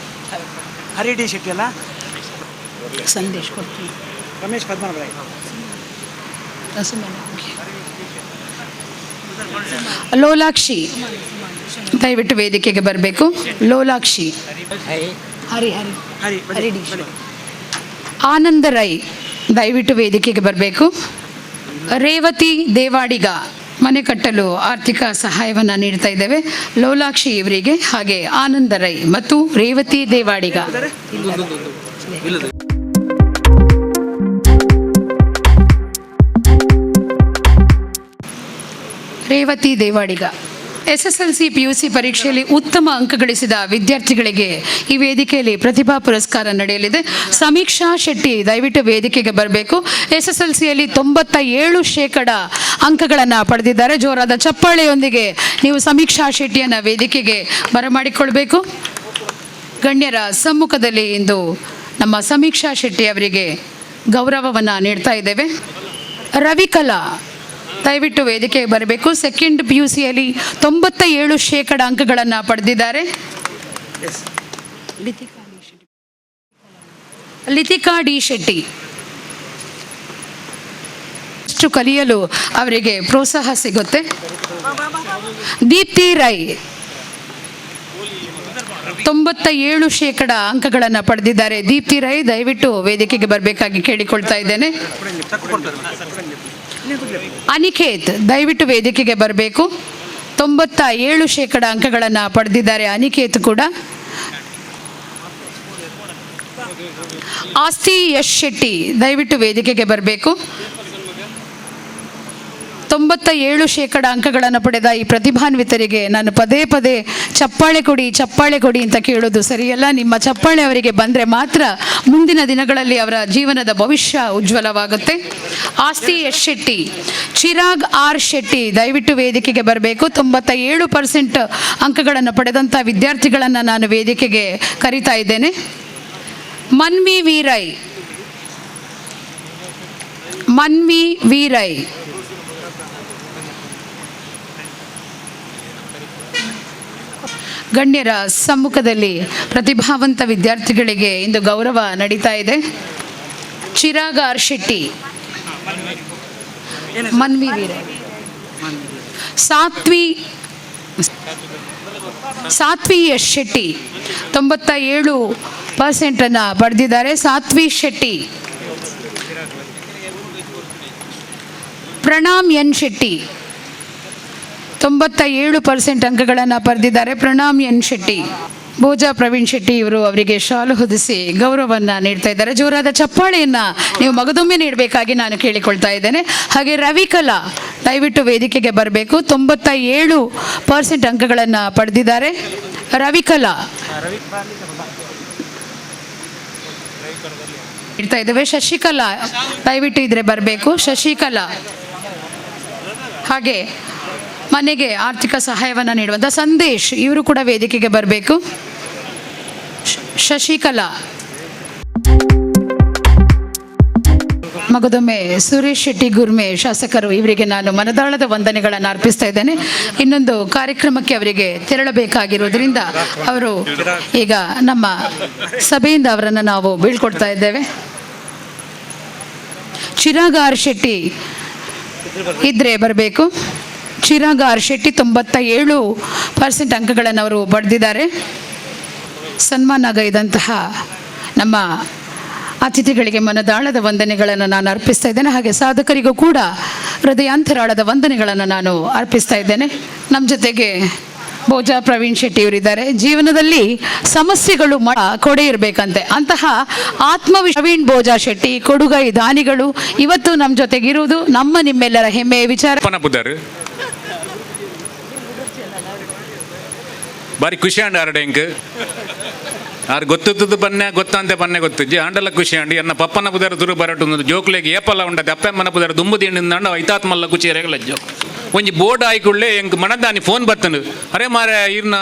ಹರಿ ಡಿ ಶೆಟ್ಟಿ ಅಲ್ಲ, ಸಂದೇಶ್ ಕೊಡ್ತೀನಿ, ರಮೇಶ್ ಪದ್ಮನಾಭರೈ, ಲೋಲಾಕ್ಷಿ ದಯವಿಟ್ಟು ವೇದಿಕೆಗೆ ಬರಬೇಕು. ಲೋಲಾಕ್ಷಿ, ಆನಂದ ರೈ ದಯವಿಟ್ಟು ವೇದಿಕೆಗೆ ಬರಬೇಕು. ರೇವತಿ ದೇವಾಡಿಗ ಮನೆ ಕಟ್ಟಲು ಆರ್ಥಿಕ ಸಹಾಯವನ್ನು ನೀಡ್ತಾ ಇದ್ದೇವೆ. ಲೋಲಾಕ್ಷಿ ಇವರಿಗೆ, ಹಾಗೆ ಆನಂದ ರೈ ಮತ್ತು ರೇವತಿ ದೇವಾಡಿಗ. ರೇವತಿ ದೇವಾಡಿಗ SSLC PUC ಪರೀಕ್ಷೆಯಲ್ಲಿ ಉತ್ತಮ ಅಂಕ ಗಳಿಸಿದ ವಿದ್ಯಾರ್ಥಿಗಳಿಗೆ ಈ ವೇದಿಕೆಯಲ್ಲಿ ಪ್ರತಿಭಾ ಪುರಸ್ಕಾರ ನಡೆಯಲಿದೆ. ಸಮೀಕ್ಷಾ ಶೆಟ್ಟಿ ದಯವಿಟ್ಟು ವೇದಿಕೆಗೆ ಬರಬೇಕು. SSLCಯಲ್ಲಿ 97% ಅಂಕಗಳನ್ನು ಪಡೆದಿದ್ದಾರೆ. ಜೋರಾದ ಚಪ್ಪಾಳೆಯೊಂದಿಗೆ ನೀವು ಸಮೀಕ್ಷಾ ಶೆಟ್ಟಿಯನ್ನು ವೇದಿಕೆಗೆ ಬರಮಾಡಿಕೊಳ್ಬೇಕು. ಗಣ್ಯರ ಸಮ್ಮುಖದಲ್ಲಿ ಇಂದು ನಮ್ಮ ಸಮೀಕ್ಷಾ ಶೆಟ್ಟಿ ಅವರಿಗೆ ಗೌರವವನ್ನು ನೀಡ್ತಾ ಇದ್ದೇವೆ. ರವಿಕಲಾ ದಯವಿಟ್ಟು ವೇದಿಕೆಗೆ ಬರಬೇಕು. ಸೆಕೆಂಡ್ PUCಯಲ್ಲಿ 97% ಅಂಕಗಳನ್ನು ಪಡೆದಿದ್ದಾರೆ. ಲಿತಿಕಾ ಡಿ ಶೆಟ್ಟಿ ಅಷ್ಟು ಕಲಿಯಲು ಅವರಿಗೆ ಪ್ರೋತ್ಸಾಹ ಸಿಗುತ್ತೆ. ದೀಪ್ತಿ ರೈ 97% ಅಂಕಗಳನ್ನು ಪಡೆದಿದ್ದಾರೆ. ದೀಪ್ತಿ ರೈ ದಯವಿಟ್ಟು ವೇದಿಕೆಗೆ ಬರಬೇಕಾಗಿ ಕೇಳಿಕೊಳ್ತಾ ಇದ್ದೇನೆ. ಅನಿಕೇತ್ ದಯವಿಟ್ಟು ವೇದಿಕೆಗೆ ಬರಬೇಕು. 97% ಅಂಕಗಳನ್ನು ಪಡೆದಿದ್ದಾರೆ ಅನಿಕೇತ್ ಕೂಡ. ಆಸ್ತಿ ಯಶ್ ಶೆಟ್ಟಿ ದಯವಿಟ್ಟು ವೇದಿಕೆಗೆ ಬರಬೇಕು. 97% ಅಂಕಗಳನ್ನು ಪಡೆದ ಈ ಪ್ರತಿಭಾನ್ವಿತರಿಗೆ ನಾನು ಪದೇ ಪದೇ ಚಪ್ಪಾಳೆ ಕೊಡಿ ಅಂತ ಕೇಳೋದು ಸರಿಯಲ್ಲ. ನಿಮ್ಮ ಚಪ್ಪಾಳೆ ಅವರಿಗೆ ಬಂದರೆ ಮಾತ್ರ ಮುಂದಿನ ದಿನಗಳಲ್ಲಿ ಅವರ ಜೀವನದ ಭವಿಷ್ಯ ಉಜ್ವಲವಾಗುತ್ತೆ. ಆಸ್ತಿ ಯಶ್ ಶೆಟ್ಟಿ, ಚಿರಾಗ್ ಆರ್ ಶೆಟ್ಟಿ ದಯವಿಟ್ಟು ವೇದಿಕೆಗೆ ಬರಬೇಕು. 97% ಅಂಕಗಳನ್ನು ಪಡೆದಂಥ ವಿದ್ಯಾರ್ಥಿಗಳನ್ನು ನಾನು ವೇದಿಕೆಗೆ ಕರೀತಾ ಇದ್ದೇನೆ. ಮನ್ವಿ ವೀರೈ ಗಣ್ಯರ ಸಮ್ಮುಖದಲ್ಲಿ ಪ್ರತಿಭಾವಂತ ವಿದ್ಯಾರ್ಥಿಗಳಿಗೆ ಇಂದು ಗೌರವ ನಡೀತಾ ಇದೆ. ಚಿರಾಗ್ ಆರ್ ಶೆಟ್ಟಿ, ಮನ್ವಿ ವೀರೈ, ಸಾತ್ವಿ ಯಶ್ ಶೆಟ್ಟಿ 97% ಪಡೆದಿದ್ದಾರೆ. ಸಾತ್ವಿ ಶೆಟ್ಟಿ. ಪ್ರಣಾಮ್ ಎನ್ ಶೆಟ್ಟಿ 97% ಅಂಕಗಳನ್ನು ಪಡೆದಿದ್ದಾರೆ. ಪ್ರಣಾಮ್ ಎನ್ ಶೆಟ್ಟಿ. ಬೋಜಾ ಪ್ರವೀಣ್ ಶೆಟ್ಟಿ ಇವರು ಅವರಿಗೆ ಶಾಲು ಹೊದಿಸಿ ಗೌರವವನ್ನು ನೀಡ್ತಾ ಇದ್ದಾರೆ. ಜೋರಾದ ಚಪ್ಪಾಳೆಯನ್ನು ನೀವು ಮಗದೊಮ್ಮೆ ನೀಡಬೇಕಾಗಿ ನಾನು ಕೇಳಿಕೊಳ್ತಾ ಇದ್ದೇನೆ. ಹಾಗೆ ರವಿಕಲಾ ದಯವಿಟ್ಟು ವೇದಿಕೆಗೆ ಬರಬೇಕು. 97% ಅಂಕಗಳನ್ನು ಪಡೆದಿದ್ದಾರೆ. ರವಿಕಲಾ ಇಡ್ತಾ ಇದ್ದೇವೆ. ಶಶಿಕಲಾ ದಯವಿಟ್ಟು ಇದ್ರೆ ಬರಬೇಕು. ಶಶಿಕಲಾ, ಹಾಗೆ ಮನೆಗೆ ಆರ್ಥಿಕ ಸಹಾಯವನ್ನು ನೀಡುವಂಥ ಸಂದೇಶ್ ಇವರು ಕೂಡ ವೇದಿಕೆಗೆ ಬರಬೇಕು. ಶಶಿಕಲಾ. ಮಗದೊಮ್ಮೆ ಸುರೇಶ್ ಶೆಟ್ಟಿ ಗುರ್ಮೆ ಶಾಸಕರು ಇವರಿಗೆ ನಾನು ಮನದಾಳದ ವಂದನೆಗಳನ್ನು ಅರ್ಪಿಸ್ತಾ ಇದ್ದೇನೆ. ಇನ್ನೊಂದು ಕಾರ್ಯಕ್ರಮಕ್ಕೆ ಅವರಿಗೆ ತೆರಳಬೇಕಾಗಿರೋದ್ರಿಂದ ಅವರು ಈಗ ನಮ್ಮ ಸಭೆಯಿಂದ ಅವರನ್ನು ನಾವು ಬೀಳ್ಕೊಡ್ತಾ ಇದ್ದೇವೆ. ಚಿರಾಗ್ ಆರ್ ಶೆಟ್ಟಿ ಇದ್ರೆ ಬರಬೇಕು. ಚಿರಾಗ್ ಆರ್ ಶೆಟ್ಟಿ 97% ಅಂಕಗಳನ್ನು ಅವರು ಪಡೆದಿದ್ದಾರೆ. ಸನ್ಮಾನಗೈದಂತಹ ನಮ್ಮ ಅತಿಥಿಗಳಿಗೆ ಮನದಾಳದ ವಂದನೆಗಳನ್ನು ನಾನು ಅರ್ಪಿಸ್ತಾ ಇದ್ದೇನೆ. ಹಾಗೆ ಸಾಧಕರಿಗೂ ಕೂಡ ಹೃದಯಾಂತರಾಳದ ವಂದನೆಗಳನ್ನು ನಾನು ಅರ್ಪಿಸ್ತಾ ಇದ್ದೇನೆ. ನಮ್ಮ ಜೊತೆಗೆ ಬೋಜಾ ಪ್ರವೀಣ್ ಶೆಟ್ಟಿ ಇವರಿದ್ದಾರೆ. ಜೀವನದಲ್ಲಿ ಸಮಸ್ಯೆಗಳು ಕೊಡೆ ಇರಬೇಕಂತೆ, ಅಂತಹ ಪ್ರವೀಣ್ ಬೋಜಾ ಶೆಟ್ಟಿ ಕೊಡುಗೈ ದಾನಿಗಳು ಇವತ್ತು ನಮ್ಮ ಜೊತೆಗಿರುವುದು ನಿಮ್ಮೆಲ್ಲರ ಹೆಮ್ಮೆಯ ವಿಚಾರ. ಬಾರಿ ಖುಷಿ ಅಂಡ ಆರಡೆಂಕ್ ಆರು ಗೊತ್ತದ್ದು ಗೊತ್ತಂತೆ ಗೊತ್ತಿಜ್ಜಿ ಆಂಡಲ ಖುಷಿ ಅಂಡಿ ಎನ್ನ ಪಪ್ಪನ ಪುದರ ತುರು ಬರಟು ಜೋಕ್ಲೆಗೆ ಏಪಲ್ಲ ಉಂಡದೆ ಅಪ್ಪಮ್ಮನ ಪುದರ ದುಂಬು ತಿಂಡಿಂದ ಐತಾತ್ಮಲ್ಲ ಕುಚಿರೆಗಲಜ್ಜೋ ಒಂಜಿ ಬೋರ್ಡ್ ಆಯ್ಕೊಳ್ಳೆ ಎಂಕ್ ಮನದಾನಿ ಫೋನ್ ಬರ್ತನು ಅರೆ ಮಾರೆ ಇರ್ನ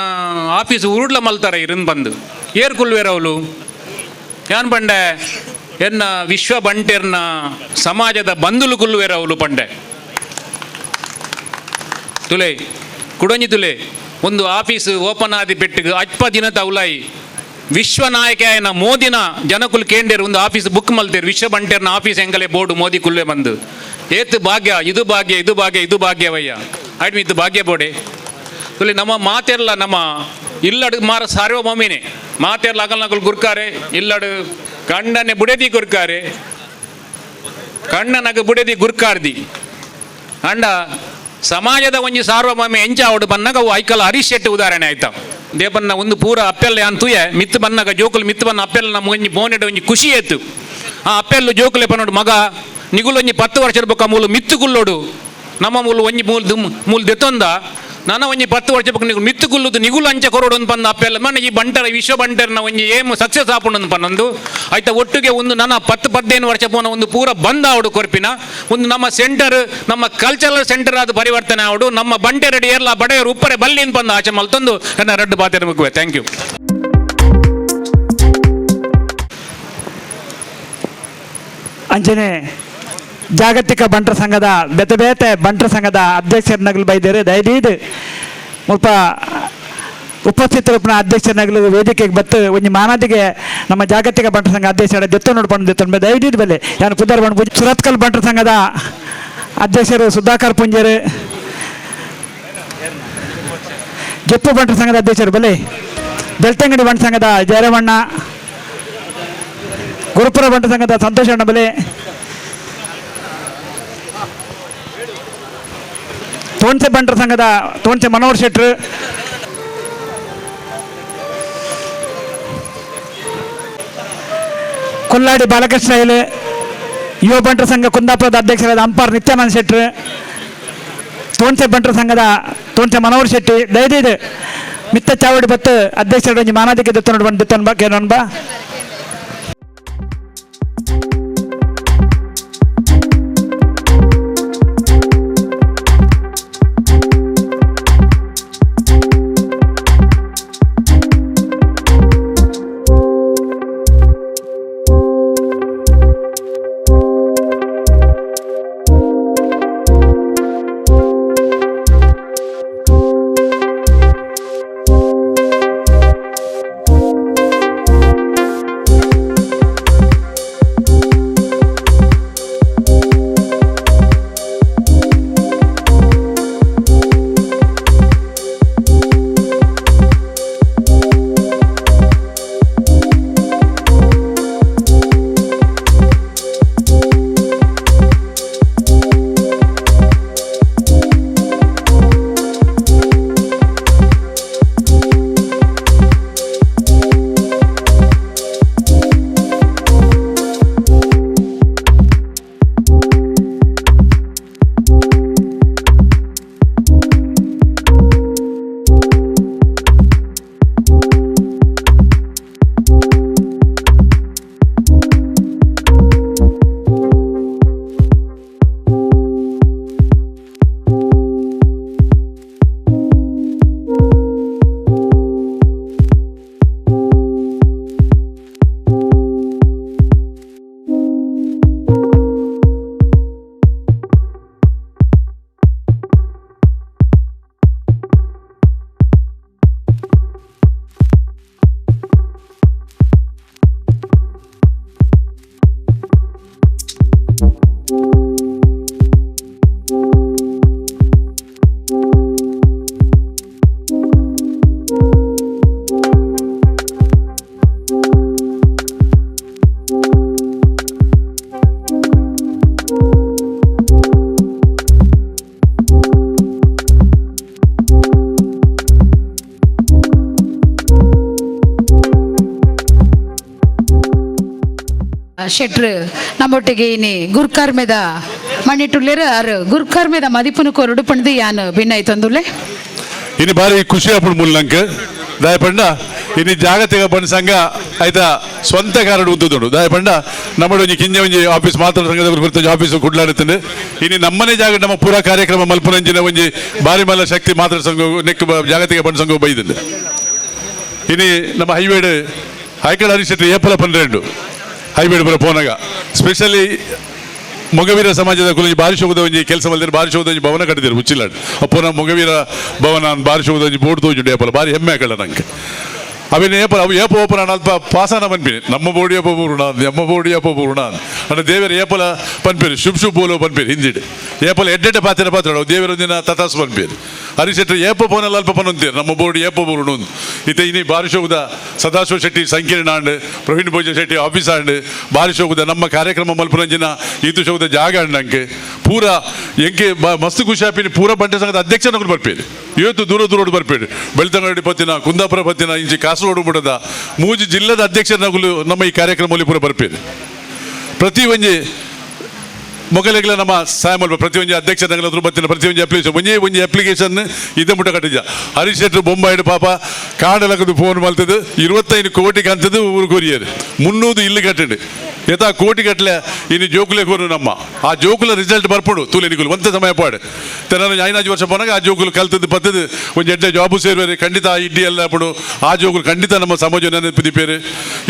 ಆಫೀಸ್ ಉರುಡ್ಲ ಮಲ್ತಾರ ಇರನ್ ಬಂದು ಏರ್ಕುಲ್ವೇರ ಅವಳು ಯಾನ್ ಪಂಡೆ ಎನ್ನ ವಿಶ್ವ ಬಂಟೆರ್ನ ಸಮಾಜದ ಬಂಧುಲು ಕುಲ್ವೇರ ಅವಳು ಪಂಡೆ ತುಲೆ ಕುಡೊಂಜಿ ತುಲೆ ಒಂದು ಆಫೀಸ್ ಓಪನ್ ಆದಿ ಬೆಟ್ಟಿಗೆ ಅಪ್ಪ ದಿನ ತೌಲಾಯಿ ವಿಶ್ವನಾಯಕ ಆಯನ ಮೋದಿನ ಜನಕುಲ್ ಕೇಂದ್ರ ಒಂದು ಆಫೀಸ್ ಬುಕ್ ಮಲ್ತೇರು ವಿಶ್ವ ಬಂಟೇರ್ನ ಆಫೀಸ್ ಎಂಗಲೇ ಬೋರ್ಡು ಮೋದಿ ಕುಲ್ವೆ ಬಂದು ಏತ್ ಭಾಗ್ಯ ಇದು ಭಾಗ್ಯ ಇದು ಭಾಗ್ಯ ಇದು ಭಾಗ್ಯವಯ್ಯ ಆಯ್ತು ಇದು ಭಾಗ್ಯ ಬೋಡೆ ತುಲೆ ನಮ್ಮ ಮಾತೆಲ್ಲ ನಮ್ಮ ಇಲ್ಲಡು ಮಾರ ಸಾರ್ವಭೌಮಿನೇ ಮಾತೆರ್ಲ ಅಕಲ್ ನಕಲ್ ಗುರ್ಕಾರೆ ಇಲ್ಲಡು ಕಣ್ಣನೆ ಬುಡೆದಿ ಗುರ್ಕಾರೆ ಕಣ್ಣನಗ ಬುಡೆದಿ ಗುರ್ಕಾರ್ದಿ ಅಂಡ ಸಮಾಜದ ಒಂಜಿ ಸಾರ್ವಭೌಮ ಎಂಚಾವಡು ಬನ್ನಗ ಅವು ಐಕಲ ಹರೀಶ್ ಶೆಟ್ಟಿ ಉದಾಹರಣೆ ಆಯ್ತಾ ದೇಪನ್ನ ಒಂದು ಪೂರ ಅಪ್ಪೆಲ್ಲ ಅಂತೂಯೆ ಮಿತ್ತು ಬನ್ನಗ ಜೋಕುಲು ಮಿತ್ತು ಬನ್ನ ಅಪ್ಪೆಲ್ಲ ನಮ್ಮ ಒಂಜಿ ಬೋನೆಡ ಒಂಜಿ ಖುಷಿ ಏತು ಆ ಅಪ್ಪೆಲ್ಲು ಜೋಕುಲೆ ಪನ್ನೋಡು ಮಗ ನಿಗುಲು ಒಂಜಿ 10 ವರ್ಷದ ಬೊಕ್ಕ ಮೂಲು ಮಿತ್ತುಗುಲ್ಲೋಡು ನಮ್ಮ ಮೂಲು ಒಂಜಿ ಮೂಲು ದೆತ್ತೊಂದ ನನ್ನ ಒಂಜಿ 10 ವರ್ಷ ಬೊಕ್ಕ ನಿಗುಲು ಮಿತ್ತುಗುಲ್ಲುದು ನಿಗುಲು ಅಂಚೆ ಕೊರೋಡು ಅಂತ ಪಂದ ಅಪ್ಪೆಲ್ಲ ಮನೆ ಈ ಬಂಟರ ವಿಶ್ವ ಬಂಟರ್ನ ಒಂಜಿ ಏಮ್ ಸಕ್ಸಸ್ ಆಪುಂಡು ಪನ್ನೊಂದು ಆಯ್ತಾ ಒಟ್ಟಿಗೆ ಒಂದು ನನ್ನ 10-15 ವರ್ಷ ಪೋನ ಒಂದು ಪೂರ ಬಂದ ಆವಡು ಕೊರ್ಪಿನ ಒಂದು ನಮ್ಮ ಸೆಂಟರ್ ನಮ್ಮ ಕಲ್ಚರಲ್ ಸೆಂಟರ್ ಆದ ಪರಿವರ್ತನೆ ಆವಡು ನಮ್ಮ ಬಂಟೆರಡಿ ಏರ್ಲ ಬಡೆಯರು ಉಪ್ಪರೆ ಬಲ್ಲಿನ ಪಂದ ಆಚೆ ಮಲ್ತೊಂದು ನನ್ನ ರಡ್ಡು ಬಾತೆರ ಮುಗುವೆ. Thank you. ಅಂಚನೆ ಜಾಗತಿಕ ಬಂಟರ ಸಂಘದ ಬೇತೆ ಬಂಟರ ಸಂಘದ ಅಧ್ಯಕ್ಷರನ್ನಾಗಲು ಬೈದೇರು ದಯದೀದು ಮುಲ್ಪ ಉಪಸ್ಥಿತರೂಪನ ಅಧ್ಯಕ್ಷರನ್ನಾಗಲು ವೇದಿಕೆಗೆ ಬತ್ತು ಒಂಜಿ ಮಾನದಿಗೆ ನಮ್ಮ ಜಾಗತಿಕ ಬಂಟರ ಸಂಘ ಅಧ್ಯಕ್ಷರ ದೆತ್ತು ನೋಡ್ಕೊಂಡು ದೆತ್ತು ದಯದೀದು ಬಲೆ ಯಾನು ಕುದಾರ್ ಬಣ್ಣ ಸುರತ್ಕಲ್ ಬಂಟರ ಸಂಘದ ಅಧ್ಯಕ್ಷರು ಸುಧಾಕರ್ ಪುಂಜರು ಜಪ್ಪು ಬಂಟರ ಸಂಘದ ಅಧ್ಯಕ್ಷರು ಬಲೆ ಬೆಳ್ತಂಗಡಿ ಬಂಟ ಸಂಘದ ಜಯರಮಣ್ಣ ಗುರುಪುರ ಬಂಟ ಸಂಘದ ಸಂತೋಷ ಅಣ್ಣ ಬಲೆ ತೋನ್ಸೆ ಬಂಟರ ಸಂಘದ ತೋನ್ಸೆ ಮನೋಹರ್ ಶೆಟ್ರು ಕೊಲ್ಲಾಡಿ ಬಾಲಕೃಷ್ಣ ಇಲ್ ಯುವ ಬಂಟರ ಸಂಘ ಕುಂದಾಪುರದ ಅಧ್ಯಕ್ಷರಾದ ಅಂಪಾರ್ ನಿತ್ಯಾನಂದ ಶೆಟ್ರು ತೋನ್ಸೆ ಬಂಟರ ಸಂಘದ ತೋನ್ಸೆ ಮನೋಹರ್ ಶೆಟ್ಟಿ ದಯದಿದೆ ಮಿತ್ತ ಚಾವಡಿ ಬತ್ತು ಅಧ್ಯಕ್ಷರ ಮಾನಾದಿಗೆ ದತ್ತು ನೋಡ್ಬಂದು ದತ್ತು ಬಾ ಕೇಳೋಣ. ಶೆಟ್ರು ನಮ್ಮೊಟ್ಟಿಗೆ ಇನಿ ಗುರ್ಕಾರ್ ಮೇದ ಮಣ್ಣಿಟ್ಟುಳ್ಳೇರ ಅರು ಗುರ್ಕಾರ್ ಮೇದ ಮದಿಪುನು ಕೊರಡು ಪಣ್ದು ಯಾನು ಭಿನ್ನ ಐತಂದುಲ್ಲೆ ಇನ್ನು ಬಾರಿ ಖುಷಿ ಅಪ್ಪು ಮುಲ್ಲಂಕ ದಾಯಪಂಡ ಇನ್ನು ಜಾಗತಿಕ ಬಣ್ಣ ಸಂಘ ಆಯ್ತಾ ಸ್ವಂತ ಕಾರಣ ಉಂಟು ದಾಯಪಂಡ ನಮ್ಮ ಒಂಜಿ ಕಿಂಜ ಒಂಜಿ ಆಫೀಸ್ ಮಾತ್ರ ಸಂಘದ ಕುರಿತು ಆಫೀಸ್ ಕುಡ್ಲಾಡುತ್ತದೆ ಇನ್ನು ನಮ್ಮನೆ ಜಾಗ ನಮ್ಮ ಪೂರ ಕಾರ್ಯಕ್ರಮ ಮಲ್ಪನಂಜಿನ ಒಂಜಿ ಬಾರಿ ಮಲ್ಲ ಶಕ್ತಿ ಮಾತ್ರ ಸಂಘ ನೆಕ್ ಜಾಗತಿಕ ಬಣ್ಣ ಸಂಘ ಬೈದಿಲ್ಲ ಇನ್ನು ನಮ್ಮ ಹೈವೇಡ್ ಹೈಕಳ ಹರಿಶೆಟ್ಟಿ ಏಪಲ 12 ಹೈವೇಡ್ ಬರ ಪೋನಾಗ ಸ್ಪೆಷಲಿ ಮೊಗವೀರ ಸಮಾಜದ ಕುಲಂಜಿ ಬಾರಿ ಶೋಭದ ಒಂಜಿ ಕೆಲಸ ಮಲ್ದಿರ ಬಾರಿ ಶೋಭದ ಒಂಜಿ ಭವನ ಕಟ್ಟಿದ್ರು ಹುಚ್ಚಿಲಾಡ್ ಅಪ್ಪನ ಮೊಗವೀರ ಭವನ ಬಾರಿ ಶೋಭದ ಒಂಜಿ ಬೋರ್ಡ್ ತೋಜುಂಡು ಏಪಲ ಬಾರಿ ಹೆಮ್ಮೆ ಆಕಳ ನಂಗೆ ಅವೇನು ಏಪಲ ಅವು ಏಪ ಓಪನ ಅಲ್ಪ ಪಾಸನ ಪನ್ಪಿನಿ ನಮ್ಮ ಬೋಡಿ ಅಪ್ಪ ಪೂರ್ಣ ನಮ್ಮ ಬೋಡಿ ಅಪ್ಪ ಪೂರ್ಣ ಅಂದ್ರೆ ದೇವರ ಏಪಲ ಪನ್ಪೇರು ಶುಭ ಶುಭ ಬೋಲೋ ಪನ್ಪೇರು ಹಿಂದಿಡು ಏಪಲ ಎಡ್ಡೆಡ್ಡೆ ಪಾತ್ರ ದೇವರ ದಿನ ತತಾಸ್ ಪನ್ಪೇರು ಹರಿಶೆಟ್ಟಿ ಏಪ ಪೋನಲ್ಲಿ ಅಲ್ಪ ಪನ ಅಂತೀರು ನಮ್ಮ ಬೋರ್ಡ್ ಏಪ ಬೋರ್ಡ್ ಒಂದು ಇತ್ತೆ ಇನಿ ಬಾರಿ ಶೋಗುದ ಸದಾಶಿವ ಶೆಟ್ಟಿ ಸಂಕೀರ್ಣ and Praveen Bhoja Shetty office and ಬಾರಿ ಶೋಗುದ ನಮ್ಮ ಕಾರ್ಯಕ್ರಮ ಮಲ್ಪರಂಜಿನ ಇದು ಶೋಗುದ ಜಾಗ ಅಂಡಂಗೆ ಪೂರ ಎಂಕೆ ಮಸ್ತ್ ಖುಷಿ ಆಪಿನಿ ಪೂರ ಬಂಟೆ ಸಂಘದ ಅಧ್ಯಕ್ಷ ನಗಲು ಬರ್ಪೇರಿ ಇವತ್ತು ದೂರ ದೂರ ಬರ್ಪೇರಿ ಬೆಳ್ತಂಗಡಿ ಪತ್ತಿನ ಕುಂದಾಪುರ ಪತ್ತಿನ ಇಂಚಿ ಕಾಸರಗೋಡು ಬಿಡದ ಮೂಜಿ ಜಿಲ್ಲೆದ ಅಧ್ಯಕ್ಷರ ನಗಲು ನಮ್ಮ ಈ ಕಾರ್ಯಕ್ರಮದಲ್ಲಿ ಪೂರ ಬರ್ಪೇರಿ ಪ್ರತಿ ಒಂಜಿ ಮೊಗಲೆಗಳ ನಮ್ಮ ಸಹಾಯ ಮಾಡ್ಬೋದು ಪ್ರತಿ ಒಂದು ಅಧ್ಯಕ್ಷ ನಗಲದ್ರು ಬತ್ತಿನ ಪ್ರತಿ ಒಂದು ಅಪ್ಲಿಕೇಶನ್ ಒಂಜಿ ಅಪ್ಲಿಕೇಶನ್ ಇದೇ ಮುಟ್ಟ ಕಟ್ಟಿಜ ಹರೀಶ್ ಶೆಟ್ರು ಬೊಂಬಾಯಿಡು ಪಾಪ ಕಾಡಲಕದು ಫೋನ್ ಮಲ್ತದ್ದು 25 ಕೋಟಿಗೆ ಅಂತದ್ದು ಊರು ಕೊರಿಯರು 300 ಇಲ್ಲಿ ಕಟ್ಟಿಡು ಯಥಾ ಕೋಟಿ ಗಟ್ಟಲೆ ಇನ್ನು ಜೋಕುಲೆ ಕೋರು ನಮ್ಮ ಆ ಜೋಕುಲ ರಿಸಲ್ಟ್ ಬರ್ಪಡು ತೂಲೆನಿಗುಲು ಒಂತ ಸಮಯ ಪಾಡು ತೆನಾನು 5 ವರ್ಷ ಪೋನಾಗ ಆ ಜೋಕುಲು ಕಲ್ತದ್ದು ಪತ್ತದು ಒಂದು ಎಡ್ಡೆ ಜಾಬು ಸೇರುವರೆ ಖಂಡಿತ ಆ ಇಡ್ಡಿ ಎಲ್ಲ ಪಡು ಆ ಜೋಕುಲು ಖಂಡಿತ ನಮ್ಮ ಸಮಾಜ ನೆನಪಿದಿಪೇರು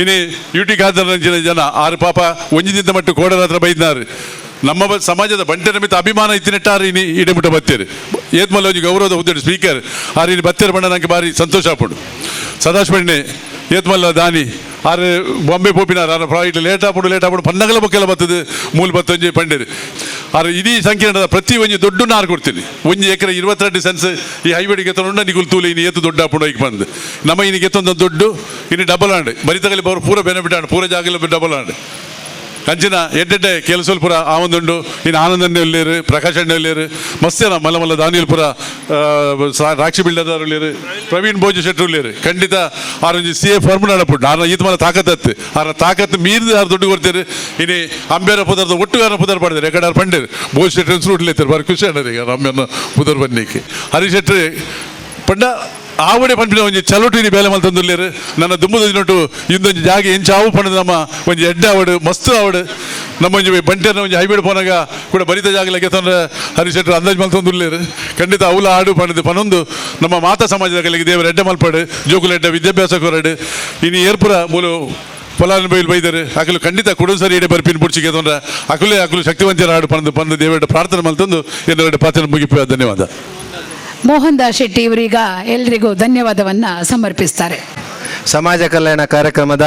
ಇನ್ನು ಯುಟಿ ಖಾದರ್ ಜನ ಆರು ಪಾಪ ಒಂಜಿದಿಂದ ಮಟ್ಟು ಕೋಡರ ಹತ್ರ ಬೈದ್ನಾರು ನಮ್ಮ ಸಮಾಜದ ಬಂಟೆನ ಮಿತ್ತ ಅಭಿಮಾನ ಇತ್ತಿನೆಟ್ಟಾರು ಇನಿ ಇಡೆಮುಟ ಬತ್ತೇರು ಏತ್ಮಲ್ಲ ಒಂಜಿ ಗೌರವದ ಹುದ್ದೆ ಸ್ಪೀಕರ್ ಆರು ಇನ್ನು ಬತ್ತೇರು ಬಣ್ಣ ನನಗೆ ಭಾರಿ ಸಂತೋಷ ಆಪಡು ಸದಾಶಿವಣ್ಣೆ ಏತ್ಮಲ್ಲ ದಾನಿ ಆರು ಬಾಂಬೆ ಪೋಪಿನಾರು ಆರು ಫ್ಲೈಟ್ ಲೇಟ್ ಆಪಡು ಪನ್ನಗಲ ಬಕ್ಕೆಲ್ಲ ಬರ್ತದೆ ಮೂಲ ಬತ್ತೊಂಜಿ ಪಂಡೇರು ಆರು ಇಡೀ ಸಂಕೀರ್ಣದ ಪ್ರತಿ ಒಂಜಿ ದೊಡ್ಡ ನಾರು ಕೊಡ್ತೀನಿ 1 ಎಕರೆ 22 ಸೆನ್ಸ್ ಈ ಹೈವೇಡಿಗೆ ಎತ್ತೊಂಡ ನಿಗುಲ್ ತೂಲೆ ಇನ್ನು ಎತ್ತು ದೊಡ್ಡ ಆಪುಂಡು ಈಗ ಬಂದು ನಮ್ಮ ಇನಿಗೆ ಎತ್ತೊಂದು ದೊಡ್ಡ ಇನ್ನು ಡಬಲ್ ಆಂಡ್ ಬರಿತಗಲಿ ಬರೋ ಪೂರ ಬೆನಿಫಿಟ್ ಆಂಡ್ ಪೂರ ಜಾಗಲ ಡಬಲ್ ಆಂಡ್ ಅಂಚಿನ ಎಡ್ಡೆಡ್ಡೆ ಕೆಲಸಲ್ ಪುರ ಆ ಒಂದುಂಡು ಇನ್ನು ಆನಂದಣ್ಣೆ ಒಳ್ಳೆಯರು ಪ್ರಕಾಶ್ ಅಣ್ಣೆ ಒಳ್ಳೆಯರು ಮಸ್ತ್ಯನ ಮಲ್ಲ ಮಲ್ಲ ದಾನಿಯಲ್ ಪುರ ರಾಕ್ಷಿ ಬಿಲ್ಡರ್ದಾರು ಒಳ್ಳೆಯರು ಪ್ರವೀಣ್ ಭೋಜ ಶೆಟ್ರು ಒಳ್ಳೆಯರು ಖಂಡಿತ ಆರೊಂಜಿ CA ಫಾರ್ಮ್ ನಡಪುಂಡು ಆರ ಈತ ಮಲ್ಲ ತಾಕತ್ತು ಆರ ತಾಕತ್ತು ಮೀರಿದ ಆರು ದುಡ್ಡು ಕೊಡ್ತಾರೆ ಇನ್ನು ಅಂಬೇರ ಪುದರ್ದ ಒಟ್ಟುಗಾರ ಪುದರ್ ಪಡೆದಾರೆ ಎಕಡಾರು ಪಂಡೇರು ಭೋಜ ಶೆಟ್ರು ಸುಡ್ಲೇತಾರೆ ಬಾರಿ ಖುಷಿ ಅಣ್ಣರು ಈಗ ರಮ್ಯನ ಪುದರ್ ಬನ್ನಿಕ್ಕೆ ಹರೀಶ್ ಶೆಟ್ರು ಪಂಡ ಆವಡೆ ಪಂಪಿನ ಒಂಜಿ ಚಲೋಟಿನಿ ಬೇಲೆ ಮಲ್ ತಂದುಲ್ಲೇರು ನನ್ನ ದುಮ್ಮದ ನೋಟು ಇಂದೊಂಜಿ ಜಾಗ ಎಂಚ ಆವು ಪಣದ ನಮ್ಮ ಒಂಜಿ ಎಡ್ಡೆ ಆವಡು ಮಸ್ತ್ ಆವಡು ನಮ್ಮ ಒಂಜಿ ಬಂಟೆನ ಒಂಜಿ ಹೈಬೇಡ್ ಪೋನಾಗ ಕೂಡ ಬರಿತ ಜಾಗಲಕ್ಕೆ ತಂದ್ರೆ ಹರೀಶ್ ಶೆಟ್ರು ಅಂದಾಜು ಮಲ್ ತಂದುಲ್ಲೇರು ಖಂಡಿತ ಅವಲ ಆಡು ಪಣದು ಪನೊಂದು ನಮ್ಮ ಮಾತಾ ಸಮಾಜದ ಕಲೆಗೆ ದೇವರ ಎಡ್ಡೆ ಮಲ್ಪಡು ಜೋಕುಲ ಎಡ್ಡೆ ವಿದ್ಯಾಭ್ಯಾಸ ಕೊರಡು ಇನ್ನು ಏರ್ಪುರ ಮೂಲು ಫಲಾನ ಬೈಲ್ ಬೈದರು ಅಕಲು ಖಂಡಿತ ಕುಡು ಸರಿ ಇಡೆ ಬರ್ಪಿನ ಪುಡ್ಚಿಗೆ ತೊಂದ್ರೆ ಅಕಲು ಶಕ್ತಿವಂತರ ಆಡು ಪಂದು ದೇವರ ಪ್ರಾರ್ಥನೆ ಮಲ್ತಂದು ಎಲ್ಲರ ಪಾತ್ರ ಮುಗಿಪ ಧನ್ಯವಾದ. ಮೋಹನ್ ದಾಸ್ ಶೆಟ್ಟಿ ಇವರೀಗ ಎಲ್ರಿಗೂ ಧನ್ಯವಾದವನ್ನು ಸಮರ್ಪಿಸ್ತಾರೆ. ಸಮಾಜ ಕಲ್ಯಾಣ ಕಾರ್ಯಕ್ರಮದ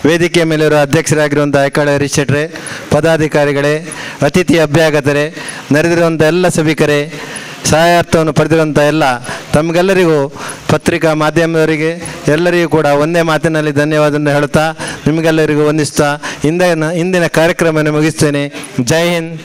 ವೇದಿಕೆಯ ಮೇಲಿರುವ ಅಧ್ಯಕ್ಷರಾಗಿರುವಂಥ ಐಕಾಳ ಹರೀಶ್ ಶೆಟ್ರೆ, ಪದಾಧಿಕಾರಿಗಳೇ, ಅತಿಥಿ ಅಭ್ಯಾಗತರೇ, ನೆರೆದಿರುವಂಥ ಎಲ್ಲ ಸಭಿಕರೇ, ಸಹಾಯಾರ್ಥವನ್ನು ಪಡೆದಿರುವಂಥ ಎಲ್ಲ ತಮಗೆಲ್ಲರಿಗೂ ಪತ್ರಿಕಾ ಮಾಧ್ಯಮದವರಿಗೆ ಎಲ್ಲರಿಗೂ ಕೂಡ ಒಂದೇ ಮಾತಿನಲ್ಲಿ ಧನ್ಯವಾದವನ್ನು ಹೇಳುತ್ತಾ ನಿಮಗೆಲ್ಲರಿಗೂ ವಂದಿಸ್ತಾ ಇಂದಿನ ಕಾರ್ಯಕ್ರಮವನ್ನು ಮುಗಿಸ್ತೇನೆ. ಜೈ ಹಿಂದ್.